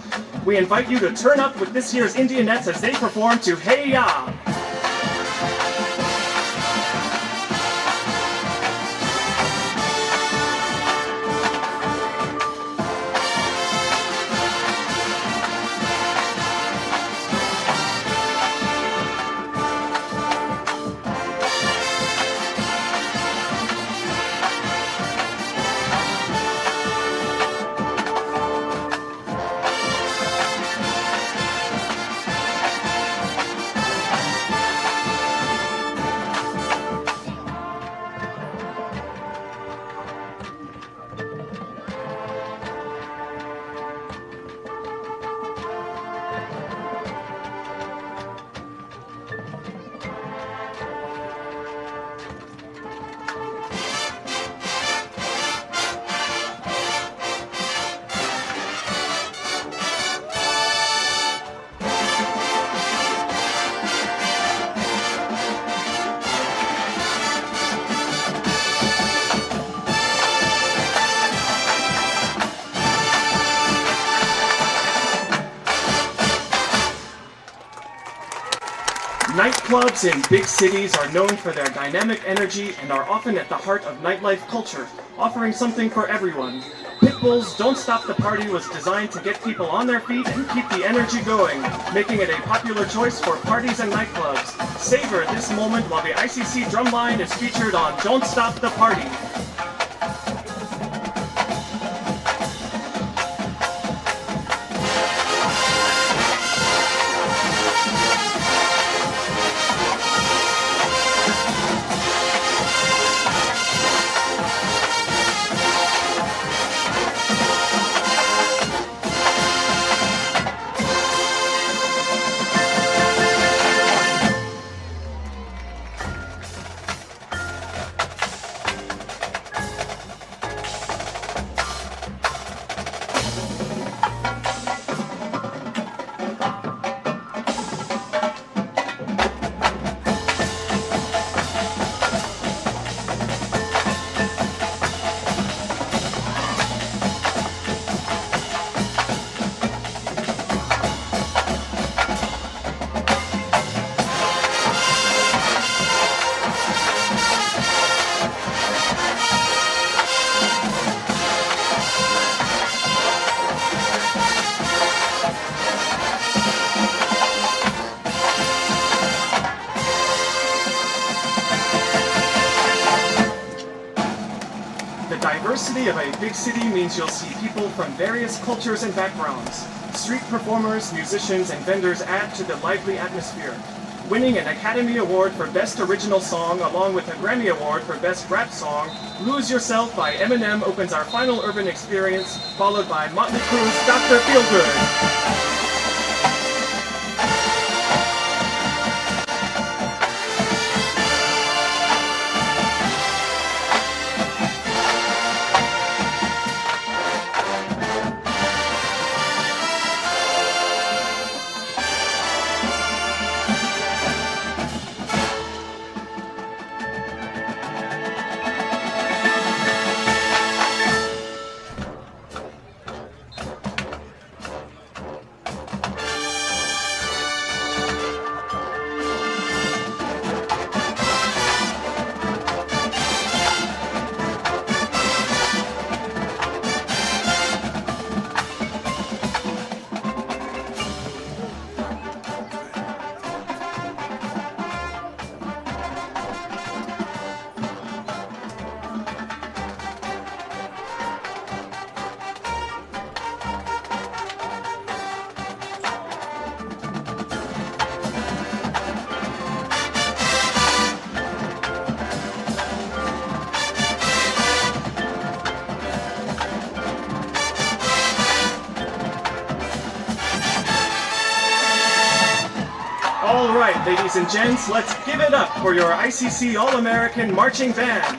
We invite you to turn up with this year's Indianettes as they perform to Hey Ya! Nightclubs in big cities are known for their dynamic energy and are often at the heart of nightlife culture, offering something for everyone. Pitbull's Don't Stop the Party was designed to get people on their feet and keep the energy going, making it a popular choice for parties and nightclubs. Savor this moment while the ICC drumline is featured on Don't Stop the Party. Diversity of a big city means you'll see people from various cultures and backgrounds. Street performers, musicians, and vendors add to the lively atmosphere. Winning an Academy Award for Best Original Song along with a Grammy Award for Best Rap Song, Lose Yourself by Eminem opens our final urban experience, followed by Motley Crue's Dr. Feelgood. All right, ladies and gents, let's give it up for your ICC All-American Marching Band.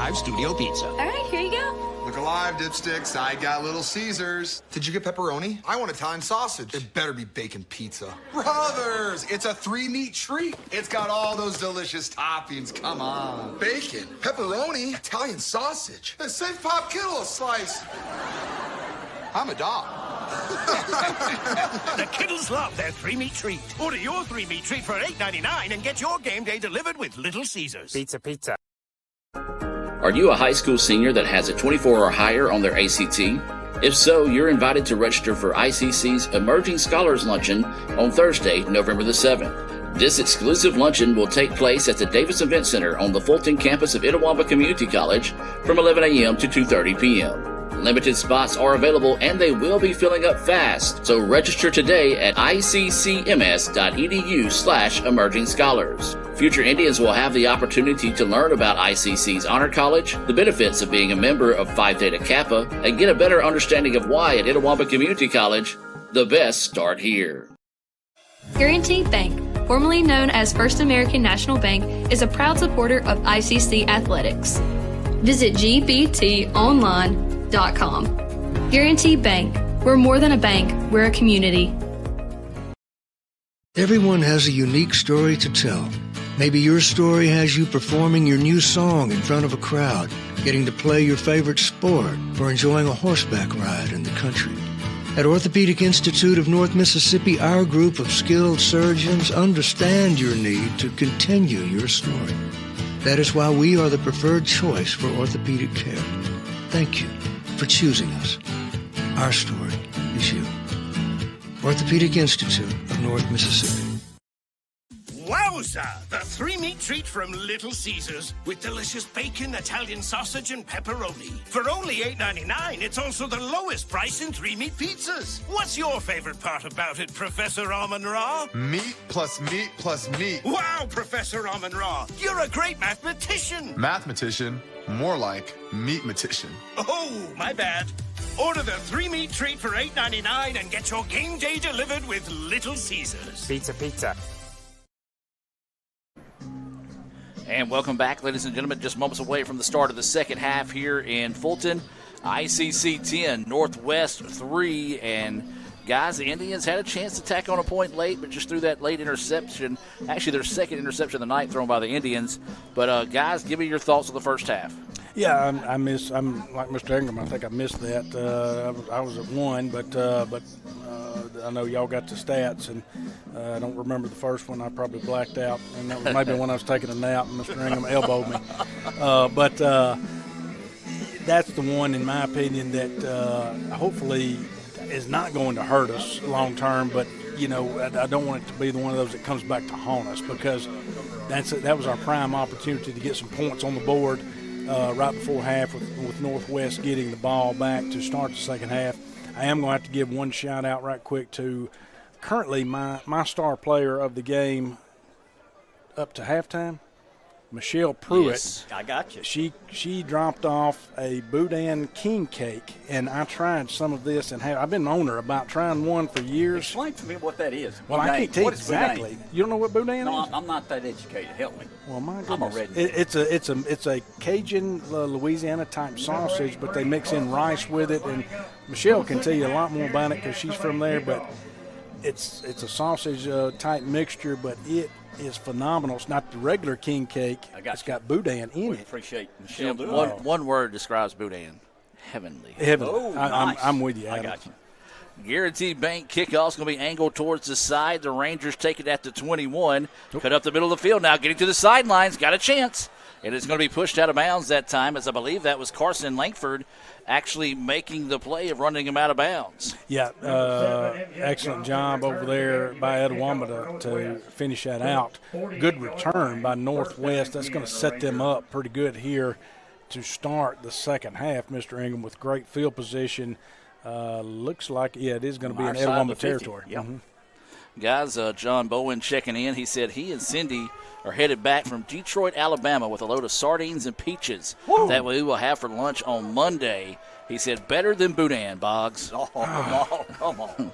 Alive Studio Pizza. All right, here you go. Look alive, dipsticks. I got Little Caesars. Did you get pepperoni? I want Italian sausage. It better be bacon pizza. Brothers, it's a 3-meat treat. It's got all those delicious toppings. Come on. Bacon, pepperoni, Italian sausage. Hey, save Pop Kittle a slice. I'm a dog. The Kittles love their 3-meat treat. Order your 3-meat treat for $8.99 and get your game day delivered with Little Caesars. Pizza. Are you a high school senior that has a 24 or higher on their ACT? If so, you're invited to register for ICC's Emerging Scholars Luncheon on Thursday, November the 7th. This exclusive luncheon will take place at the Davis Event Center on the Fulton campus of Itawamba Community College from 11 a.m. to 2:30 p.m. Limited spots are available and they will be filling up fast, so register today at iccms.edu/emerging scholars. Future Indians will have the opportunity to learn about ICC's Honor College, the benefits of being a member of Phi Theta Kappa, and get a better understanding of why at Itawamba Community College, the best start here. Guaranteed Bank, formerly known as First American National Bank, is a proud supporter of ICC athletics. Visit gbtonline.com. Guaranteed Bank. We're more than a bank, we're a community. Everyone has a unique story to tell. Maybe your story has you performing your new song in front of a crowd, getting to play your favorite sport, or enjoying a horseback ride in the country. At Orthopedic Institute of North Mississippi, our group of skilled surgeons understand your need to continue your story. That is why we are the preferred choice for orthopedic care. Thank you for choosing us. Our story is you. Orthopedic Institute of North Mississippi. Wowza! The 3-meat treat from Little Caesars with delicious bacon, Italian sausage, and pepperoni. For only $8.99, it's also the lowest price in 3-meat pizzas. What's your favorite part about it, Professor Amon-Ra? Meat plus meat plus meat. Wow, Professor Amon-Ra, you're a great mathematician. Mathematician, more like meatmatician. Oh, my bad. Order the 3-meat treat for $8.99 and get your game day delivered with Little Caesars. Pizza. And welcome back, ladies and gentlemen. Just moments away from the start of the second half here in Fulton. ICC 10, Northwest 3. And, guys, the Indians had a chance to tack on a point late, but just threw that late interception. Actually, their second interception of the night thrown by the Indians. But, guys, give me your thoughts on the first half. Yeah, I'm like Mr. Ingram. I think I missed that. I was at 1, but I know y'all got the stats, and I don't remember the first one. I probably blacked out, and that was maybe when I was taking a nap and Mr. Ingram elbowed me. But that's the one, in my opinion, that hopefully is not going to hurt us long term. But you know, I don't want it to be the one of those that comes back to haunt us, because that was our prime opportunity to get some points on the board right before half with Northwest getting the ball back to start the second half. I am going to have to give one shout-out right quick to currently my star player of the game up to halftime, Michelle Pruitt. Yes, I got you. She dropped off a Boudin king cake, and I tried some of this, and I've been on her about trying one for years. Explain to me what that is. Well, Boudin. I can't tell you What is exactly. Boudin? You don't know what Boudin No, is? I'm not that educated. Help me. Well, my I'm a goodness. redneck. It's a Cajun Louisiana type sausage, but they mix in rice with it, and Michelle can tell you a lot more about it because she's from there. But it's a sausage type mixture, but it is phenomenal. It's not the regular king cake. It's got Boudin in it. Appreciate Michelle doing One word describes Boudin: heavenly. Heavenly. Oh, nice. I'm with you, I Adam. got you. Guaranteed Bank kickoff's going to be angled towards the side. The Rangers take it at the 21. Cut up the middle of the field now, getting to the sidelines. Got a chance. And it's going to be pushed out of bounds that time, as I believe that was Carson Langford actually making the play of running him out of bounds. Yeah, excellent job over there by Etowamba to finish that out. Good return by Northwest. That's going to set them up pretty good here to start the second half, Mr. Ingram, with great field position. Looks like, it is going to be in Etowamba territory. Yep. Mm-hmm. Guys, John Bowen checking in. He said he and Cindy are headed back from Detroit, Alabama with a load of sardines and peaches that we will have for lunch on Monday. He said, better than Boudin, Boggs. Oh, come on.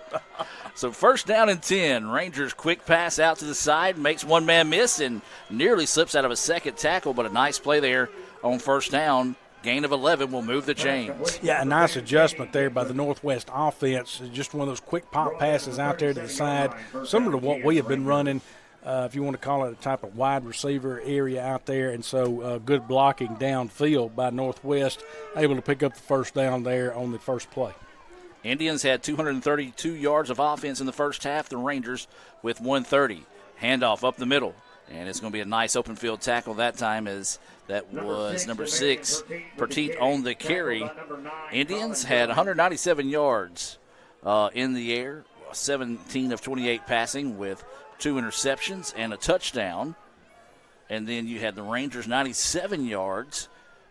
So first down and 10. Rangers quick pass out to the side, makes one man miss and nearly slips out of a second tackle, but a nice play there on first down. Gain of 11 will move the chains. Yeah, a nice adjustment there by the Northwest offense. Just one of those quick pop passes out there to the side, similar to what we have been running, if you want to call it a type of wide receiver area out there. And so good blocking downfield by Northwest, able to pick up the first down there on the first play. Indians had 232 yards of offense in the first half. The Rangers with 130. Handoff up the middle. And it's going to be a nice open field tackle that time, as that was number 6, Petit on the carry. Indians had 197 yards in the air, 17 of 28 passing with 2 interceptions and a touchdown. And then you had the Rangers 97 yards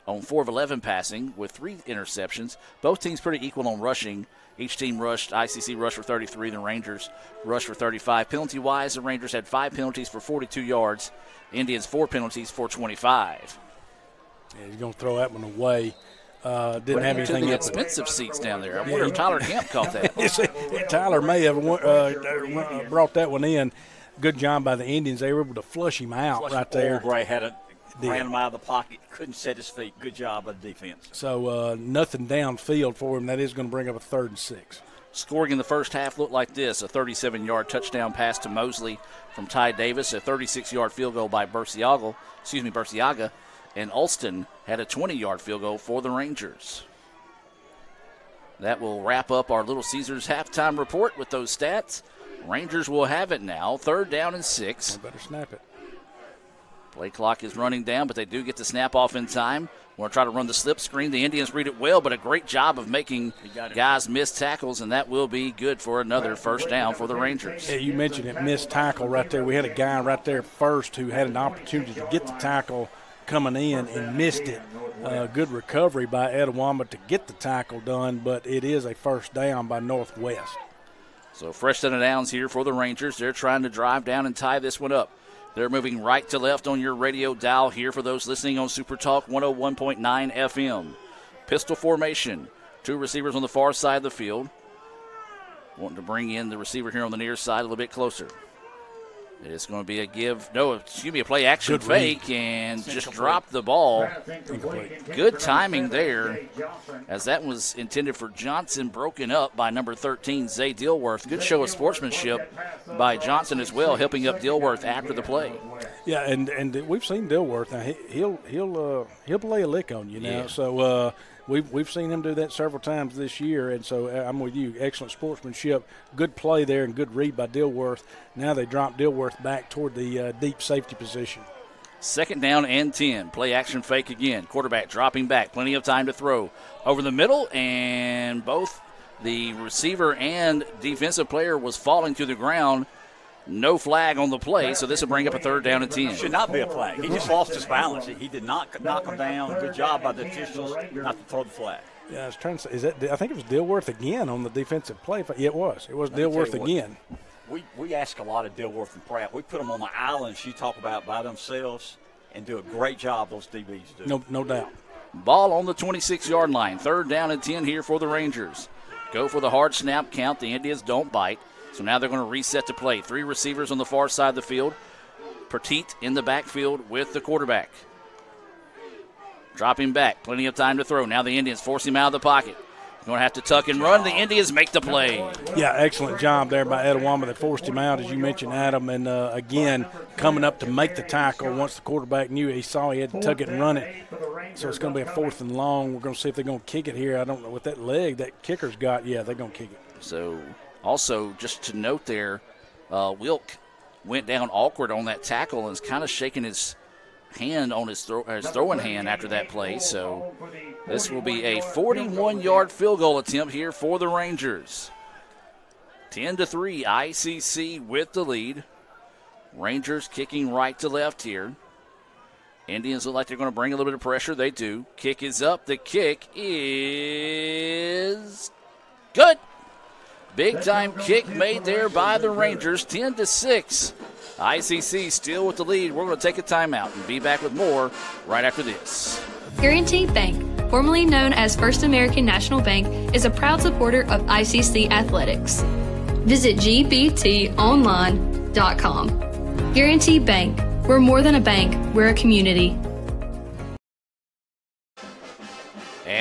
on 4 of 11 passing with 3 interceptions. Both teams pretty equal on rushing. Each team rushed, ICC rushed for 33, the Rangers rushed for 35. Penalty-wise, the Rangers had 5 penalties for 42 yards. Indians 4 penalties for 25. Yeah, he's going to throw that one away. Didn't have anything the expensive seats down there. I wonder if Tyler Kemp caught that. Tyler may have brought that one in. Good job by the Indians. They were able to flush him out right there. Gray ran him out of the pocket, couldn't set his feet. Good job by the defense. So nothing downfield for him. That is going to bring up a 3rd and 6. Scoring in the first half looked like this: a 37-yard touchdown pass to Mosley from Ty Davis, a 36-yard field goal by Burciaga, and Alston had a 20-yard field goal for the Rangers. That will wrap up our Little Caesars halftime report with those stats. Rangers will have it now, 3rd down and 6. They better snap it. Play clock is running down, but they do get the snap off in time. We're going to try to run the slip screen. The Indians read it well, but a great job of making guys miss tackles, and that will be good for another first down for the Rangers. Yeah, you mentioned it, missed tackle right there. We had a guy right there first who had an opportunity to get the tackle coming in and missed it. Good recovery by Etowama to get the tackle done, but it is a first down by Northwest. So fresh set of downs here for the Rangers. They're trying to drive down and tie this one up. They're moving right to left on your radio dial here for those listening on Super Talk 101.9 FM. Pistol formation. 2 receivers on the far side of the field. Wanting to bring in the receiver here on the near side a little bit closer. It's going to be a play action fake and just drop the ball. Good timing there, as that was intended for Johnson, broken up by number 13, Zay Dilworth. Good show of sportsmanship by Johnson as well, helping up Dilworth after the play. Yeah, and we've seen Dilworth. Now he'll play a lick on you now. Yeah. So we've seen him do that several times this year, and so I'm with you. Excellent sportsmanship, good play there, and good read by Dilworth. Now they drop Dilworth back toward the deep safety position. 2nd down and 10. Play action fake again. Quarterback dropping back. Plenty of time to throw. Over the middle, and both the receiver and defensive player was falling to the ground. No flag on the play, so this will bring up a 3rd down and 10. Should not be a flag. He just lost his balance. He did not knock him down. Good job by the officials not to throw the flag. Yeah, I was trying to say, I think it was Dilworth again on the defensive play. Yeah, it was. It was Dilworth again. We ask a lot of Dilworth and Pratt. We put them on the islands you talk about by themselves and do a great job, those DBs do. No doubt. Ball on the 26-yard line. 3rd down and 10 here for the Rangers. Go for the hard snap count. The Indians don't bite. So now they're going to reset to play. 3 receivers on the far side of the field. Petit in the backfield with the quarterback. Dropping back. Plenty of time to throw. Now the Indians force him out of the pocket. Going to have to tuck and run. The Indians make the play. Yeah, excellent job there by Etowama. They forced him out, as you mentioned, Adam. And, again, coming up to make the tackle once the quarterback knew he saw he had to tuck it and run it. So it's going to be a 4th and long. We're going to see if they're going to kick it here. I don't know what that leg that kicker's got. Yeah, they're going to kick it. So also, just to note there, Wilk went down awkward on that tackle and is kind of shaking his hand on his throwing hand after that play. So this will be a 41-yard field goal attempt here for the Rangers. 10-3, ICC with the lead. Rangers kicking right to left here. Indians look like they're going to bring a little bit of pressure. They do. Kick is up. The kick is good. Big-time kick made there by the Rangers, 10-6. ICC still with the lead. We're going to take a timeout and be back with more right after this. Guaranty Bank, formerly known as First American National Bank, is a proud supporter of ICC athletics. Visit gbtonline.com. Guaranty Bank. We're more than a bank. We're a community.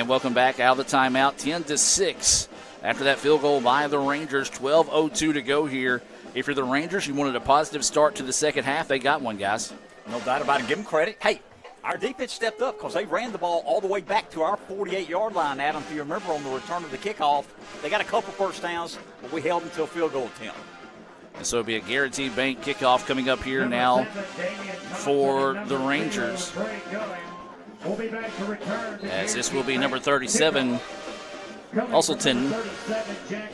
And welcome back out of the timeout, 10-6. After that field goal by the Rangers, 12:02 to go here. If you're the Rangers, you wanted a positive start to the second half. They got one, guys. No doubt about it. Give them credit. Hey, our defense stepped up because they ran the ball all the way back to our 48-yard line, Adam. If you remember on the return of the kickoff, they got a couple first downs, but we held them to a field goal attempt. And so it'll be a Guaranteed Bank kickoff coming up here now for the Rangers. As this will be number 37, Usselton,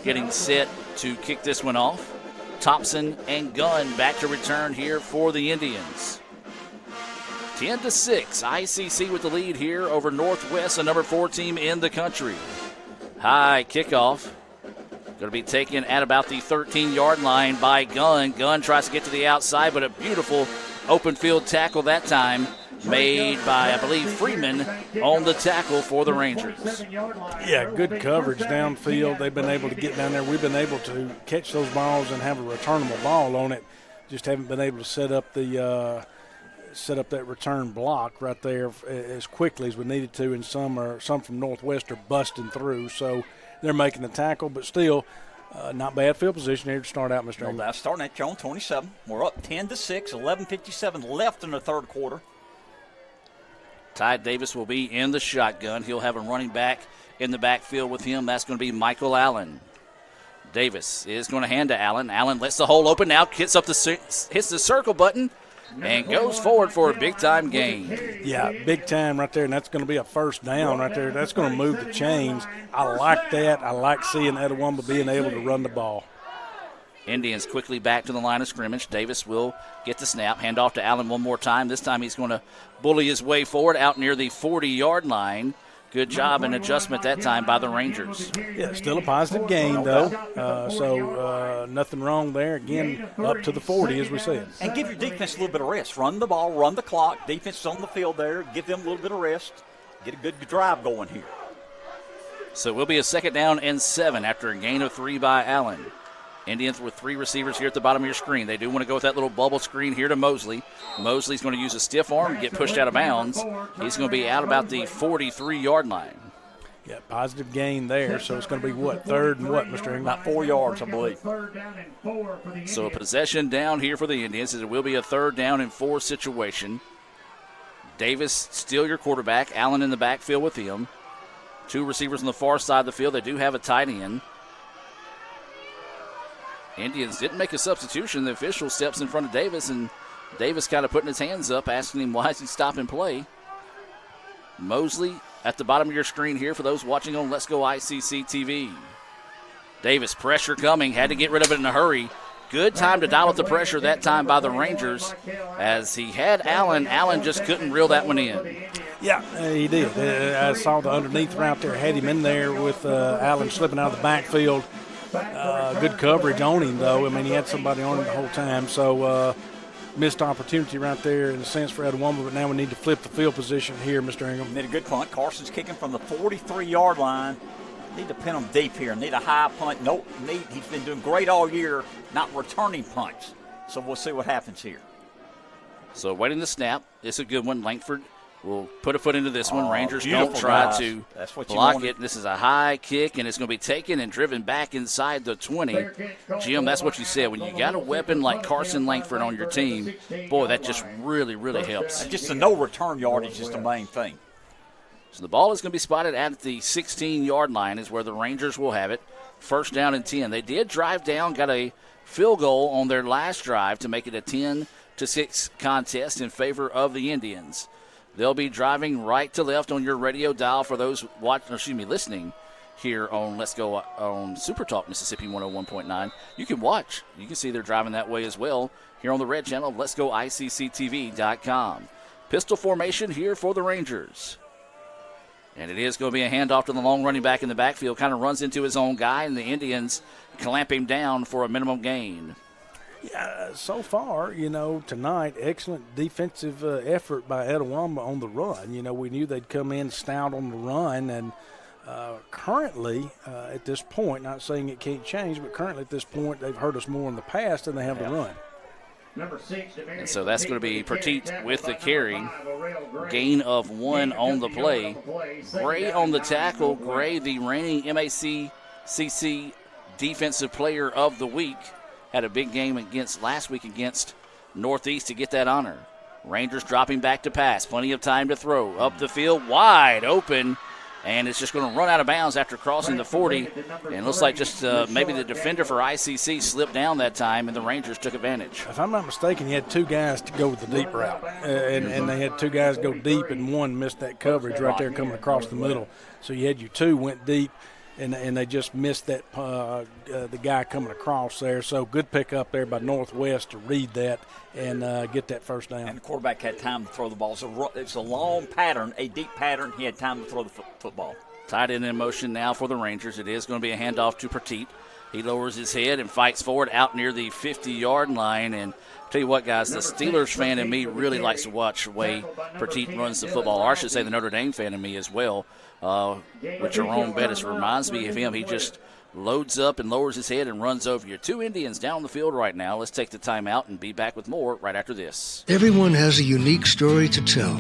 getting set to kick this one off. Thompson and Gunn back to return here for the Indians. 10-6, ICC with the lead here over Northwest, the number 4 team in the country. High kickoff. Going to be taken at about the 13-yard line by Gunn. Gunn tries to get to the outside, but a beautiful open field tackle that time made by, I believe, Freeman on the tackle for the Rangers. Yeah, good coverage downfield. They've been able to get down there. We've been able to catch those balls and have a returnable ball on it. Just haven't been able to set up that return block right there as quickly as we needed to, and some from Northwest are busting through. So they're making the tackle, but still not bad field position here to start out, Mr. Ingram. That's starting at your own 27. We're up 10-6, 11:57 left in the third quarter. Ty Davis will be in the shotgun. He'll have a running back in the backfield with him. That's going to be Michael Allen. Davis is going to hand to Allen. Allen lets the hole open now, hits the circle button, and goes forward for a big-time gain. Yeah, big time right there, and that's going to be a first down right there. That's going to move the chains. I like that. I like seeing Etowah being able to run the ball. Indians quickly back to the line of scrimmage. Davis will get the snap, hand off to Allen one more time. This time he's going to bully his way forward out near the 40-yard line. Good job and adjustment that time by the Rangers. Yeah, still a positive gain, though. So nothing wrong there. Again, up to the 40, as we said. And give your defense a little bit of rest. Run the ball, run the clock. Defense is on the field there. Give them a little bit of rest. Get a good drive going here. So it will be a 2nd down and 7 after a gain of 3 by Allen. Indians with 3 receivers here at the bottom of your screen. They do want to go with that little bubble screen here to Mosley. Mosley's going to use a stiff arm and get pushed out of bounds. He's going to be out about the 43-yard line. Yeah, positive gain there. So it's going to be what, 3rd and what, Mr. Ingram? About 4 yards, I believe. So a possession down here for the Indians. It will be a 3rd down and 4 situation. Davis still your quarterback. Allen in the backfield with him. 2 receivers on the far side of the field. They do have a tight end. Indians didn't make a substitution. The official steps in front of Davis, and Davis kind of putting his hands up, asking him why is he stopping play. Mosley at the bottom of your screen here for those watching on Let's Go ICC TV. Davis, pressure coming, had to get rid of it in a hurry. Good time to dial up the pressure that time by the Rangers. As he had Allen, Allen just couldn't reel that one in. Yeah, he did. I saw the underneath route there, had him in there with Allen slipping out of the backfield. Good coverage on him, though. I mean, he had somebody on him the whole time. So, missed opportunity right there in a sense for Etowah, but now we need to flip the field position here, Mr. Ingram. Made a good punt. Carson's kicking from the 43-yard line. Need to pin him deep here. Need a high punt. He's been doing great all year, not returning punts. So we'll see what happens here. So waiting the snap. It's a good one. Langford will put a foot into this one. Rangers don't try to block it. This is a high kick, and it's going to be taken and driven back inside the 20. Jim, that's what you said. When you got a weapon like Carson Langford on your team, boy, that just really, really helps. Just a no return yardage is the main thing. So the ball is going to be spotted at the 16-yard line is where the Rangers will have it. 1st down and 10. They did drive down, got a field goal on their last drive to make it a 10-6 contest in favor of the Indians. They'll be driving right to left on your radio dial for those listening here on Let's Go on Super Talk Mississippi 101.9. You can watch. You can see they're driving that way as well here on the red channel of Let'sGoICCTV.com. Pistol formation here for the Rangers. And it is going to be a handoff to the long running back in the backfield. Kind of runs into his own guy, and the Indians clamp him down for a minimum gain. Yeah, so far, tonight, excellent defensive effort by Etowah on the run. We knew they'd come in stout on the run, and currently, at this point, not saying it can't change, but currently at this point, they've hurt us more in the past than they have the run. And so that's going to be Petit with the carry. Gain of 1 on the play. Gray on the tackle. Gray, the reigning MACCC Defensive Player of the Week, had a big game last week against Northeast to get that honor. Rangers dropping back to pass. Plenty of time to throw. Up the field, wide open. And it's just going to run out of bounds after crossing the 40. And it looks like just maybe the defender for ICC slipped down that time, and the Rangers took advantage. If I'm not mistaken, you had 2 guys to go with the deep route. And they had 2 guys go deep, and one missed that coverage right there coming across the middle. So you had your 2 went deep, and they just missed that the guy coming across there. So good pick up there by Northwest to read that and get that first down. And the quarterback had time to throw the ball. So it's a long pattern, a deep pattern. He had time to throw the football. Tight end in motion now for the Rangers. It is going to be a handoff to Petit. He lowers his head and fights forward out near the 50-yard line. And tell you what, guys, the Steelers fan in me really likes to watch the way Petit runs the football. Or I should say the Notre Dame fan in me as well. With Jerome Bettis reminds me of him. He just loads up and lowers his head and runs over you. 2 Indians down the field right now. Let's take the timeout and be back with more right after this. Everyone has a unique story to tell.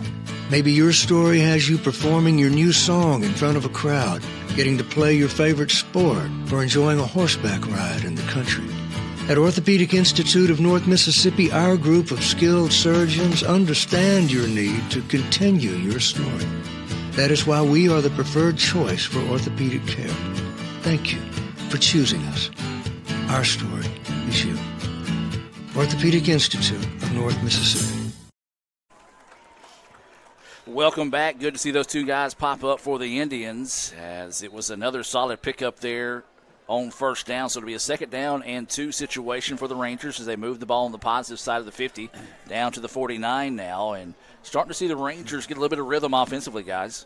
Maybe your story has you performing your new song in front of a crowd, getting to play your favorite sport, or enjoying a horseback ride in the country. At Orthopedic Institute of North Mississippi, our group of skilled surgeons understand your need to continue your story. That is why we are the preferred choice for orthopedic care. Thank you for choosing us. Our story is you. Orthopedic Institute of North Mississippi. Welcome back. Good to see those 2 guys pop up for the Indians, as it was another solid pickup there on first down. So it'll be a 2nd down and 2 situation for the Rangers as they move the ball on the positive side of the 50 down to the 49 now, and starting to see the Rangers get a little bit of rhythm offensively, guys.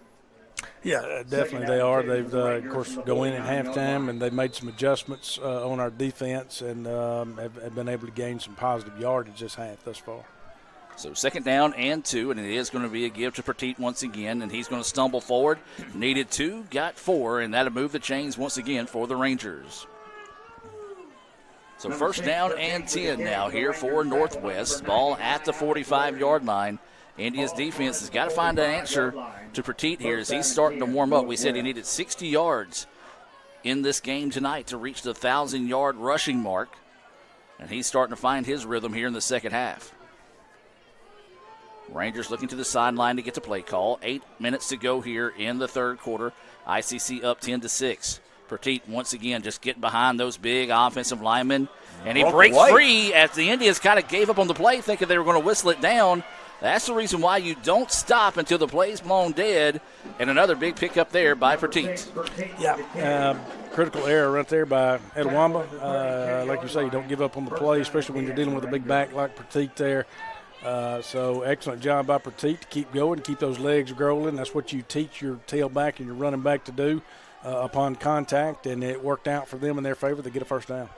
Yeah, definitely they are. They've, of course, go in at halftime, and they've made some adjustments on our defense and have been able to gain some positive yardage this half thus far. So 2nd down and 2, and it is going to be a give to Petit once again, and he's going to stumble forward. Needed 2, got 4, and that'll move the chains once again for the Rangers. So 1st down and 10 now here for Northwest. Ball at the 45-yard line. India's defense has got to find an answer to Petit here as he's starting to warm up. We said he needed 60 yards in this game tonight to reach the 1,000-yard rushing mark, and he's starting to find his rhythm here in the second half. Rangers looking to the sideline to get the play call. 8 minutes to go here in the third quarter. ICC up 10-6. Petit once again just getting behind those big offensive linemen, and he breaks free as the Indians kind of gave up on the play, thinking they were going to whistle it down. That's the reason why you don't stop until the play's blown dead. And another big pickup there by Petit. Yeah, critical error right there by Etowamba. Like you say, you don't give up on the play, especially when you're dealing with a big back like Petit there. So excellent job by Petit to keep going, keep those legs rolling. That's what you teach your tailback and your running back to do upon contact, and it worked out for them in their favor to get a first down.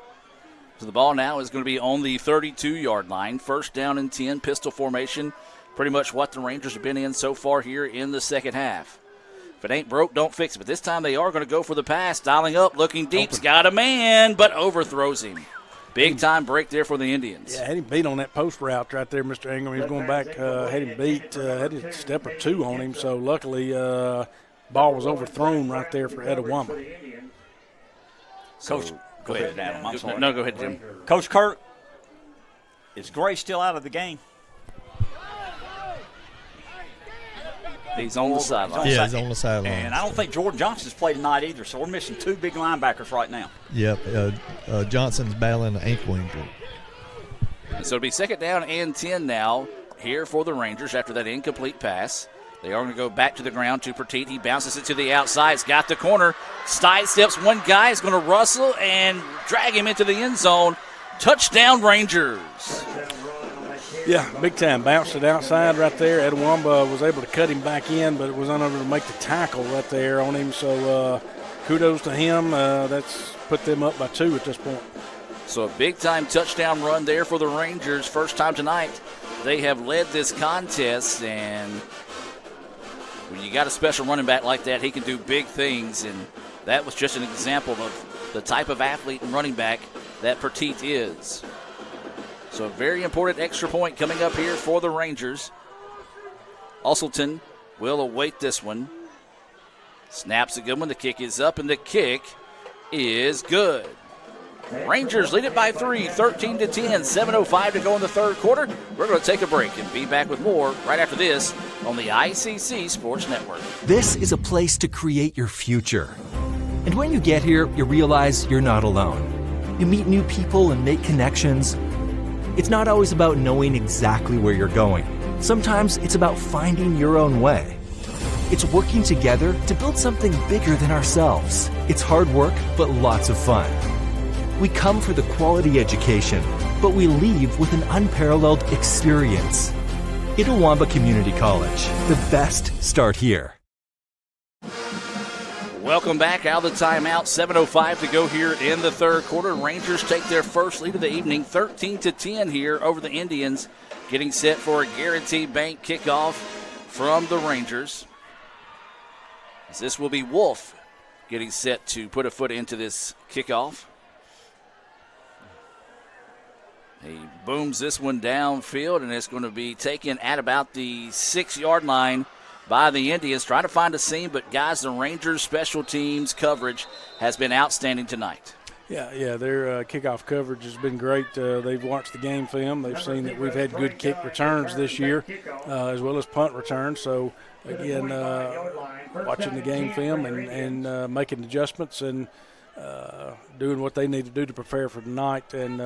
So the ball now is going to be on the 32-yard line. 1st down and 10, pistol formation. Pretty much what the Rangers have been in so far here in the second half. If it ain't broke, don't fix it. But this time they are going to go for the pass. Dialing up, looking deep. He's got a man, but overthrows him. Big-time break there for the Indians. Yeah, had him beat on that post route right there, Mr. Ingram. He was going back, had him beat, had a step or 2 on him. So luckily, ball was overthrown right there for Etowamba. Coach, go ahead, Adam. I'm sorry. No, go ahead, Jim. Coach Kirk, is Gray still out of the game? He's on the sideline. Yeah, he's on the sideline. And I don't think Jordan Johnson's played tonight either, so we're missing 2 big linebackers right now. Yep, Johnson's battling an ankle injury. So it'll be 2nd down and 10 now here for the Rangers after that incomplete pass. They are going to go back to the ground to Petit. He bounces it to the outside. He's got the corner. Sidesteps one guy. He's going to rustle and drag him into the end zone. Touchdown, Rangers. Yeah, big time. Bounced it outside right there. Etowamba was able to cut him back in, but it was unable to make the tackle right there on him. So kudos to him. That's put them up by 2 at this point. So a big-time touchdown run there for the Rangers. First time tonight they have led this contest, and when you got a special running back like that, he can do big things, and that was just an example of the type of athlete and running back that Petit is. So a very important extra point coming up here for the Rangers. Usselton will await this one. Snaps a good one. The kick is up, and the kick is good. Rangers lead it by 3, 13-10, 7:05 to go in the third quarter. We're going to take a break and be back with more right after this on the ICC Sports Network. This is a place to create your future. And when you get here, you realize you're not alone. You meet new people and make connections. It's not always about knowing exactly where you're going. Sometimes it's about finding your own way. It's working together to build something bigger than ourselves. It's hard work, but lots of fun. We come for the quality education, but we leave with an unparalleled experience. Itawamba Community College. The best start here. Welcome back out of the timeout. 7:05 to go here in the third quarter. Rangers take their first lead of the evening, 13-10 here over the Indians. Getting set for a Guaranty Bank kickoff from the Rangers. As this will be Wolf getting set to put a foot into this kickoff. He booms this one downfield, and it's going to be taken at about the 6-yard line by the Indians. Trying to find a seam, but guys, the Rangers special teams coverage has been outstanding tonight. Yeah, their kickoff coverage has been great. They've watched the game film. They've seen that we've had good kick returns this year, as well as punt returns. So, again, watching the game film and making adjustments and doing what they need to do to prepare for tonight, and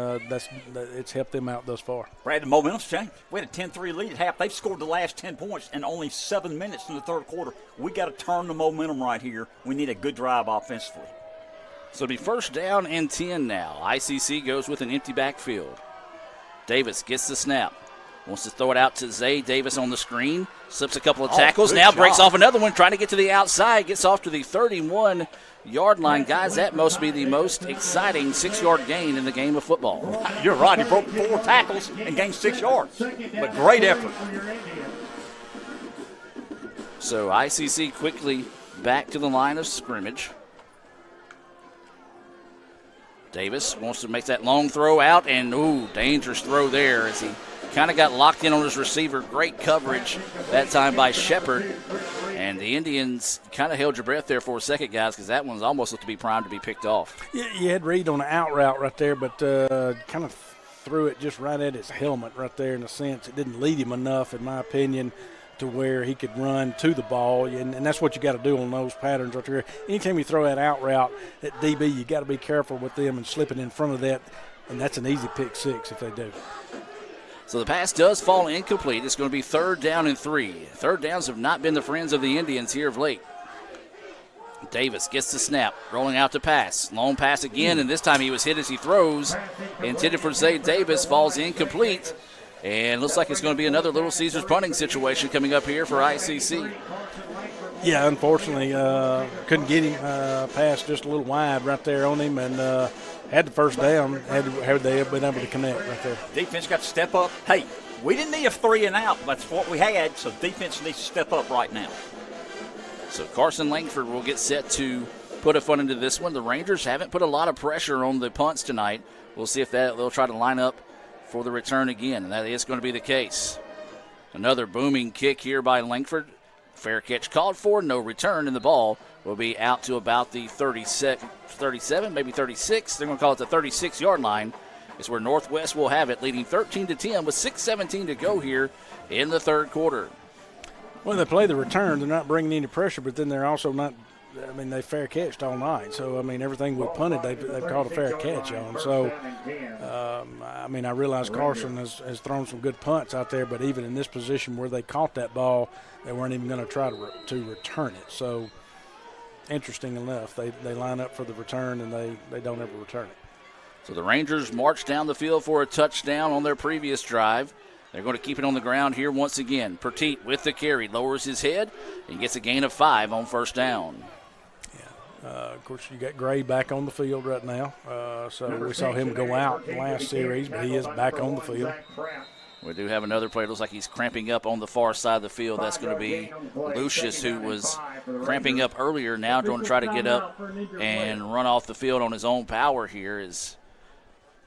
it's helped them out thus far. Brad, the momentum's changed. We had a 10-3 lead at half. They've scored the last 10 points in only 7 minutes in the third quarter. We got to turn the momentum right here. We need a good drive offensively. So it'll be first down and 10 now. ICC goes with an empty backfield. Davis gets the snap. Wants to throw it out to Zay Davis on the screen. Slips a couple of tackles. Now breaks off another one, trying to get to the outside. Gets off to the 31-yard line. Guys, that must be the most exciting 6-yard gain in the game of football. You're right. He broke 4 tackles and gained 6 yards. But great effort. So ICC quickly back to the line of scrimmage. Davis wants to make that long throw out, and dangerous throw there as he kind of got locked in on his receiver. Great coverage that time by Shepard. And the Indians kind of held your breath there for a second, guys, because that one's almost looked to be primed to be picked off. Yeah, you had Reed on the out route right there, but kind of threw it just right at his helmet right there in a sense. It didn't lead him enough, in my opinion, to where he could run to the ball, and that's what you got to do on those patterns right there. Anytime you throw that out route at DB, you got to be careful with them and slipping in front of that, and that's an easy pick 6 if they do. So the pass does fall incomplete. It's going to be 3rd down and 3. Third downs have not been the friends of the Indians here of late. Davis gets the snap, rolling out to pass. Long pass again, and this time he was hit as he throws. Intended for Zay Davis, falls incomplete. And looks like it's going to be another Little Caesars punting situation coming up here for ICC. Yeah, unfortunately, couldn't get him past just a little wide right there on him, and had the first down, had they been able to connect right there. Defense got to step up. Hey, we didn't need a 3 and out. That's what we had, so defense needs to step up right now. So Carson Langford will get set to put a foot into this one. The Rangers haven't put a lot of pressure on the punts tonight. We'll see if they'll try to line up for the return again, and that is going to be the case. Another booming kick here by Langford. Fair catch called for, no return, and the ball will be out to about the 37, maybe 36. They're going to call it the 36-yard line. It's where Northwest will have it, leading 13-10 with 6:17 to go here in the third quarter. When they play the return, they're not bringing any pressure, but then they're also not – they fair catched all night. So, everything we punted, they've called a fair catch on. So, I realize Carson has thrown some good punts out there, but even in this position where they caught that ball, they weren't even going to try to return it. So, interesting enough, they line up for the return, and they don't ever return it. So the Rangers march down the field for a touchdown on their previous drive. They're going to keep it on the ground here once again. Petit with the carry, lowers his head, and gets a gain of 5 on first down. Of course, you got Gray back on the field right now. So we saw him go out last series, but he is back on the field. We do have another player. Looks like he's cramping up on the far side of the field. That's going to be Lucius, who was cramping up earlier, now going to try to get up and run off the field on his own power here.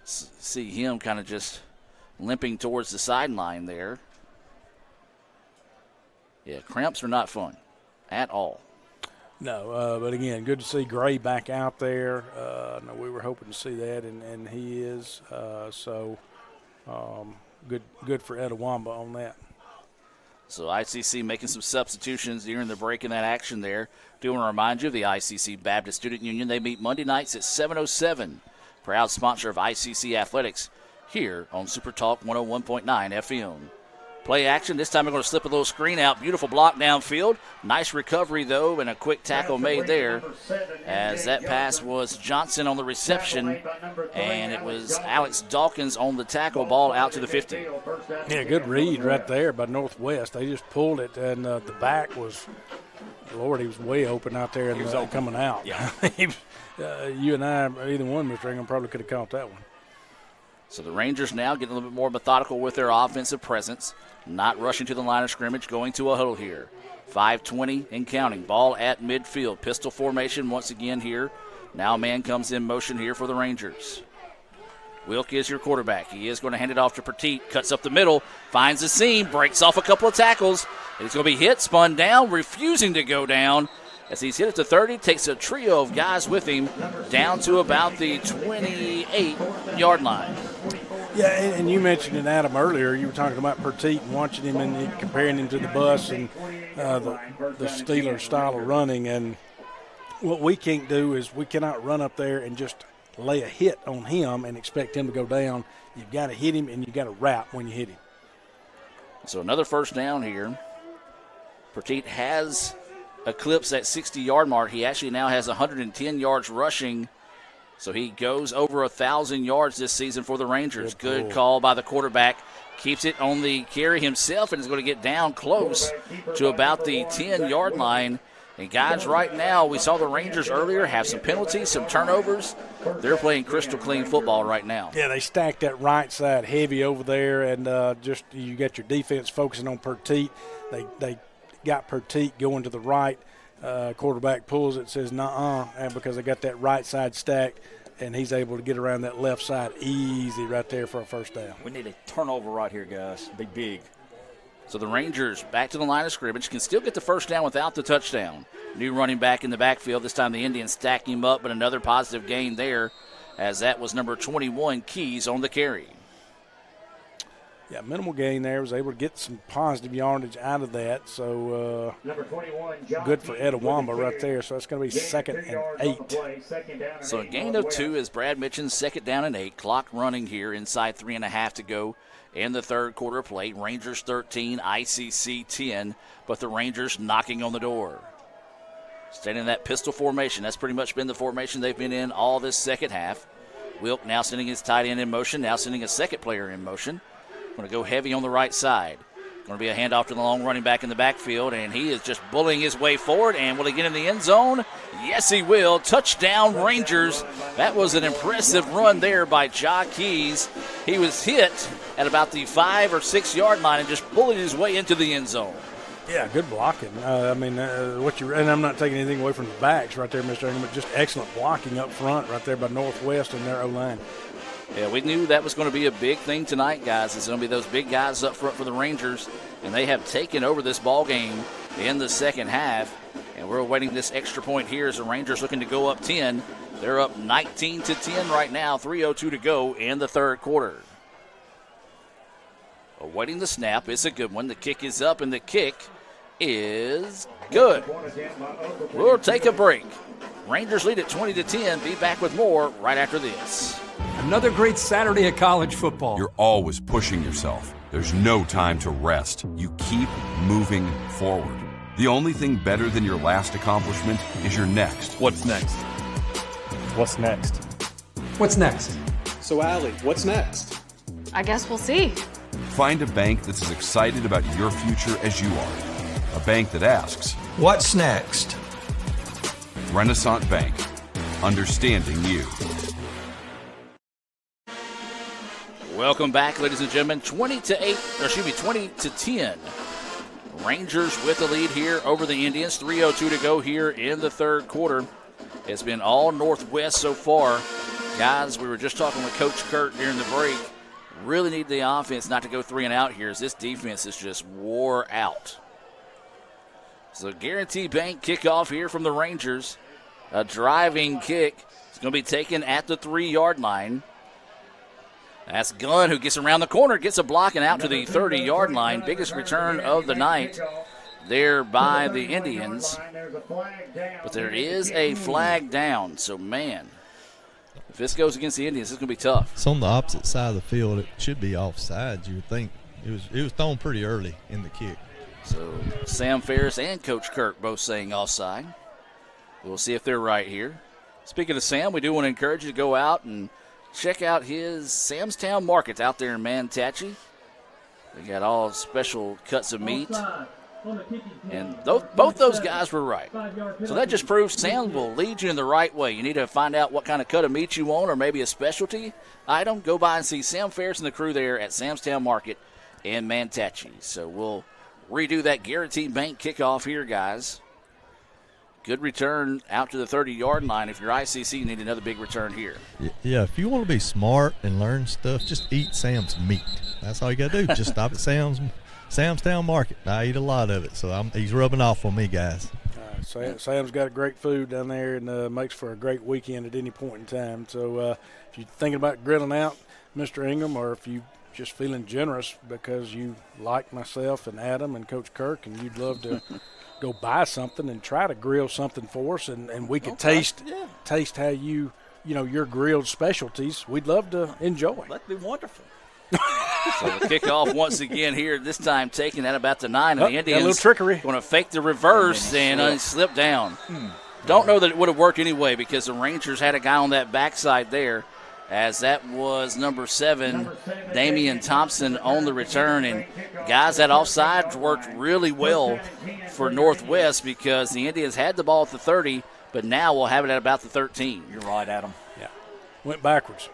See him kind of just limping towards the sideline there. Yeah, cramps are not fun at all. No, but again, good to see Gray back out there. No, we were hoping to see that, and he is. Good for Etowamba on that. So ICC making some substitutions during the break in that action there. Do want to remind you of the ICC Baptist Student Union. They meet Monday nights at 7:07. Proud sponsor of ICC Athletics here on Super Talk 101.9 FM. Play action. This time we're going to slip a little screen out. Beautiful block downfield. Nice recovery, though, and a quick tackle made there as that pass was Johnson on the reception, and it was Alex Dawkins on the tackle. Ball out to the 50. Yeah, good read right there by Northwest. They just pulled it, and the back was, Lord, he was way open out there and coming out. Yeah. You and I, either one, Mr. Ingram, probably could have caught that one. So the Rangers now getting a little bit more methodical with their offensive presence, not rushing to the line of scrimmage, going to a huddle here. 5:20 and counting. Ball at midfield. Pistol formation once again here. Now a man comes in motion here for the Rangers. Wilk is your quarterback. He is going to hand it off to Petit. Cuts up the middle, finds the seam, breaks off a couple of tackles. He's going to be hit, spun down, refusing to go down. As he's hit at the 30, takes a trio of guys with him down to about the 28-yard line. Yeah, and you mentioned it, Adam, earlier. You were talking about Petit and watching him and comparing him to the bus and the Steelers style of running. And what we can't do is we cannot run up there and just lay a hit on him and expect him to go down. You've got to hit him, and you've got to wrap when you hit him. So another first down here. Petit has eclipsed that 60-yard mark. He actually now has 110 yards rushing. So he goes over 1,000 yards this season for the Rangers. Good call by the quarterback. Keeps it on the carry himself and is going to get down close to about the 10-yard line. And guys, right now, we saw the Rangers earlier have some penalties, some turnovers. They're playing crystal clean football right now. Yeah, they stacked that right side heavy over there, and just you got your defense focusing on Petit. They got Petit going to the right. Quarterback pulls it, says nuh-uh, and because they got that right side stacked, and he's able to get around that left side easy right there for a first down. We need a turnover right here, guys. Be big. So the Rangers back to the line of scrimmage, can still get the first down without the touchdown. New running back in the backfield. This time the Indians stack him up, but another positive gain there, as that was number 21, Keys, on the carry. Yeah, minimal gain there. Was able to get some positive yardage out of that. So good for Etowamba right there. So it's going to be 2nd and 8. So a gain of 2 as Brad mentioned, 2nd down and 8. Clock running here inside 3.5 to go in the third quarter play. Rangers 13, ICC 10, but the Rangers knocking on the door. Staying in that pistol formation. That's pretty much been the formation they've been in all this second half. Wilk now sending his tight end in motion, now sending a second player in motion. Going to go heavy on the right side. Going to be a handoff to the long running back in the backfield, and he is just bullying his way forward. And will he get in the end zone? Yes, he will. Touchdown, Rangers. That was an impressive run there by Ja Keys. He was hit at about the 5 or 6 yard line and just bullied his way into the end zone. Yeah, good blocking. And I'm not taking anything away from the backs right there, Mr. Ingram, but just excellent blocking up front right there by Northwest and their O-line. Yeah, we knew that was going to be a big thing tonight, guys. It's going to be those big guys up front for the Rangers, and they have taken over this ball game in the second half. And we're awaiting this extra point here as the Rangers looking to go up 10. They're up 19-10 right now, 3:02 to go in the third quarter. Awaiting the snap. It's a good one. The kick is up, and the kick is good. We'll take a break. Rangers lead at 20-10. Be back with more right after this. Another great Saturday of college football. You're always pushing yourself. There's no time to rest. You keep moving forward. The only thing better than your last accomplishment is your next. What's next? What's next? What's next? So, Allie, what's next? I guess we'll see. Find a bank that's as excited about your future as you are. A bank that asks, What's next? Renaissance Bank. Understanding you. Welcome back, ladies and gentlemen. 20-10. Rangers with the lead here over the Indians. 3:02 to go here in the third quarter. It's been all Northwest so far. Guys, we were just talking with Coach Kurt during the break. Really need the offense not to go 3 and out here, as this defense is just wore out. So Guarantee Bank kickoff here from the Rangers. A driving kick. It's going to be taken at the 3-yard line. That's Gunn who gets around the corner, gets a block and out to the 30-yard line. Biggest return of the night there by the Indians. But there is a flag down. So, man, if this goes against the Indians, it's going to be tough. It's on the opposite side of the field. It should be offside, you would think. It was thrown pretty early in the kick. So Sam Ferris and Coach Kirk both saying offside. We'll see if they're right here. Speaking of Sam, we do want to encourage you to go out and check out his Sam's Town Market out there in Manatee. They got all special cuts of meat. And both those guys were right. So that just proves Sam will lead you in the right way. You need to find out what kind of cut of meat you want or maybe a specialty item. Go by and see Sam Ferris and the crew there at Sam's Town Market in Manatee. So we'll redo that Guaranteed Bank kickoff here, guys. Good return out to the 30-yard line. If you're ICC, you need another big return here. Yeah, if you want to be smart and learn stuff, just eat Sam's meat. That's all you got to do. Just stop at Sam's Town Market. I eat a lot of it, so he's rubbing off on me, guys. Sam's got great food down there and makes for a great weekend at any point in time. So if you're thinking about grilling out, Mr. Ingram, or if you just feeling generous because you like myself and Adam and Coach Kirk and you'd love to go buy something and try to grill something for us and we could taste how your grilled specialties, we'd love to enjoy. That'd be wonderful. So the kickoff once again here, this time taking that about the 9, and the Indians a little trickery. Going to fake the reverse and slip down. Don't know that it would have worked anyway because the Rangers had a guy on that backside there, as that was number 7, Damian Thompson, on the return. And guys, that offside worked really well for Northwest because the Indians had the ball at the 30, but now we'll have it at about the 13. You're right, Adam. Yeah, went backwards.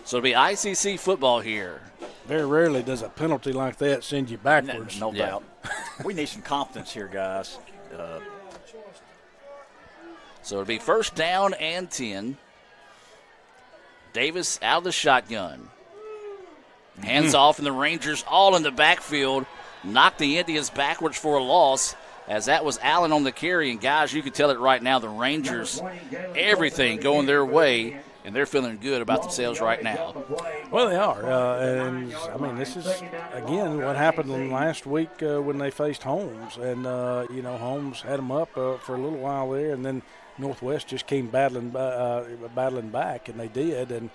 So it'll be ICC football here. Very rarely does a penalty like that send you backwards. No doubt. We need some confidence here, guys. So it'll be first down and 10. Davis out of the shotgun. Hands off, and the Rangers all in the backfield. Knocked the Indians backwards for a loss, as that was Allen on the carry. And, guys, you can tell it right now, the Rangers, everything going their way, and they're feeling good about themselves right now. Well, they are. And, I mean, this is, again, what happened last week when they faced Holmes. And, Holmes had them up for a little while there, and then Northwest just came battling back, and they did, and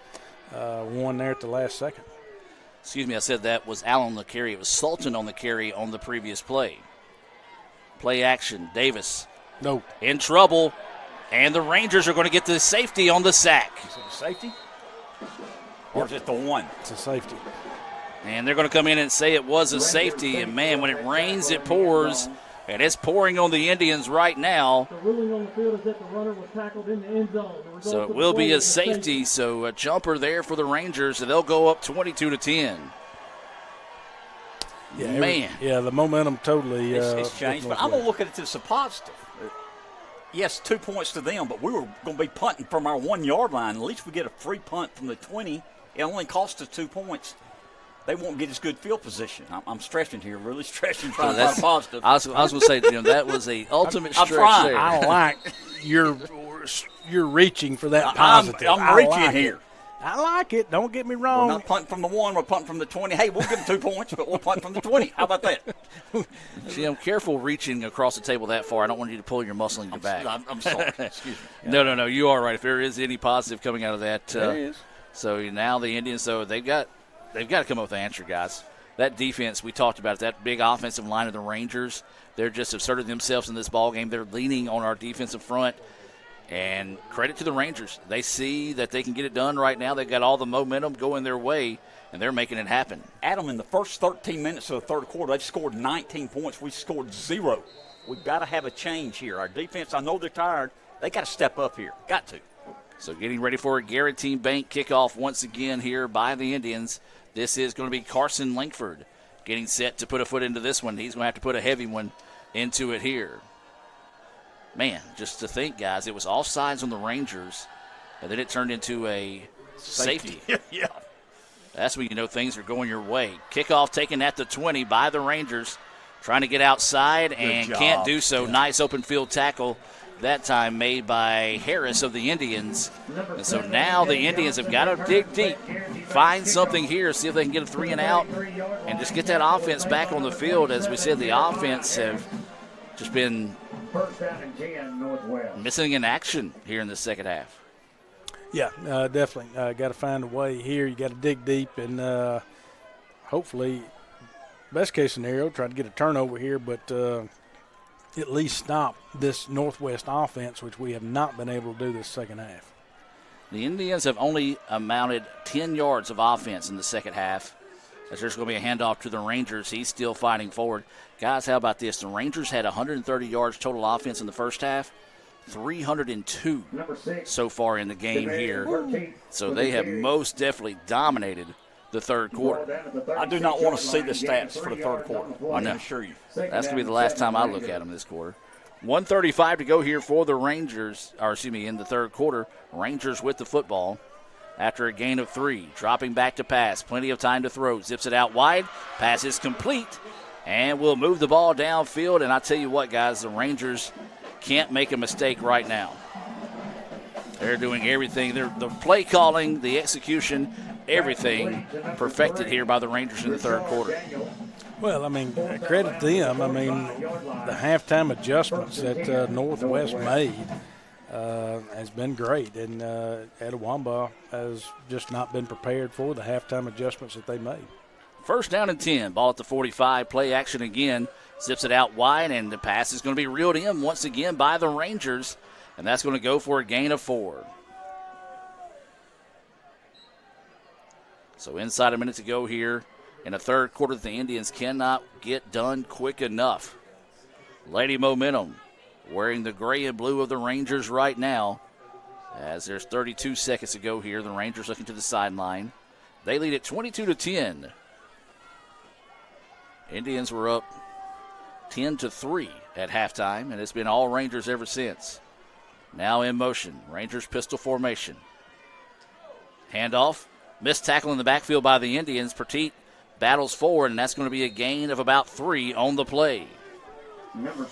won there at the last second. Excuse me, I said that was Allen on the carry. It was Sultan on the carry on the previous play. Play action, Davis. No. In trouble, and the Rangers are going to get the safety on the sack. Is it a safety? Or is it the one? It's a safety. And they're going to come in and say it was a safety, and, man, when it rains, it pours. And it's pouring on the Indians right now. The ruling on the field is that the runner was tackled in the end zone. So it will be a safety. So a jumper there for the Rangers, and they'll go up 22-10. Yeah, man. The momentum totally it's changed. But I'm going to look at it as a positive. Yes, 2 points to them, but we were going to be punting from our 1 yard line. At least we get a free punt from the 20. It only cost us 2 points. They won't get as good field position. I'm stretching here, really stretching, trying to find a positive. I was going to say, Jim, that was the ultimate stretch there. I like you're reaching for that positive. I'm reaching here. I like it. Don't get me wrong. We're not punting from the 1. We're punting from the 20. Hey, we'll give them 2 points, but we'll punt from the 20. How about that? Jim, careful reaching across the table that far. I don't want you to pull your muscle in your back. I'm sorry. Excuse me. No. You are right. If there is any positive coming out of that. There is. So now the Indians, they've got to come up with an answer, guys. That defense, we talked about it, that big offensive line of the Rangers, they're just asserted themselves in this ball game. They're leaning on our defensive front. And credit to the Rangers. They see that they can get it done right now. They've got all the momentum going their way, and they're making it happen. Adam, in the first 13 minutes of the third quarter, they've scored 19 points. We scored 0. We've got to have a change here. Our defense, I know they're tired. They got to step up here. Got to. So getting ready for a Guaranteed Bank kickoff once again here by the Indians. This is going to be Carson Langford getting set to put a foot into this one. He's going to have to put a heavy one into it here. Man, just to think, guys, it was offsides on the Rangers, and then it turned into a safety. Yeah. That's when you know things are going your way. Kickoff taken at the 20 by the Rangers, trying to get outside and can't do so. Yeah. Nice open field tackle that time made by Harris of the Indians. And so now the Indians have got to dig deep, find something here, see if they can get a 3 and out, and just get that offense back on the field. As we said, the offense have just been missing in action here in the second half. Yeah, definitely. Got to find a way here. You got to dig deep, and hopefully, best case scenario, try to get a turnover here, but at least stop this Northwest offense, which we have not been able to do this second half. The Indians have only amounted 10 yards of offense in the second half. As there's going to be a handoff to the Rangers. He's still fighting forward. Guys, how about this? The Rangers had 130 yards total offense in the first half. 302 so far in the game here. So they have most definitely dominated the third quarter. I do not want to see the stats for the third quarter. I can assure you. That's going to be the last time I look at them this quarter. 1:35 to go here for the Rangers, in the third quarter. Rangers with the football after a gain of 3. Dropping back to pass. Plenty of time to throw. Zips it out wide. Pass is complete. And we'll move the ball downfield. And I tell you what, guys, the Rangers can't make a mistake right now. They're doing everything. The play calling, the execution, everything perfected here by the Rangers in the third quarter. Well, credit to them. The halftime adjustments that Northwest made has been great, and Etowamba has just not been prepared for the halftime adjustments that they made. First down and 10. Ball at the 45. Play action again. Zips it out wide, and the pass is going to be reeled in once again by the Rangers, and that's going to go for a gain of 4. So inside a minute to go here in the third quarter. The Indians cannot get done quick enough. Lady Momentum wearing the gray and blue of the Rangers right now. As there's 32 seconds to go here, the Rangers looking to the sideline. They lead it 22-10. Indians were up 10-3 at halftime, and it's been all Rangers ever since. Now in motion, Rangers pistol formation. Handoff, missed tackle in the backfield by the Indians. Petit battles forward, and that's going to be a gain of about 3 on the play.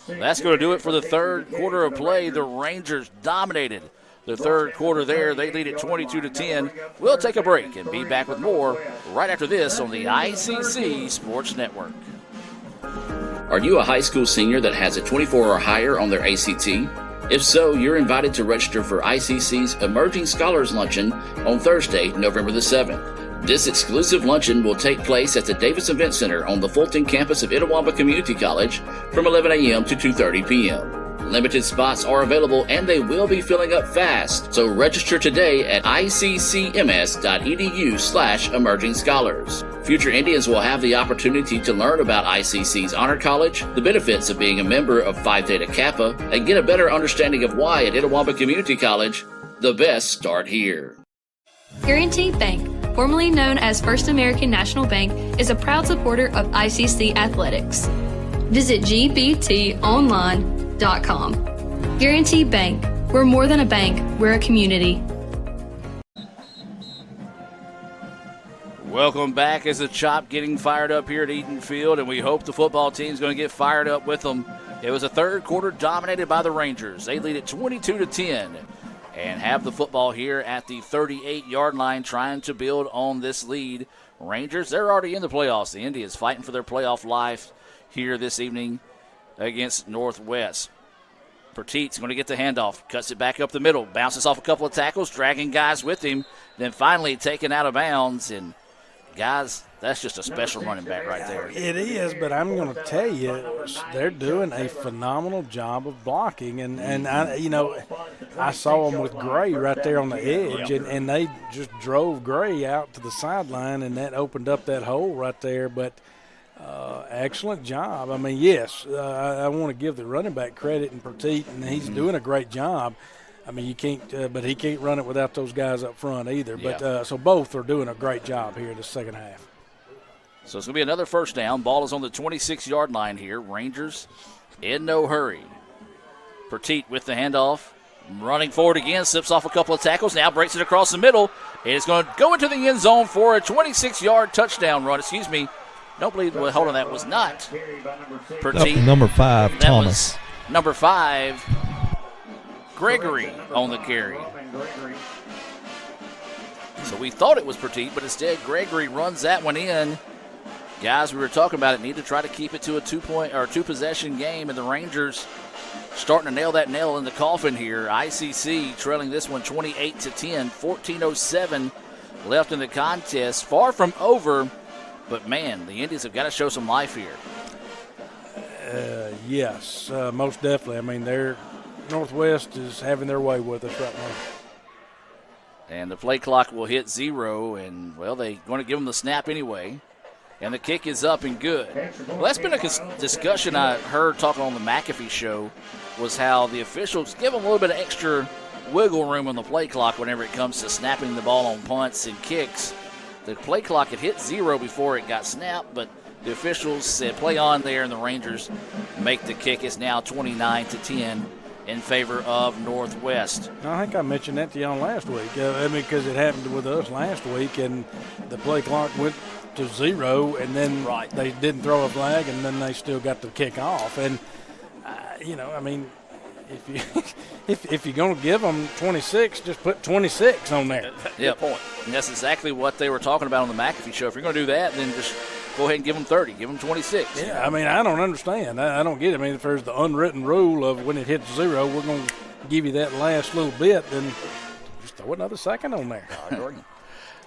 That's going to do it for the third quarter of play. The Rangers dominated the third quarter there. They lead it 22-10. We'll take a break and be back with more right after this on the ICC Sports Network. Are you a high school senior that has a 24 or higher on their ACT? If so, you're invited to register for ICC's Emerging Scholars Luncheon on Thursday, November the 7th. This exclusive luncheon will take place at the Davis Event Center on the Fulton campus of Itawamba Community College from 11 a.m. to 2:30 p.m. Limited spots are available and they will be filling up fast, so register today at iccms.edu/emerging scholars. Future Indians will have the opportunity to learn about ICC's Honor College, the benefits of being a member of Phi Theta Kappa, and get a better understanding of why at Itawamba Community College, the best start here. Guaranty Bank, formerly known as First American National Bank, is a proud supporter of ICC athletics. Visit gbtonline.com. Guarantee Bank. We're more than a bank, we're a community. Welcome back as the Chop getting fired up here at Eaton Field, and we hope the football team's going to get fired up with them. It was a third quarter dominated by the Rangers. They lead it 22-10 and have the football here at the 38-yard line trying to build on this lead. Rangers, they're already in the playoffs. The Indians fighting for their playoff life here this evening against Northwest. Petit's going to get the handoff, cuts it back up the middle, bounces off a couple of tackles, dragging guys with him, then finally taken out of bounds. And, guys, that's just a special running back right there. It is, but I'm going to tell you, they're doing a phenomenal job of blocking. And I saw them with Gray right there on the edge, and they just drove Gray out to the sideline, and that opened up that hole right there. But excellent job. I mean, yes, I want to give the running back credit and Petit, and he's doing a great job. I mean, you can't, but he can't run it without those guys up front either. Yeah. But so both are doing a great job here in the second half. So it's going to be another first down. Ball is on the 26-yard line here. Rangers in no hurry. Petit with the handoff. Running forward again, slips off a couple of tackles, now breaks it across the middle. It's going to go into the end zone for a 26-yard touchdown run. Excuse me. Don't believe, well, hold on, that was not Petit. Number 5, That Thomas. was number 5, Gregory on the carry. So we thought it was Petit, but instead Gregory runs that one in. Guys, we were talking about it, need to try to keep it to a 2-possession game, and the Rangers starting to nail that nail in the coffin here. ICC trailing this one 28-10, 14:07 left in the contest. Far from over, but man, the Indians have got to show some life here. Yes, most definitely. I mean, Northwest is having their way with us right now. And the play clock will hit 0, and, well, they're going to give them the snap anyway. And the kick is up and good. Well, that's been a discussion I heard talking on the McAfee show, was how the officials give them a little bit of extra wiggle room on the play clock whenever it comes to snapping the ball on punts and kicks. The play clock had hit 0 before it got snapped, but the officials said play on there, and the Rangers make the kick. It's now 29-10 in favor of Northwest. I think I mentioned that to you on last week. Because it happened with us last week, and the play clock went to 0, and then they didn't throw a flag, and then they still got the kick off. And I mean, if you're going to give them 26, just put 26 on there. Good point. And that's exactly what they were talking about on the McAfee show. If you're going to do that, then just go ahead and give them 30. Give them 26. Yeah, I mean, I don't understand. I don't get it. I mean, if there's the unwritten rule of when it hits 0, we're going to give you that last little bit, then just throw another second on there. I agree.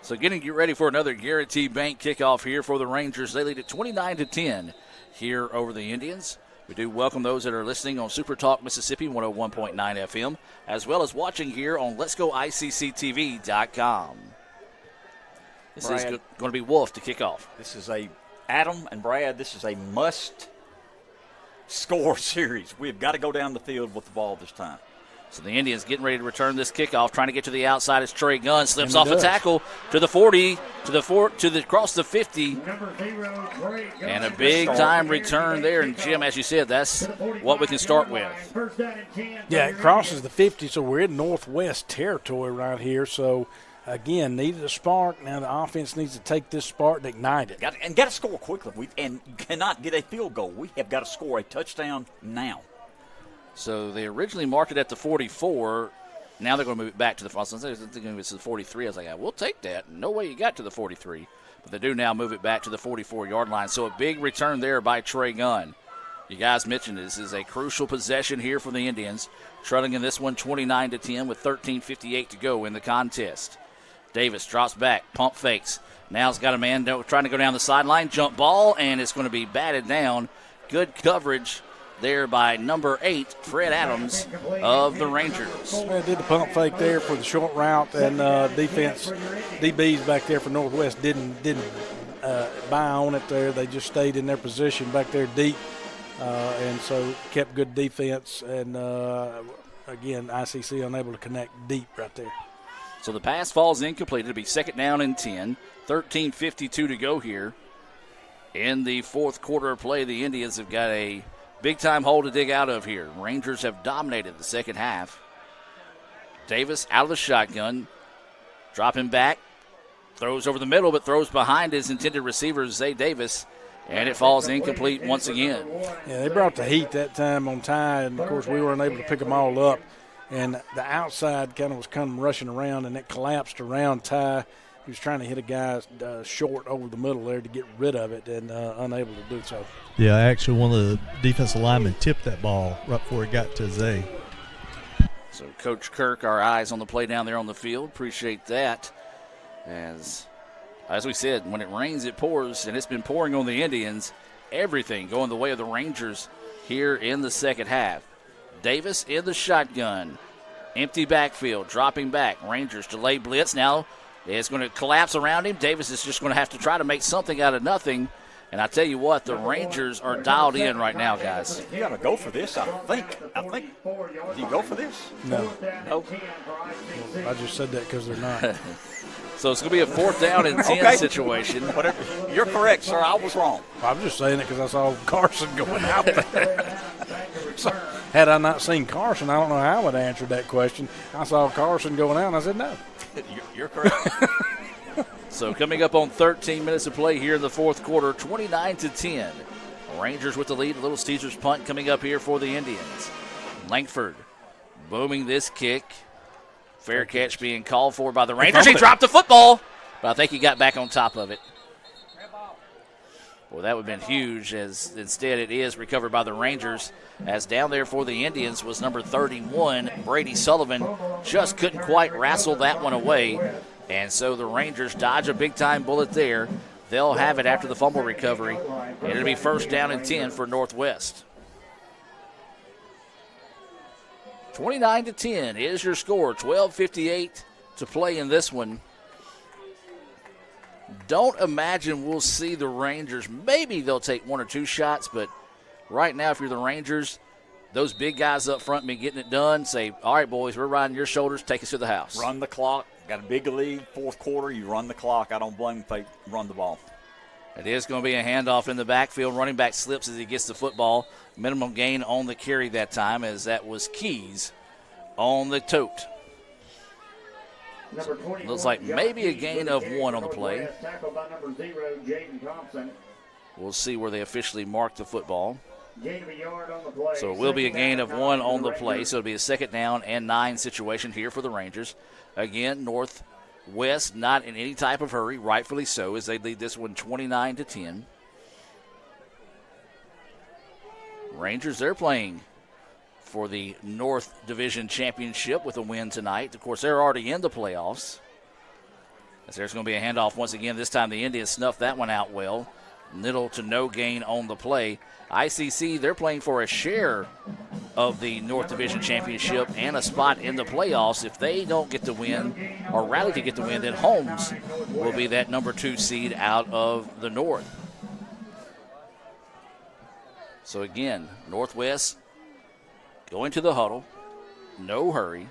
So getting you ready for another Guaranty Bank kickoff here for the Rangers. They lead at 29-10 here over the Indians. We do welcome those that are listening on Super Talk Mississippi 101.9 FM, as well as watching here on Let'sGoICCTV.com. This is going to be Wolf to kick off. This is Adam and Brad, this is a must-score series. We've got to go down the field with the ball this time. So the Indians getting ready to return this kickoff, trying to get to the outside as Trey Gunn slips off the tackle to the 40, across the 50, and a big-time return there. And, Jim, as you said, that's what we can start with. Yeah, it crosses the 50, so we're in Northwest territory right here. So, again, needed a spark. Now the offense needs to take this spark and ignite it. Got to score quickly. And cannot get a field goal. We have got to score a touchdown now. So they originally marked it at the 44. Now they're going to move it back to the 43. I was like, we'll take that. No way you got to the 43. But they do now move it back to the 44-yard line. So a big return there by Trey Gunn. You guys mentioned this is a crucial possession here for the Indians. Trailing in this one 29-10 with 13:58 to go in the contest. Davis drops back, pump fakes. Now he's got a man trying to go down the sideline, jump ball, and it's going to be batted down. Good coverage there by number 8, Fred Adams of the Rangers. Well, did the pump fake there for the short route, and defense, DBs back there for Northwest didn't buy on it there. They just stayed in their position back there deep, and so kept good defense. And, again, ICC unable to connect deep right there. So the pass falls incomplete. It'll be second down and 10. 13:52 to go here. In the fourth quarter of play, the Indians have got a big-time hole to dig out of here. Rangers have dominated the second half. Davis out of the shotgun. Dropping back. Throws over the middle, but throws behind his intended receiver, Zay Davis. And it falls incomplete once again. Yeah, they brought the heat that time on Ty, and, of course, we weren't able to pick them all up. And the outside kind of was coming rushing around, and it collapsed around Ty. He was trying to hit a guy short over the middle there to get rid of it, and unable to do so. Yeah, actually one of the defensive linemen tipped that ball right before it got to Zay. So Coach Kirk, our eyes on the play down there on the field. Appreciate that. As we said, when it rains, it pours, and it's been pouring on the Indians. Everything going the way of the Rangers here in the second half. Davis in the shotgun. Empty backfield, dropping back. Rangers delay blitz. Now it's going to collapse around him. Davis is just going to have to try to make something out of nothing. And I tell you what, the Rangers are dialed in right now, guys. You got to go for this, I think. Do you go for this? No. No. I just said that because they're not. So it's going to be a fourth down and 10 situation. Whatever. You're correct, sir. I was wrong. I'm just saying it because I saw Carson going out there. Had I not seen Carson, I don't know how I would have answered that question. I saw Carson going out, and I said no. You're correct. So coming up on 13 minutes of play here in the fourth quarter, 29-10. Rangers with the lead. Little Caesars punt coming up here for the Indians. Langford booming this kick. Fair catch being called for by the Rangers. He dropped the football, but I think he got back on top of it. Well, that would have been huge, as instead it is recovered by the Rangers, as down there for the Indians was number 31, Brady Sullivan. Just couldn't quite wrestle that one away, and so the Rangers dodge a big-time bullet there. They'll have it after the fumble recovery, and it'll be first down and 10 for Northwest. 29-10 is your score. 12:58 to play in this one. Don't imagine we'll see the Rangers. Maybe they'll take one or two shots, but right now, if you're the Rangers, those big guys up front been getting it done. Say, all right, boys, we're riding your shoulders. Take us to the house. Run the clock. Got a big lead, fourth quarter. You run the clock. I don't blame them if they run the ball. It is going to be a handoff in the backfield. Running back slips as he gets the football. Minimum gain on the carry that time, as that was Keys on the tote. Looks like maybe a gain of 1 on the play. We'll see where they officially mark the football. So it will be a gain of 1 on the play. So it'll be a second down and 9 situation here for the Rangers. Again, Northwest not in any type of hurry, rightfully so, as they lead this one 29-10. Rangers, they're playing for the North Division Championship with a win tonight. Of course, they're already in the playoffs. As there's going to be a handoff once again. This time the Indians snuffed that one out well. Little to no gain on the play. ICC, they're playing for a share of the North Division Championship and a spot in the playoffs. If they don't get the win, or Raleigh to get the win, then Holmes will be that number 2 seed out of the North. So again, Northwest going to the huddle. No hurry.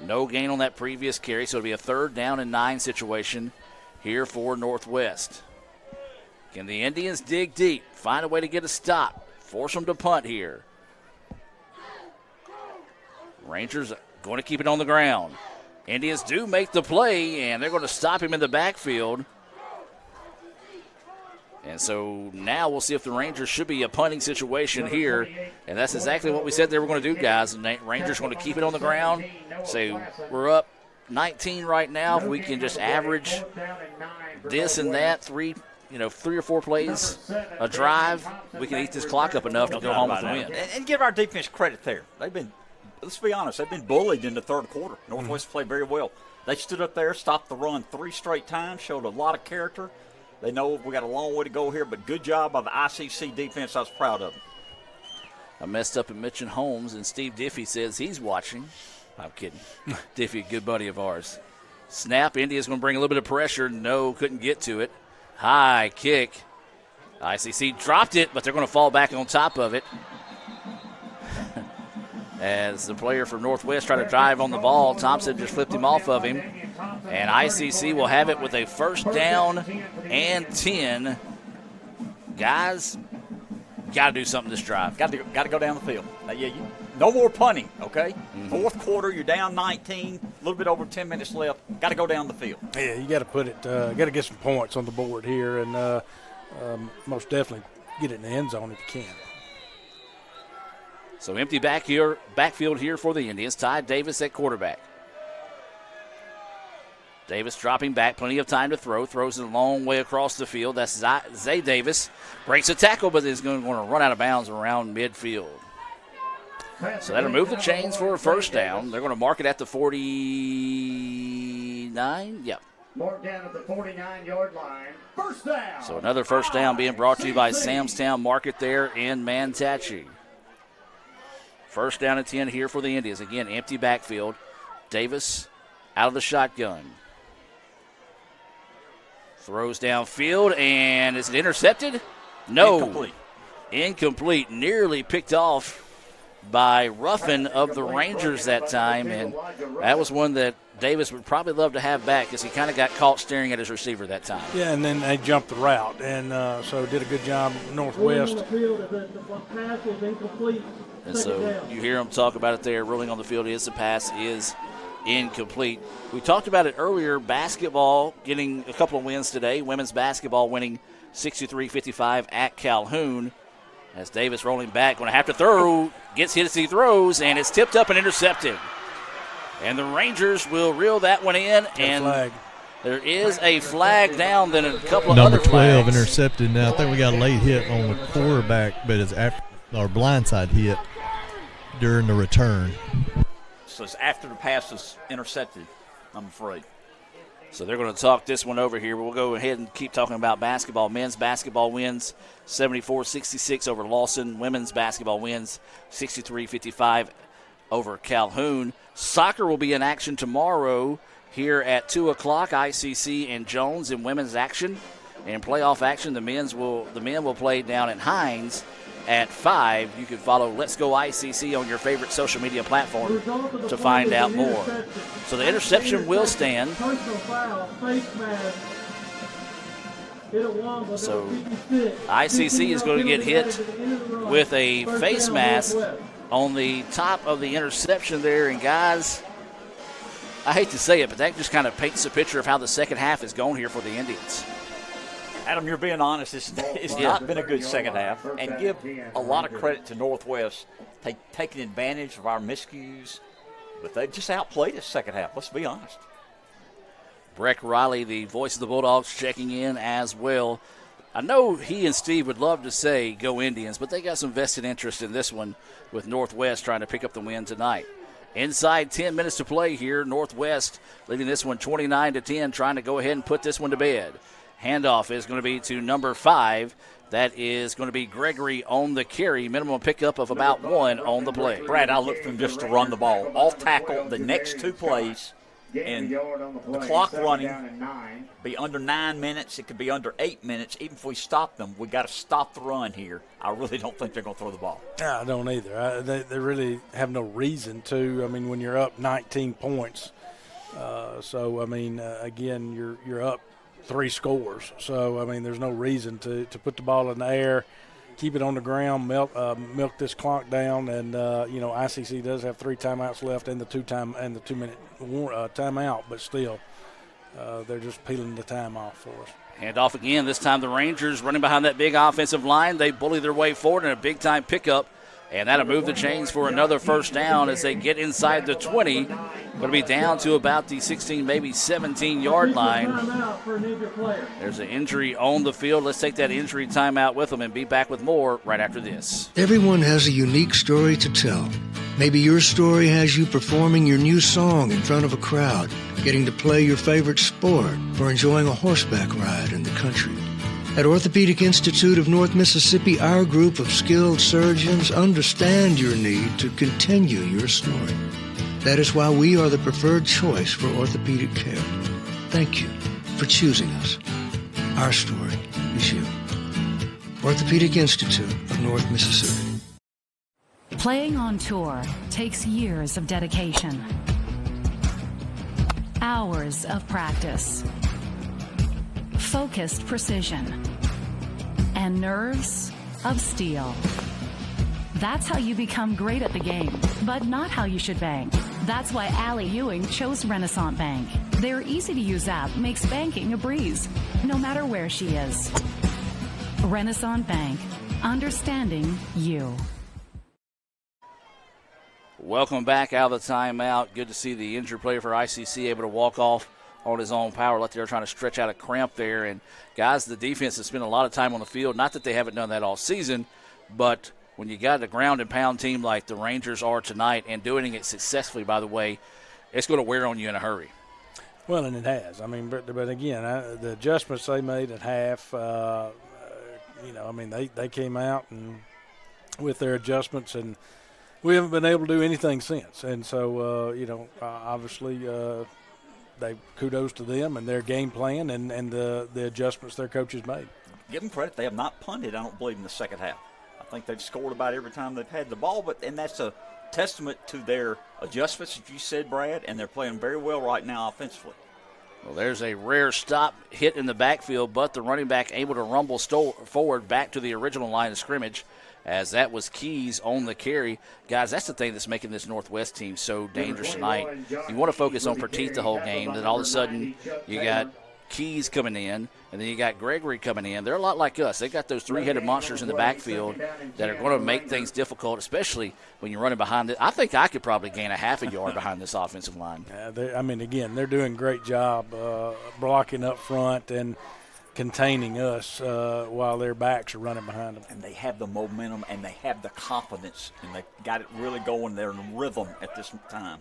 No gain on that previous carry, so it'll be a third down and 9 situation here for Northwest. Can the Indians dig deep, find a way to get a stop, force them to punt here? Rangers going to keep it on the ground. Indians do make the play, and they're going to stop him in the backfield. And so now we'll see if the Rangers should be a punting situation here. And that's exactly what we said they were going to do, guys. The Rangers going to keep it on the ground. So we're up 19 right now. If we can just average this and that, 3 or 4 plays a drive, we can eat this clock up enough to go home with the win. And give our defense credit there. Let's be honest, they've been bullied in the third quarter. Northwest played very well. They stood up there, stopped the run 3 straight times, showed a lot of character. They know we got a long way to go here, but good job by the ICC defense. I was proud of them. I messed up and mentioned Holmes, and Steve Diffie says he's watching. I'm kidding. Diffie, good buddy of ours. Snap, India's going to bring a little bit of pressure. No, couldn't get to it. High kick. ICC dropped it, but they're going to fall back on top of it. As the player from Northwest tried to drive on the ball, Thompson just flipped him off of him. And ICC will have it with a first down and 10. Guys, got to do something this drive. Got to go down the field. No more punting, okay? Fourth quarter, you're down 19, a little bit over 10 minutes left. Got to go down the field. Yeah, you got to put it. Got to get some points on the board here, and most definitely get it in the end zone if you can. So empty backfield here for the Indians. Ty Davis at quarterback. Davis dropping back, plenty of time to throw. Throws it a long way across the field. That's Zay Davis. Breaks a tackle, but is going to run out of bounds around midfield. So that'll move the chains for a first down. They're going to mark it at the 49. Yep. Mark down at the 49-yard line. First down. So another first down being brought to you by Samstown Market there in Manatee. First down and 10 here for the Indians. Again, empty backfield. Davis out of the shotgun. Throws downfield, and is it intercepted? No. Incomplete. Nearly picked off by Ruffin of the Rangers that time, and that was one that Davis would probably love to have back because he kind of got caught staring at his receiver that time. Yeah, and then they jumped the route, and so did a good job Northwest. And so you hear him talk about it there, ruling on the field is the pass is incomplete. We talked about it earlier, basketball getting a couple of wins today. Women's basketball winning 63-55 at Calhoun. As Davis rolling back, going to have to throw, gets hit as he throws, and it's tipped up and intercepted. And the Rangers will reel that one in, and there is a flag down, then a couple of Number other flags. 12 intercepted. Now I think we got a late hit on the quarterback, but it's after our blindside hit during the return. So it's after the pass is intercepted, I'm afraid. So they're going to talk this one over here, but we'll go ahead and keep talking about basketball. Men's basketball wins 74-66 over Lawson. Women's basketball wins 63-55 over Calhoun. Soccer will be in action tomorrow here at 2 o'clock. ICC and Jones in women's action. In playoff action, the men will play down at Hines at 5. You can follow Let's Go ICC on your favorite social media platform to find out more. So the interception will stand. So ICC is going to get hit with a face mask on the top of the interception there. And guys, I hate to say it, but that just kind of paints a picture of how the second half is going here for the Indians. Adam, you're being honest. It's not been a good second half. And give a lot of credit to Northwest taking advantage of our miscues. But they just outplayed us second half. Let's be honest. Breck Riley, the voice of the Bulldogs, checking in as well. I know he and Steve would love to say go Indians, but they got some vested interest in this one with Northwest trying to pick up the win tonight. Inside 10 minutes to play here. Northwest leading this one 29-10, trying to go ahead and put this one to bed. Handoff is going to be to number 5. That is going to be Gregory on the carry. Minimum pickup of about 1 on the play. Brad, I look for him just to run the ball. Off tackle the next 2 plays. And the clock running, be under 9 minutes. It could be under 8 minutes. Even if we stop them, we got to stop the run here. I really don't think they're going to throw the ball. Yeah, I don't either. They really have no reason to. I mean, when you're up 19 points. Again, you're up 3 scores. So, I mean, there's no reason to put the ball in the air, keep it on the ground, milk this clock down, and ICC does have 3 timeouts left and the 2-minute timeout, but still, they're just peeling the time off for us. Hand off again. This time the Rangers running behind that big offensive line. They bully their way forward in a big-time pickup, and that'll move the chains for another first down as they get inside the 20. Going to be down to about the 16, maybe 17-yard line. There's an injury on the field. Let's take that injury timeout with them and be back with more right after this. Everyone has a unique story to tell. Maybe your story has you performing your new song in front of a crowd, getting to play your favorite sport, or enjoying a horseback ride in the country. At Orthopedic Institute of North Mississippi, our group of skilled surgeons understand your need to continue your story. That is why we are the preferred choice for orthopedic care. Thank you for choosing us. Our story is you. Orthopedic Institute of North Mississippi. Playing on tour takes years of dedication, hours of practice, focused precision, and nerves of steel. That's how you become great at the game, but not how you should bank. That's why Allie Ewing chose Renaissance Bank. Their easy-to-use app makes banking a breeze, no matter where she is. Renaissance Bank, understanding you. Welcome back out of the timeout. Good to see the injured player for ICC able to walk off on his own power. Like they're trying to stretch out a cramp there. And, guys, the defense has spent a lot of time on the field. Not that they haven't done that all season, but when you got a ground-and-pound team like the Rangers are tonight and doing it successfully, by the way, it's going to wear on you in a hurry. Well, and it has. I mean, but again, the adjustments they made at half, they came out and with their adjustments, and we haven't been able to do anything since. And so, obviously, they kudos to them and their game plan and the adjustments their coaches made. Give them credit. They have not punted, I don't believe, in the second half. I think they've scored about every time they've had the ball, and that's a testament to their adjustments, as you said, Brad, and they're playing very well right now offensively. Well, there's a rare stop hit in the backfield, but the running back able to rumble forward back to the original line of scrimmage, as that was Keys on the carry. Guys, that's the thing that's making this Northwest team so dangerous tonight. You want to focus on Petit the whole game, then all of a sudden you got Keys coming in, and then you got Gregory coming in. They're a lot like us. They got those three-headed monsters in the backfield that are going to make things difficult, especially when you're running behind it. I think I could probably gain a half a yard behind this offensive line. Again, they're doing a great job blocking up front and containing us while their backs are running behind them. And they have the momentum and they have the confidence, and they got it really going. They're in rhythm at this time.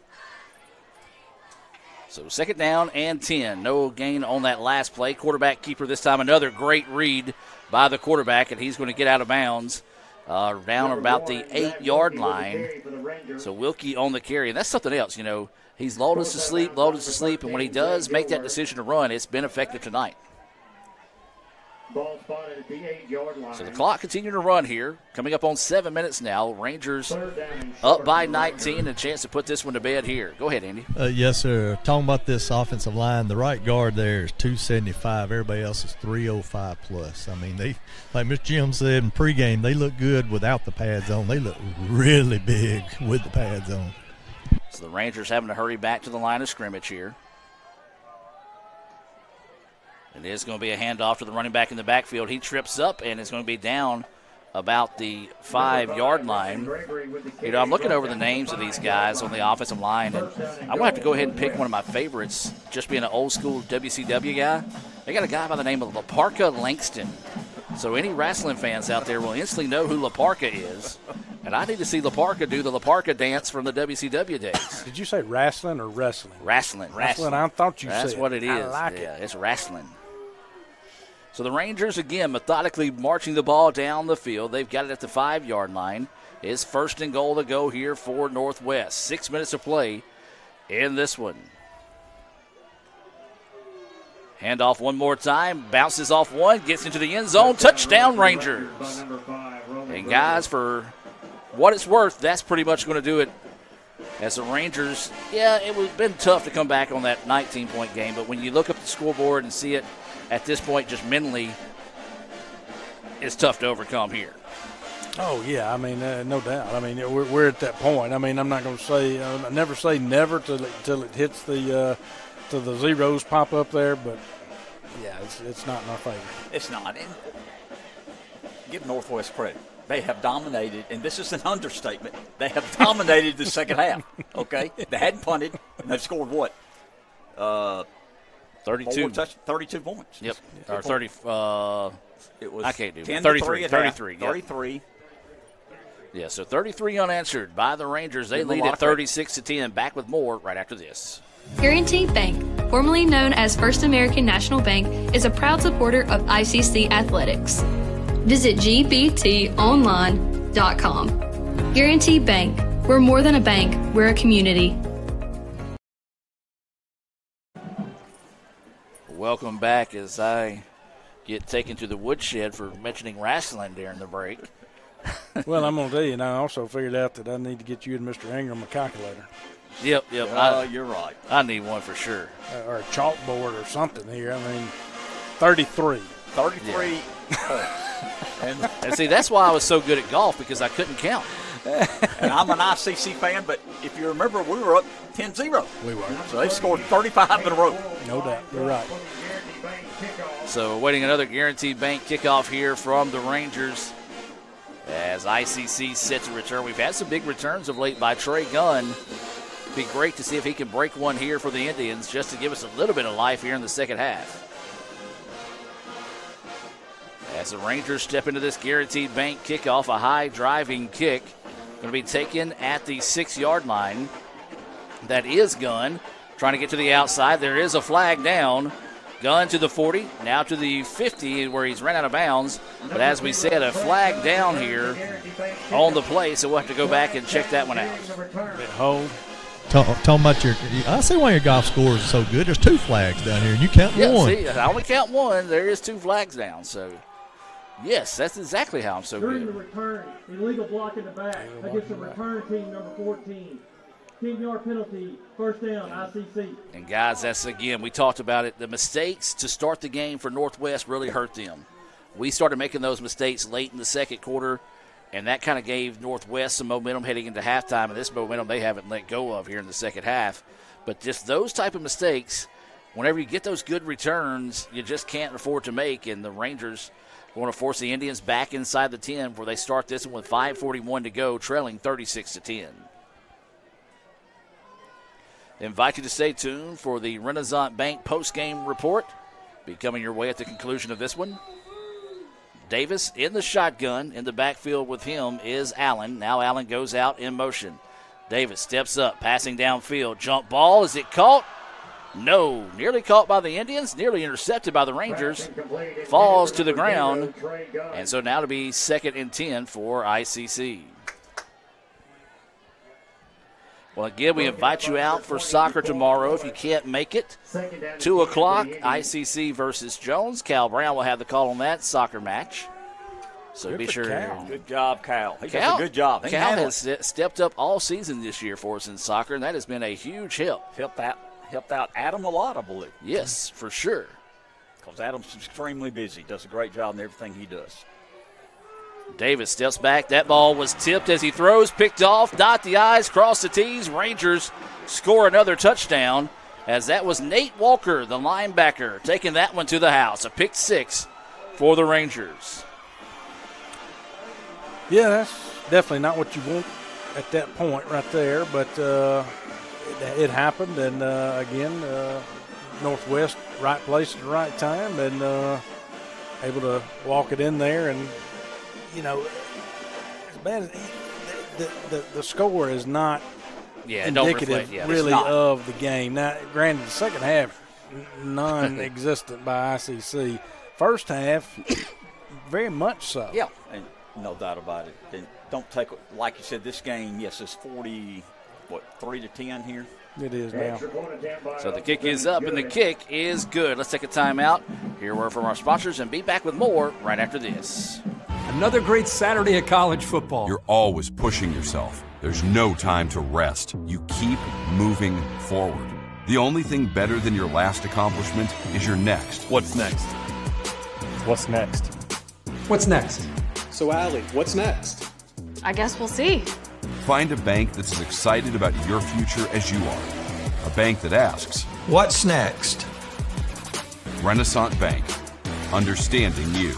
So 2nd down and 10. No gain on that last play. Quarterback keeper this time. Another great read by the quarterback, and he's going to get out of bounds down about the 8-yard line. So Wilkie on the carry. And that's something else, you know. He's lulled us to sleep, and when he does make that decision to run, it's been effective tonight. Ball spotted at the 8-yard line. So the clock continuing to run here. Coming up on 7 minutes now. Rangers up by 19, and a chance to put this one to bed here. Go ahead, Andy. Yes, sir. Talking about this offensive line, the right guard there is 275. Everybody else is 305 plus. I mean, they, like Mr. Jim said in pregame, they look good without the pads on. They look really big with the pads on. So the Rangers having to hurry back to the line of scrimmage here. It is going to be a handoff to the running back in the backfield. He trips up and is going to be down about the 5-yard line. You know, I'm looking over the names of these guys on the offensive line, and I'm going to have to go ahead and pick one of my favorites, just being an old-school WCW guy. They got a guy by the name of Laparca Langston. So any wrestling fans out there will instantly know who Laparca is. And I need to see Laparca do the Laparca dance from the WCW days. Did you say wrestling or wrestling? Wrestling. I thought you said. That's what it is. I like it. It. It's wrestling. So the Rangers, again, methodically marching the ball down the field. They've got it at the 5-yard line. It's 1st and goal to go here for Northwest. 6 minutes of play in this one. Handoff one more time. Bounces off one. Gets into the end zone. Touchdown, Rangers. And, guys, for what it's worth, that's pretty much going to do it. As the Rangers, it would have been tough to come back on that 19-point game. But when you look up the scoreboard and see it, at this point, just mentally, it's tough to overcome here. Oh, yeah, I mean, no doubt. I mean, we're at that point. I mean, I'm not going to say never say never till it hits the zeros pop up there, but, yeah, it's not in our favor. It's not. And give Northwest credit. They have dominated, and this is an understatement, they have dominated the second half, okay? They hadn't punted, and they've scored what? 32. 32 points. Yep. Or 30. It was I can't do it. 33. 33. 33. Yeah, so 33 unanswered by the Rangers. They lead at 36-10. Back with more right after this. Guaranty Bank, formerly known as First American National Bank, is a proud supporter of ICC athletics. Visit gbtonline.com. Guaranty Bank. We're more than a bank. We're a community. Welcome back as I get taken to the woodshed for mentioning wrestling during the break. Well, I'm going to tell you, and I also figured out that I need to get you and Mr. Ingram a calculator. Yep. You're right. I need one for sure. Or a chalkboard or something here. I mean, 33. 33 points. And see, that's why I was so good at golf, because I couldn't count. And I'm an ICC fan, but if you remember, we were up 10-0. We were. So they've scored 35 in a row. No doubt. You're right. So awaiting another Guaranteed Bank kickoff here from the Rangers as ICC set to return. We've had some big returns of late by Trey Gunn. It'd be great to see if he can break one here for the Indians just to give us a little bit of life here in the second half. As the Rangers step into this Guaranteed Bank kickoff, a high driving kick. Going to be taken at the 6-yard line. That is Gunn trying to get to the outside. There is a flag down. Gunn to the 40, now to the 50 where he's ran out of bounds. But as we said, a flag down here on the play, so we'll have to go back and check that one out. Hold. Talking about I see why your golf scores are so good. There's 2 flags down here, and you count one. See, I only count one. There is 2 flags down, so Yes, that's exactly how I'm so During the good. return, illegal block in the back against the return team number 14. 10-yard penalty, first down, ICC. And, guys, that's, again, we talked about it. The mistakes to start the game for Northwest really hurt them. We started making those mistakes late in the second quarter, and that kind of gave Northwest some momentum heading into halftime, and this momentum they haven't let go of here in the second half. But just those type of mistakes, whenever you get those good returns, you just can't afford to make, and the Rangers want to force the Indians back inside the 10 where they start this one with 5:41 to go, trailing 36-10. Invite you to stay tuned for the Renaissance Bank post-game report. Be coming your way at the conclusion of this one. Davis in the shotgun. In the backfield with him is Allen. Now Allen goes out in motion. Davis steps up, passing downfield. Jump ball. Is it caught? No. Nearly caught by the Indians. Nearly intercepted by the Rangers. Falls to the ground. And so now to be 2nd and 10 for ICC. Well, again, we invite you out for soccer tomorrow if you can't make it. 2 o'clock, ICC versus Jones. Cal Brown will have the call on that soccer match. So Good be for sure. Cal. Good job, Cal. He does a good job. Cal has stepped up all season this year for us in soccer, and that has been a huge help. Helped out Adam a lot, I believe. Yes, for sure. Because Adam's extremely busy. Does a great job in everything he does. Davis steps back. That ball was tipped as he throws, picked off, dot the I's, cross the T's. Rangers score another touchdown as that was Nate Walker, the linebacker, taking that one to the house. A pick 6 for the Rangers. Yeah, that's definitely not what you want at that point right there, but it happened, and again, Northwest, right place at the right time, and able to walk it in there. And you know, as bad as the score is not indicative really of the game. Now, granted, the second half non-existent by ICC. First half, very much so. Yeah, and no doubt about it. And don't take, like you said, this game, yes, it's 3-10 here. It is now. So the kick is up, and the kick is good. Let's take a timeout. Hear a word from our sponsors and be back with more right after this. Another great Saturday of college football. You're always pushing yourself. There's no time to rest. You keep moving forward. The only thing better than your last accomplishment is your next. What's next? What's next? What's next? So, Allie, what's next? I guess we'll see. Find a bank that's as excited about your future as you are. A bank that asks, what's next? Renaissance Bank. Understanding you.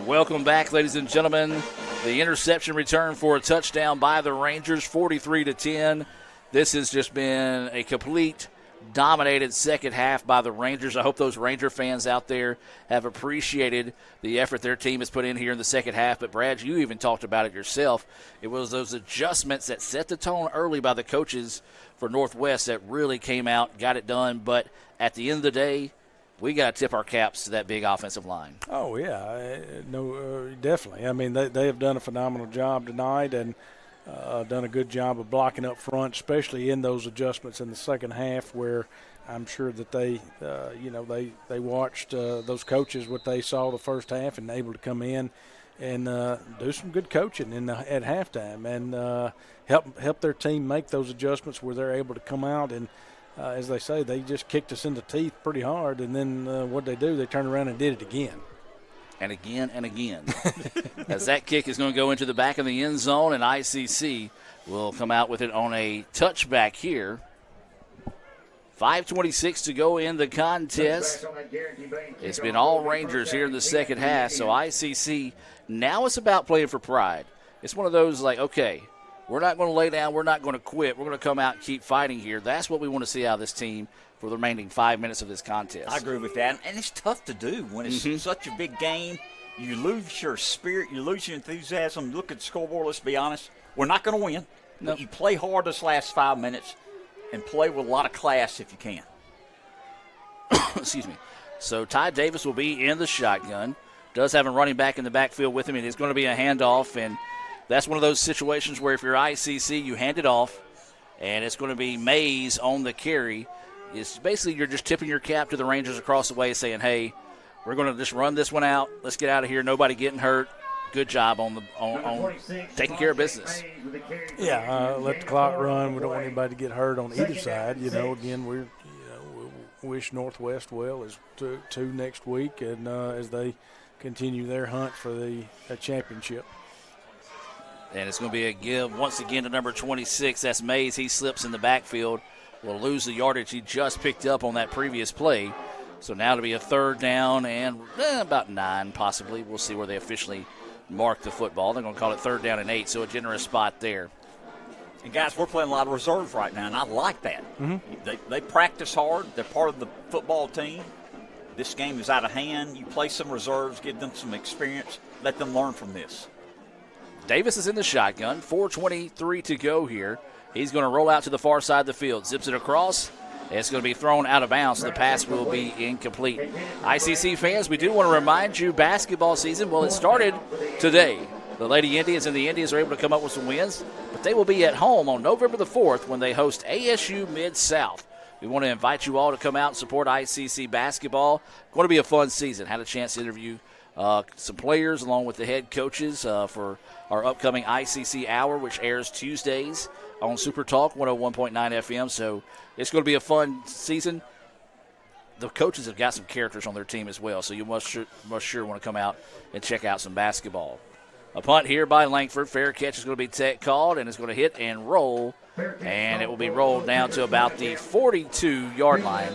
Welcome back, ladies and gentlemen. The interception return for a touchdown by the Rangers, 43-10. This has just been a complete dominated second half by the Rangers. I hope those Ranger fans out there have appreciated the effort their team has put in here in the second half. But, Brad, you even talked about it yourself. It was those adjustments that set the tone early by the coaches for Northwest that really came out, got it done. But at the end of the day, we got to tip our caps to that big offensive line. Oh, yeah. Definitely. I mean, they have done a phenomenal job tonight and done a good job of blocking up front, especially in those adjustments in the second half where I'm sure that they watched those coaches, what they saw the first half, and able to come in and do some good coaching at halftime and help their team make those adjustments where they're able to come out and, as they say, they just kicked us in the teeth pretty hard, and then what they do, they turned around and did it again. And again and again. As that kick is going to go into the back of the end zone, and ICC will come out with it on a touchback here. 5:26 to go in the contest. It's been all Rangers here in the second half, so ICC, now it's about playing for pride. It's one of those like, okay, we're not going to lay down. We're not going to quit. We're going to come out and keep fighting here. That's what we want to see out of this team for the remaining 5 minutes of this contest. I agree with that. And it's tough to do when it's such a big game. You lose your spirit. You lose your enthusiasm. Look at the scoreboard. Let's be honest. We're not going to win. Nope. You play hard this last 5 minutes and play with a lot of class if you can. Excuse me. So Ty Davis will be in the shotgun. Does have a running back in the backfield with him. It is going to be a handoff, and that's one of those situations where if you're ICC, you hand it off, and it's going to be Mays on the carry. It's basically you're just tipping your cap to the Rangers across the way saying, hey, We're going to just run this one out. Let's get out of here. Nobody getting hurt. Good job on taking care of business. Yeah, let the clock run. We don't want anybody to get hurt on either side. Again, we'll wish Northwest well as two next week, and as they continue their hunt for the championship. And it's going to be a give once again to number 26. That's Mays. He slips in the backfield. Will lose the yardage he just picked up on that previous play. So now it'll be a third down and about 9 possibly. We'll see where they officially mark the football. They're going to call it 3rd down and 8, so a generous spot there. And, guys, we're playing a lot of reserves right now, and I like that. They practice hard. They're part of the football team. This game is out of hand. You play some reserves, give them some experience, let them learn from this. Davis is in the shotgun. 4:23 to go here. He's going to roll out to the far side of the field. Zips it across. It's going to be thrown out of bounds, so the pass will be incomplete. ICC fans, we do want to remind you basketball season, well, it started today. The Lady Indians and the Indians are able to come up with some wins, but they will be at home on November the 4th when they host ASU Mid-South. We want to invite you all to come out and support ICC basketball. Going to be a fun season. Had a chance to interview some players along with the head coaches for our upcoming ICC Hour, which airs Tuesdays on Super Talk 101.9 FM. So it's going to be a fun season. The coaches have got some characters on their team as well, so you must sure want to come out and check out some basketball. A punt here by Langford. Fair catch is going to be called, and it's going to hit and roll. And it will be rolled down to about the 42-yard line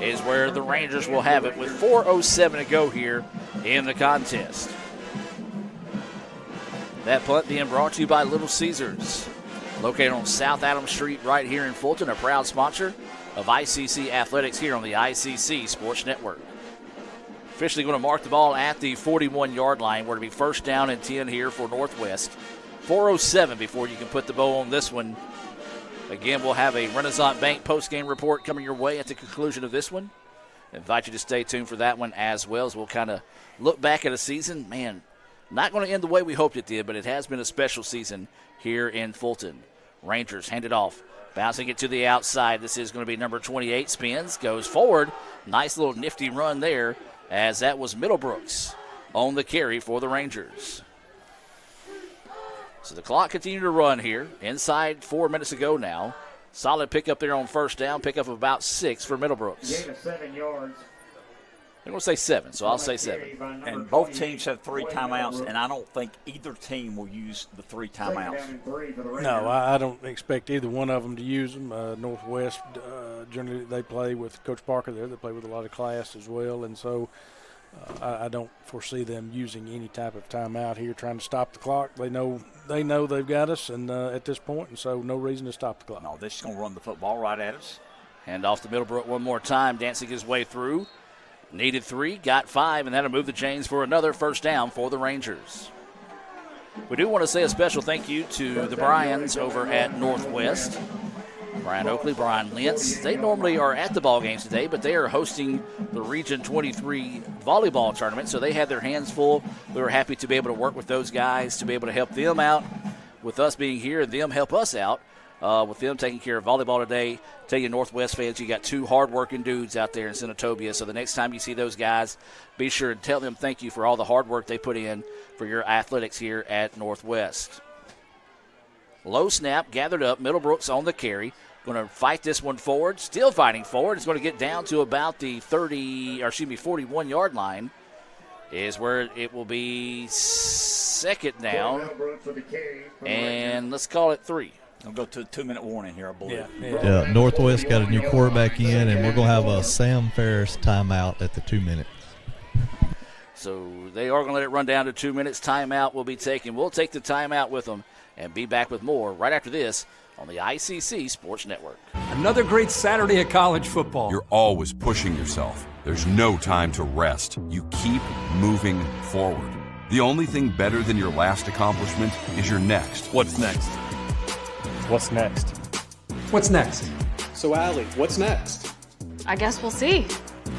is where the Rangers will have it with 4:07 to go here in the contest. That punt being brought to you by Little Caesars, located on South Adams Street right here in Fulton, a proud sponsor of ICC Athletics here on the ICC Sports Network. Officially going to mark the ball at the 41-yard line. We're going to be 1st down and 10 here for Northwest. 4:07 before you can put the bow on this one. Again, we'll have a Renaissance Bank post-game report coming your way at the conclusion of this one. I invite you to stay tuned for that one as well, as we'll kind of look back at a season. Man, not going to end the way we hoped it did, but it has been a special season here in Fulton. Rangers hand it off, bouncing it to the outside. This is going to be number 28, spins, goes forward. Nice little nifty run there, as that was Middlebrooks on the carry for the Rangers. So the clock continued to run here. Inside 4 minutes to go now. Solid pickup there on 1st down. Pickup of about 6 for Middlebrooks. Gain of 7 yards. I'm going to say 7, so I'll say 7. And both teams have 3 timeouts, and I don't think either team will use the 3 timeouts. No, I don't expect either one of them to use them. Northwest, generally they play with Coach Parker there. They play with a lot of class as well, and so I don't foresee them using any type of timeout here, trying to stop the clock. They know they've got us, and at this point, and so no reason to stop the clock. No, they're just going to run the football right at us. Hand off to Middlebrook one more time, dancing his way through. Needed 3, got 5, and that'll move the chains for another 1st down for the Rangers. We do want to say a special thank you to the Bryans over at Northwest. Brian Oakley, Brian Lentz. They normally are at the ball games today, but they are hosting the Region 23 volleyball tournament, so they had their hands full. We were happy to be able to work with those guys, to be able to help them out with us being here, and them help us out with them taking care of volleyball today. Tell you, Northwest fans, you got 2 hard-working dudes out there in Senatobia, so the next time you see those guys, be sure to tell them thank you for all the hard work they put in for your athletics here at Northwest. Low snap, gathered up, Middlebrooks on the carry. Going to fight this one forward, still fighting forward. It's going to get down to about the 41-yard line is where it will be 2nd down. And let's call it 3. I'll go to a 2-minute warning here, I believe. Yeah, Northwest got a new quarterback in, and we're going to have a Sam Ferris timeout at the 2 minutes. So they are going to let it run down to 2 minutes. Timeout will be taken. We'll take the timeout with them and be back with more right after this on the ICC Sports Network. Another great Saturday of college football. You're always pushing yourself. There's no time to rest. You keep moving forward. The only thing better than your last accomplishment is your next. What's next? What's next? What's next? So, Allie, what's next? I guess we'll see.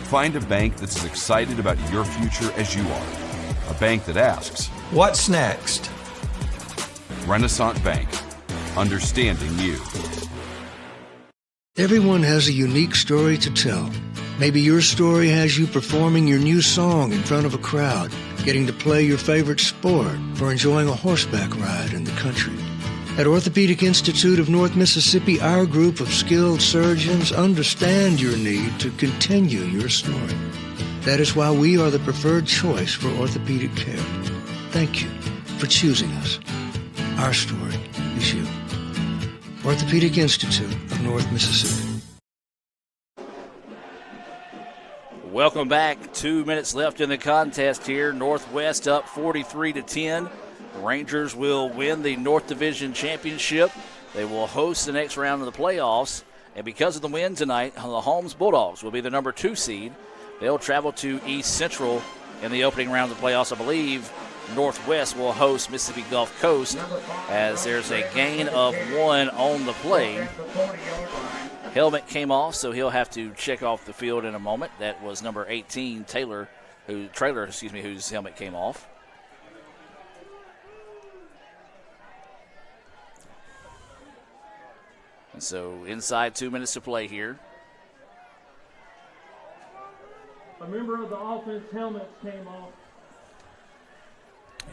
Find a bank that's as excited about your future as you are. A bank that asks, What's next? Renaissance Bank. Understanding you. Everyone has a unique story to tell. Maybe your story has you performing your new song in front of a crowd, getting to play your favorite sport, or enjoying a horseback ride in the country. At Orthopedic Institute of North Mississippi, our group of skilled surgeons understand your need to continue your story. That is why we are the preferred choice for orthopedic care. Thank you for choosing us. Our story is you. Orthopedic Institute of North Mississippi. Welcome back. 2 minutes left in the contest here. Northwest up 43-10. The Rangers will win the North Division Championship. They will host the next round of the playoffs. And because of the win tonight, the Holmes Bulldogs will be the number 2 seed. They'll travel to East Central in the opening round of the playoffs. I believe Northwest will host Mississippi Gulf Coast as there's a gain of 1 on the play. Helmet came off, so he'll have to check off the field in a moment. That was number 18, Trailer, whose helmet came off. And so inside 2 minutes to play here. A member of the offense helmet came off.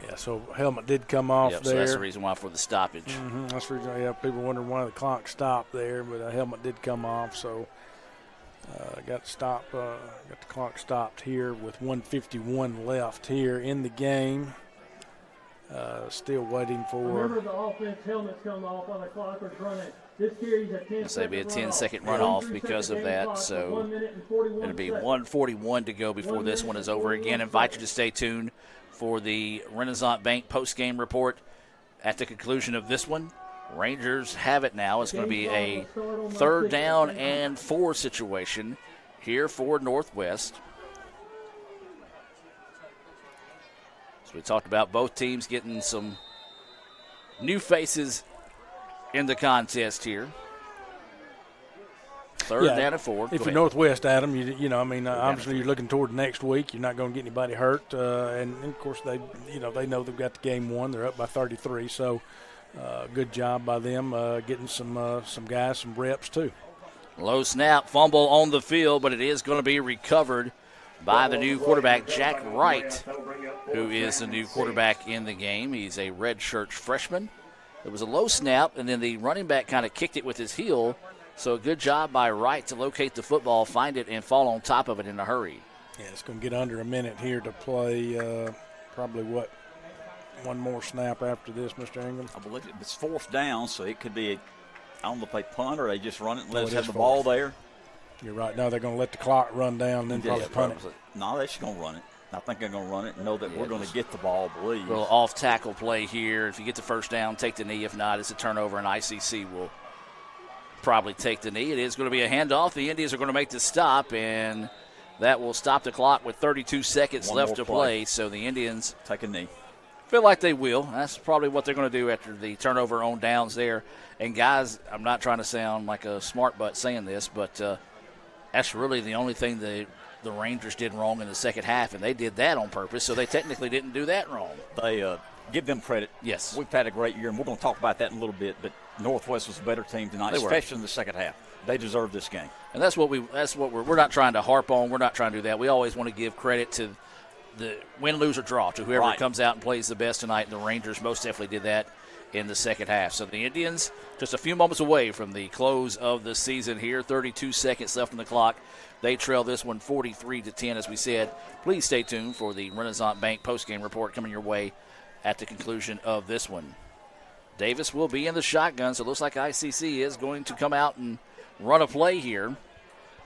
Yeah, so helmet did come off there. So that's the reason why for the stoppage. That's the reason. Yeah, people wondering why the clock stopped there, but a helmet did come off. So got the clock stopped here with 1:51 left here in the game. Still waiting for. Remember the offense helmets come off on the clock was running. This carries a 10-second So it'll be a 10-second runoff because of that. So it'll be 1:41 to go before this one is over. Again, invite you to stay tuned for the Renaissance Bank post-game report at the conclusion of this one. Rangers have it now. It's going to be a 3rd down and 4 situation here for Northwest. So we talked about both teams getting some new faces in the contest here. 3rd down and 4. If you're Northwest, Adam, obviously you're looking toward next week. You're not going to get anybody hurt, and of course they know they've got the game won. They're up by 33, so good job by them getting some guys some reps too. Low snap, fumble on the field, but it is going to be recovered by the new quarterback, Jack Wright, who is the new quarterback in the game. He's a redshirt freshman. It was a low snap, and then the running back kind of kicked it with his heel. So a good job by Wright to locate the football, find it, and fall on top of it in a hurry. Yeah, it's going to get under a minute here to play probably, one more snap after this, Mr. Ingram? I believe it's 4th down, so it could be, I don't know if they punt or they just run it and let us have the ball there. You're right. Now they're going to let the clock run down and then probably punt it. No, they're just going to run it. I think they're going to run it and know that we're going to get the ball, I believe. A little off-tackle play here. If you get the 1st down, take the knee. If not, it's a turnover, and ICC will probably take the knee. It is going to be a handoff. The Indians are going to make the stop, and that will stop the clock with 32 seconds left to play. So the Indians take a knee. Feel like they will. That's probably what they're going to do after the turnover on downs there. And, guys, I'm not trying to sound like a smart butt saying this, but that's really the only thing the Rangers did wrong in the second half, and they did that on purpose, so they technically didn't do that wrong. They give them credit. Yes. We've had a great year, and we're going to talk about that in a little bit, but Northwest was a better team tonight, especially in the second half. They deserve this game. And that's what we're not trying to harp on. We're not trying to do that. We always want to give credit to the win, lose, or draw to whoever comes out and plays the best tonight. The Rangers most definitely did that in the second half. So the Indians just a few moments away from the close of the season here. 32 seconds left on the clock. They trail this one 43-10, as we said. Please stay tuned for the Renaissance Bank postgame report coming your way at the conclusion of this one. Davis will be in the shotgun, so it looks like ICC is going to come out and run a play here.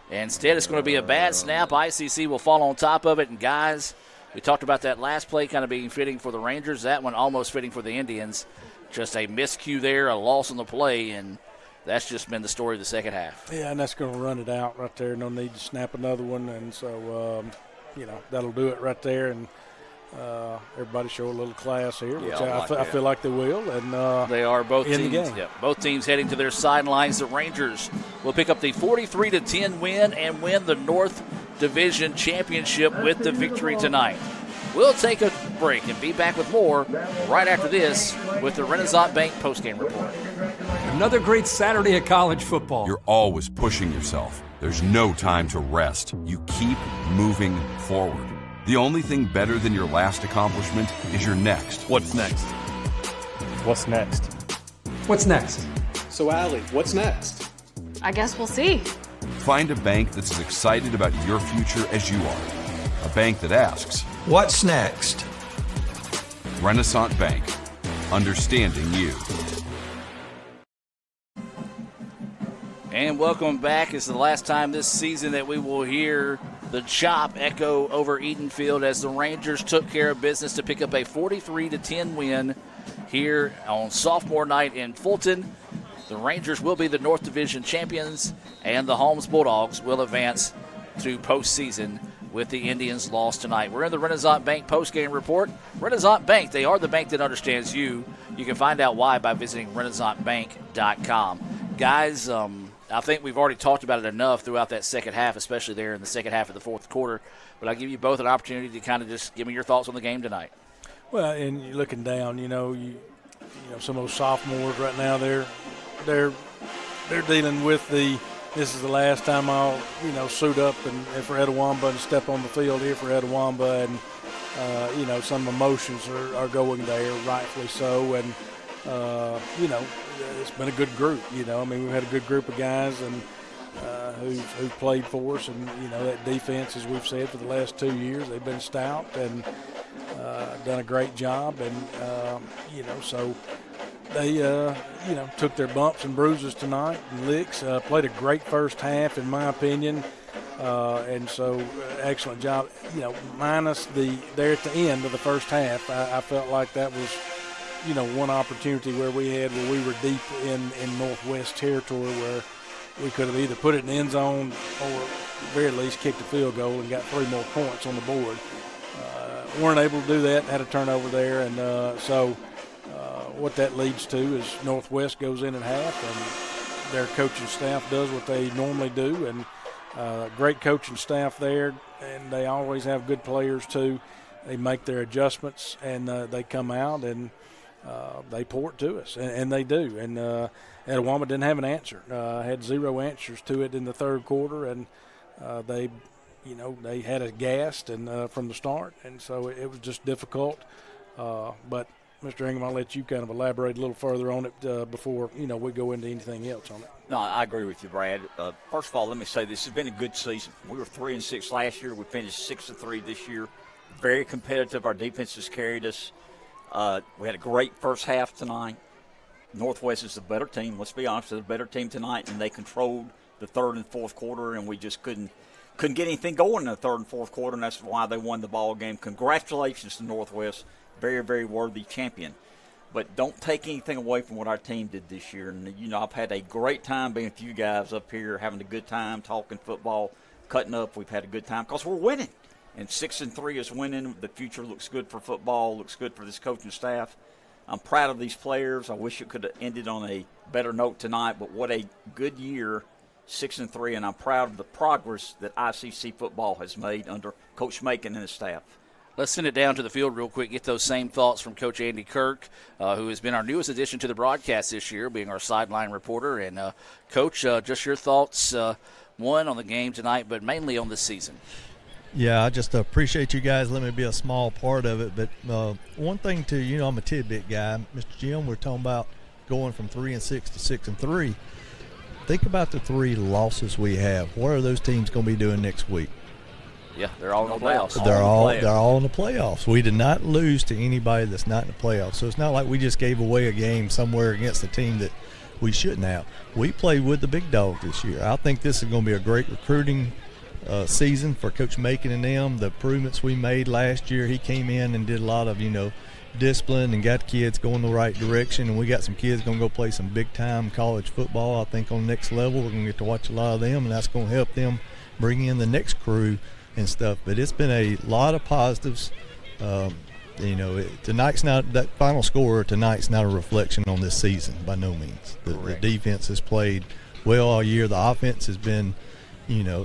Instead, it's going to be a bad snap. ICC will fall on top of it, and guys, we talked about that last play kind of being fitting for the Rangers. That one almost fitting for the Indians. Just a miscue there, a loss on the play, and that's just been the story of the second half. Yeah, and that's going to run it out right there. No need to snap another one, and so, that'll do it right there. And everybody show a little class here, which I feel like they will. And they are both in teams. the game. Yeah, both teams heading to their sidelines. The Rangers will pick up the 43-10 win and win the North Division Championship with the victory tonight. We'll take a break and be back with more right after this with the Renaissance Bank postgame report. Another great Saturday of college football. You're always pushing yourself. There's no time to rest. You keep moving forward. The only thing better than your last accomplishment is your next. What's next? What's next? What's next? So, Allie, what's next? I guess we'll see. Find a bank that's as excited about your future as you are. A bank that asks, what's next? Renaissance Bank. Understanding you. And welcome back. It's the last time this season that we will hear the chop echo over Edenfield as the Rangers took care of business to pick up a 43-10 win here on sophomore night in Fulton. The Rangers will be the North Division champions, and the Holmes Bulldogs will advance to postseason with the Indians' loss tonight. We're in the Renaissance Bank postgame report. Renaissance Bank, they are the bank that understands you. You can find out why by visiting renaissancebank.com. Guys, I think we've already talked about it enough throughout that second half, especially there in the second half of the fourth quarter. But I'll give you both an opportunity to kind of just give me your thoughts on the game tonight. Well, and you're looking down, you know, some of those sophomores right now, they're dealing with this is the last time I'll, suit up and for Etowamba and step on the field here for Etowamba, and some emotions are going there, rightfully so, and it's been a good group. We've had a good group of guys and who've played for us, and that defense, as we've said for the last 2 years, they've been stout and done a great job, and so they took their bumps and bruises tonight and licks. Played a great first half, in my opinion, and so excellent job. Minus there at the end of the first half, I felt like that was. One opportunity where we were deep in Northwest territory where we could have either put it in the end zone or at the very least kicked a field goal and got 3 more points on the board. Weren't able to do that, had a turnover there, and so what that leads to is Northwest goes in at half, and their coaching staff does what they normally do, and great coaching staff there, and they always have good players too. They make their adjustments, and they come out and they pour it to us, and they do. And Etowamba didn't have an answer. Had 0 answers to it in the third quarter, and they had us gassed and from the start, and so it was just difficult. But Mr. Ingham, I'll let you kind of elaborate a little further on it before we go into anything else on it. No, I agree with you, Brad. First of all, let me say this has been a good season. We were 3-6 last year. We finished 6-3 this year. Very competitive. Our defense has carried us. We had a great first half tonight. Northwest is the better team. Let's be honest, they're the better team tonight, and they controlled the third and fourth quarter, and we just couldn't get anything going in the third and fourth quarter, and that's why they won the ball game. Congratulations to Northwest. Very, very worthy champion. But don't take anything away from what our team did this year. And, I've had a great time being with you guys up here, having a good time, talking football, cutting up. We've had a good time because we're winning. And 6-3 is winning. The future looks good for football, looks good for this coaching staff. I'm proud of these players. I wish it could have ended on a better note tonight, but what a good year, 6-3, and I'm proud of the progress that ICC football has made under Coach Macon and his staff. Let's send it down to the field real quick, get those same thoughts from Coach Andy Kirk, who has been our newest addition to the broadcast this year, being our sideline reporter. And, Coach, just your thoughts, one, on the game tonight, but mainly on this season. Yeah, I just appreciate you guys letting me be a small part of it. But one thing, too, I'm a tidbit guy. Mr. Jim, we're talking about going from 3-6 to 6-3. Think about the 3 losses we have. What are those teams going to be doing next week? Yeah, they're all in the playoffs. They're all in the playoffs. We did not lose to anybody that's not in the playoffs. So it's not like we just gave away a game somewhere against a team that we shouldn't have. We played with the big dogs this year. I think this is going to be a great recruiting season for Coach Macon and them. The improvements we made last year, he came in and did a lot of, discipline and got kids going the right direction, and we got some kids going to go play some big-time college football. I think on the next level we're going to get to watch a lot of them, and that's going to help them bring in the next crew and stuff. But it's been a lot of positives. Tonight's not – that final score tonight's not a reflection on this season by no means. The defense has played well all year. The offense has been –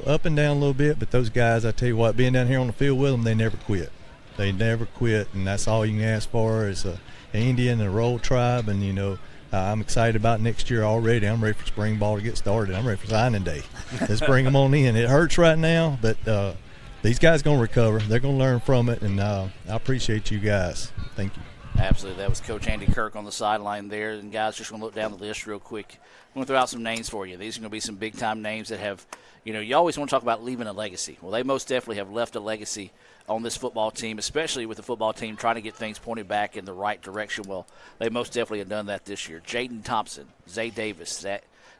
up and down a little bit, but those guys, I tell you what, being down here on the field with them, they never quit. They never quit, and that's all you can ask for is an Indian and a Roll Tribe, and, I'm excited about next year already. I'm ready for spring ball to get started. I'm ready for signing day. Let's bring them on in. It hurts right now, but these guys going to recover. They're going to learn from it, and I appreciate you guys. Thank you. Absolutely. That was Coach Andy Kirk on the sideline there. And, guys, just going to look down the list real quick. I'm going to throw out some names for you. These are going to be some big-time names that have, you always want to talk about leaving a legacy. Well, they most definitely have left a legacy on this football team, especially with the football team trying to get things pointed back in the right direction. Well, they most definitely have done that this year. Jaden Thompson, Zay Davis,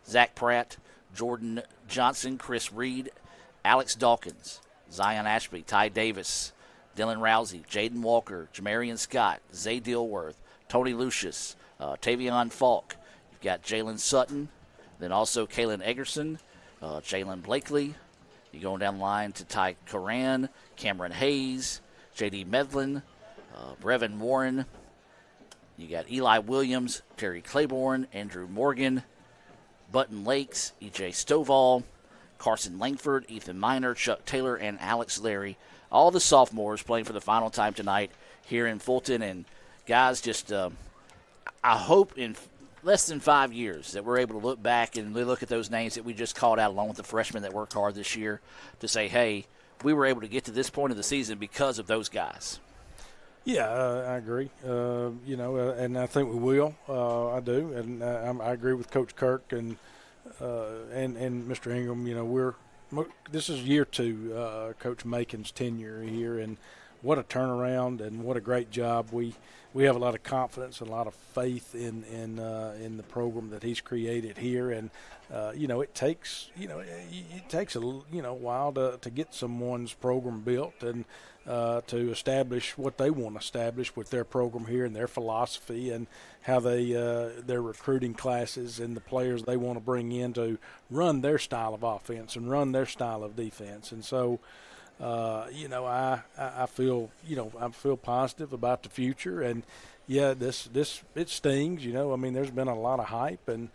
Zach Pratt, Jordan Johnson, Chris Reed, Alex Dawkins, Zion Ashby, Ty Davis, Dylan Rousey, Jaden Walker, Jamarian Scott, Zay Dilworth, Tony Lucius, Tavion Falk. You've got Jalen Sutton, then also Kalen Eggerson, Jalen Blakely. You're going down the line to Ty Coran, Cameron Hayes, J.D. Medlin, Brevin Warren. You got Eli Williams, Terry Claiborne, Andrew Morgan, Button Lakes, E.J. Stovall, Carson Langford, Ethan Miner, Chuck Taylor, and Alex Larry. All the sophomores playing for the final time tonight here in Fulton. And, guys, just I hope in less than 5 years that we're able to look back and look at those names that we just called out along with the freshmen that worked hard this year to say, hey, we were able to get to this point of the season because of those guys. Yeah, I agree. And I think we will. I do, and I agree with Coach Kirk and Mr. Ingram. This is year 2, Coach Macon's tenure here, and what a turnaround and what a great job. We have a lot of confidence and a lot of faith in the program that he's created here, and it takes a while to get someone's program built and to establish what they want to establish with their program here and their philosophy and how they their recruiting classes and the players they want to bring in to run their style of offense and run their style of defense. And so I feel positive about the future, and it stings. There's been a lot of hype and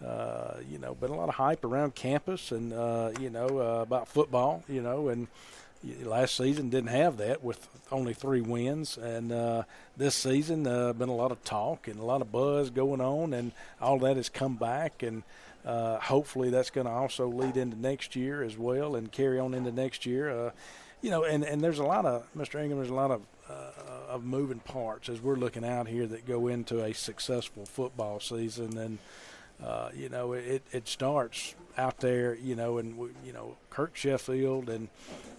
been a lot of hype around campus and about football. And last season didn't have that with only 3 wins, and this season been a lot of talk and a lot of buzz going on, and all that has come back, and hopefully that's going to also lead into next year as well and carry on into next year. And there's a lot of, Mr. Ingram, there's a lot of moving parts as we're looking out here that go into a successful football season, and it starts out there, and Kirk Sheffield and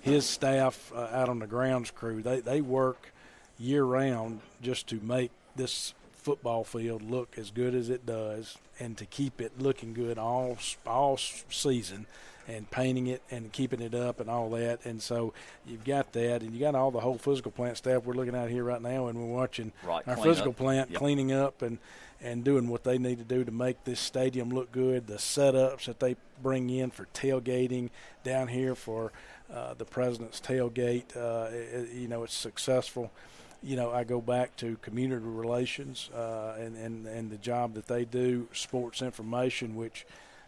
his staff out on the grounds crew, they work year round just to make this football field look as good as it does and to keep it looking good all season, and painting it and keeping it up and all that. And so you've got that, and you got all the whole physical plant staff. We're looking out here right now, and we're watching our physical plant cleaning up and doing what they need to do to make this stadium look good. The setups that they bring in for tailgating down here for the President's tailgate, it's successful. I go back to community relations and the job that they do, sports information, which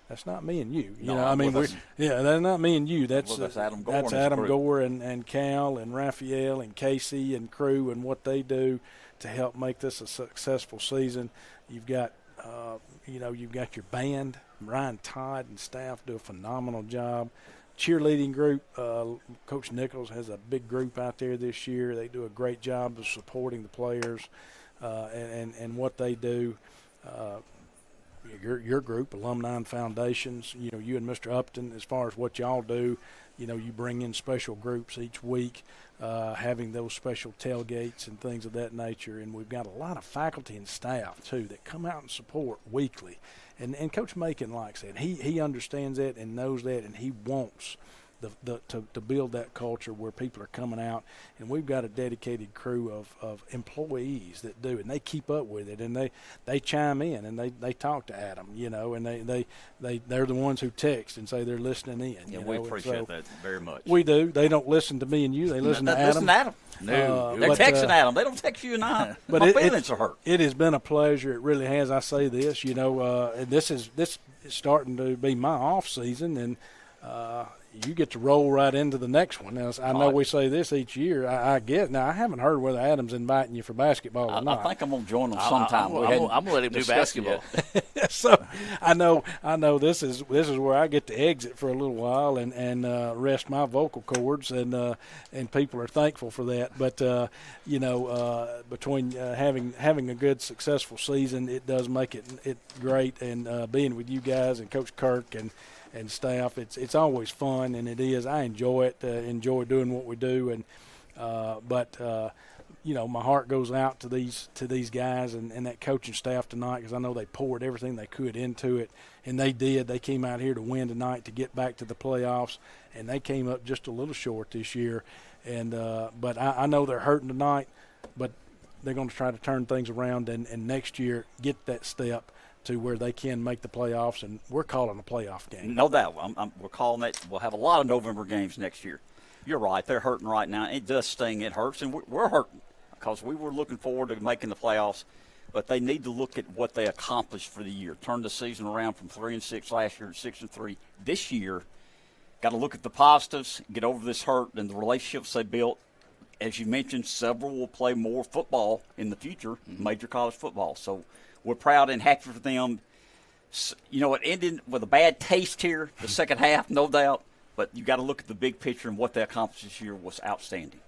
that's not me and you. That's not me and you. That's Adam Gore. That's Adam Gore and Cal and Raphael and Casey and crew and what they do to help make this a successful season. You've got, you've got your band. Ryan Todd and staff do a phenomenal job. Cheerleading group, Coach Nichols has a big group out there this year. They do a great job of supporting the players and what they do. Your group, Alumni and Foundations, you and Mr. Upton, as far as what y'all do, you bring in special groups each week, having those special tailgates and things of that nature. And we've got a lot of faculty and staff, too, that come out and support weekly. And Coach Macon likes that. He understands that and knows that, and he wants to build that culture where people are coming out. And we've got a dedicated crew of employees that do, and they keep up with it, and they chime in, and they talk to Adam, and they're the ones who text and say they're listening in. Yeah, we appreciate that very much. We do. They don't listen to me and you. They listen to Adam. Listen to Adam. No, they're texting Adam. They don't text you and I. But my feelings are hurt. It has been a pleasure. It really has. I say this, and this is starting to be my off season, and you get to roll right into the next one. Now, I know we say this each year. I get. Now, I haven't heard whether Adam's inviting you for basketball or not. I think I'm going to join them sometime. I'm going to let him do basketball. So I know this is where I get to exit for a little while and rest my vocal cords, and people are thankful for that. But between having a good successful season, it does make it great, and being with you guys and Coach Kirk and staff, it's always fun, and it is. I enjoy it. Enjoy doing what we do, and but my heart goes out to these guys and that coaching staff tonight, because I know they poured everything they could into it, and they did. They came out here to win tonight to get back to the playoffs, and they came up just a little short this year. And but I know they're hurting tonight, but they're going to try to turn things around and next year get that step to where they can make the playoffs, and we're calling a playoff game. No doubt. We're calling it. We'll have a lot of November games next year. You're right. They're hurting right now. It does sting. It hurts, and we're hurting because we were looking forward to making the playoffs, but they need to look at what they accomplished for the year. Turn the season around from 3-6 last year to 6-3 this year. Got to look at the positives, get over this hurt and the relationships they built. As you mentioned, several will play more football in the future, major college football. So we're proud and happy for them. It ended with a bad taste here, the second half, no doubt. But you got to look at the big picture, and what they accomplished this year was outstanding.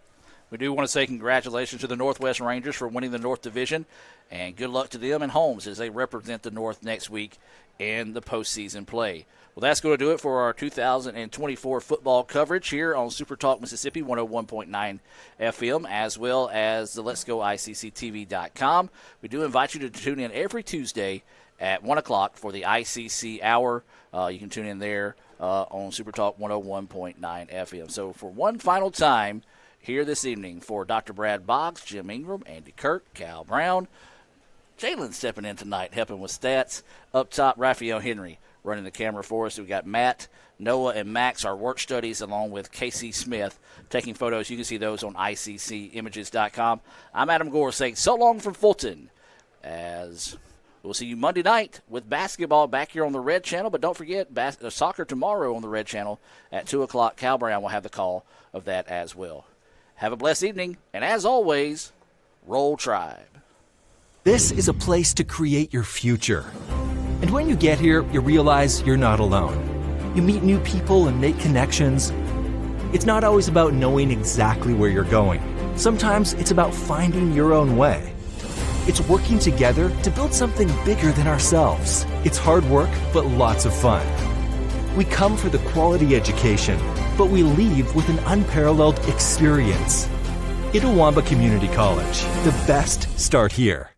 We do want to say congratulations to the Northwest Rangers for winning the North Division, and good luck to them and Holmes as they represent the North next week in the postseason play. Well, that's going to do it for our 2024 football coverage here on Super Talk Mississippi 101.9 FM, as well as the Let's Go ICCTV.com. We do invite you to tune in every Tuesday at 1 o'clock for the ICC Hour. You can tune in there on Super Talk 101.9 FM. So for one final time here this evening, for Dr. Brad Boggs, Jim Ingram, Andy Kirk, Cal Brown, Jalen stepping in tonight helping with stats. Up top, Raphael Henry running the camera for us. We've got Matt, Noah, and Max, our work studies, along with Casey Smith taking photos. You can see those on ICCimages.com. I'm Adam Gore saying so long from Fulton, as we'll see you Monday night with basketball back here on the Red Channel. But don't forget, soccer tomorrow on the Red Channel at 2 o'clock. Cal Brown will have the call of that as well. Have a blessed evening, and as always, Roll Tribe. This is a place to create your future. And when you get here, you realize you're not alone. You meet new people and make connections. It's not always about knowing exactly where you're going. Sometimes it's about finding your own way. It's working together to build something bigger than ourselves. It's hard work, but lots of fun. We come for the quality education, but we leave with an unparalleled experience. Itawamba Community College. The best start here.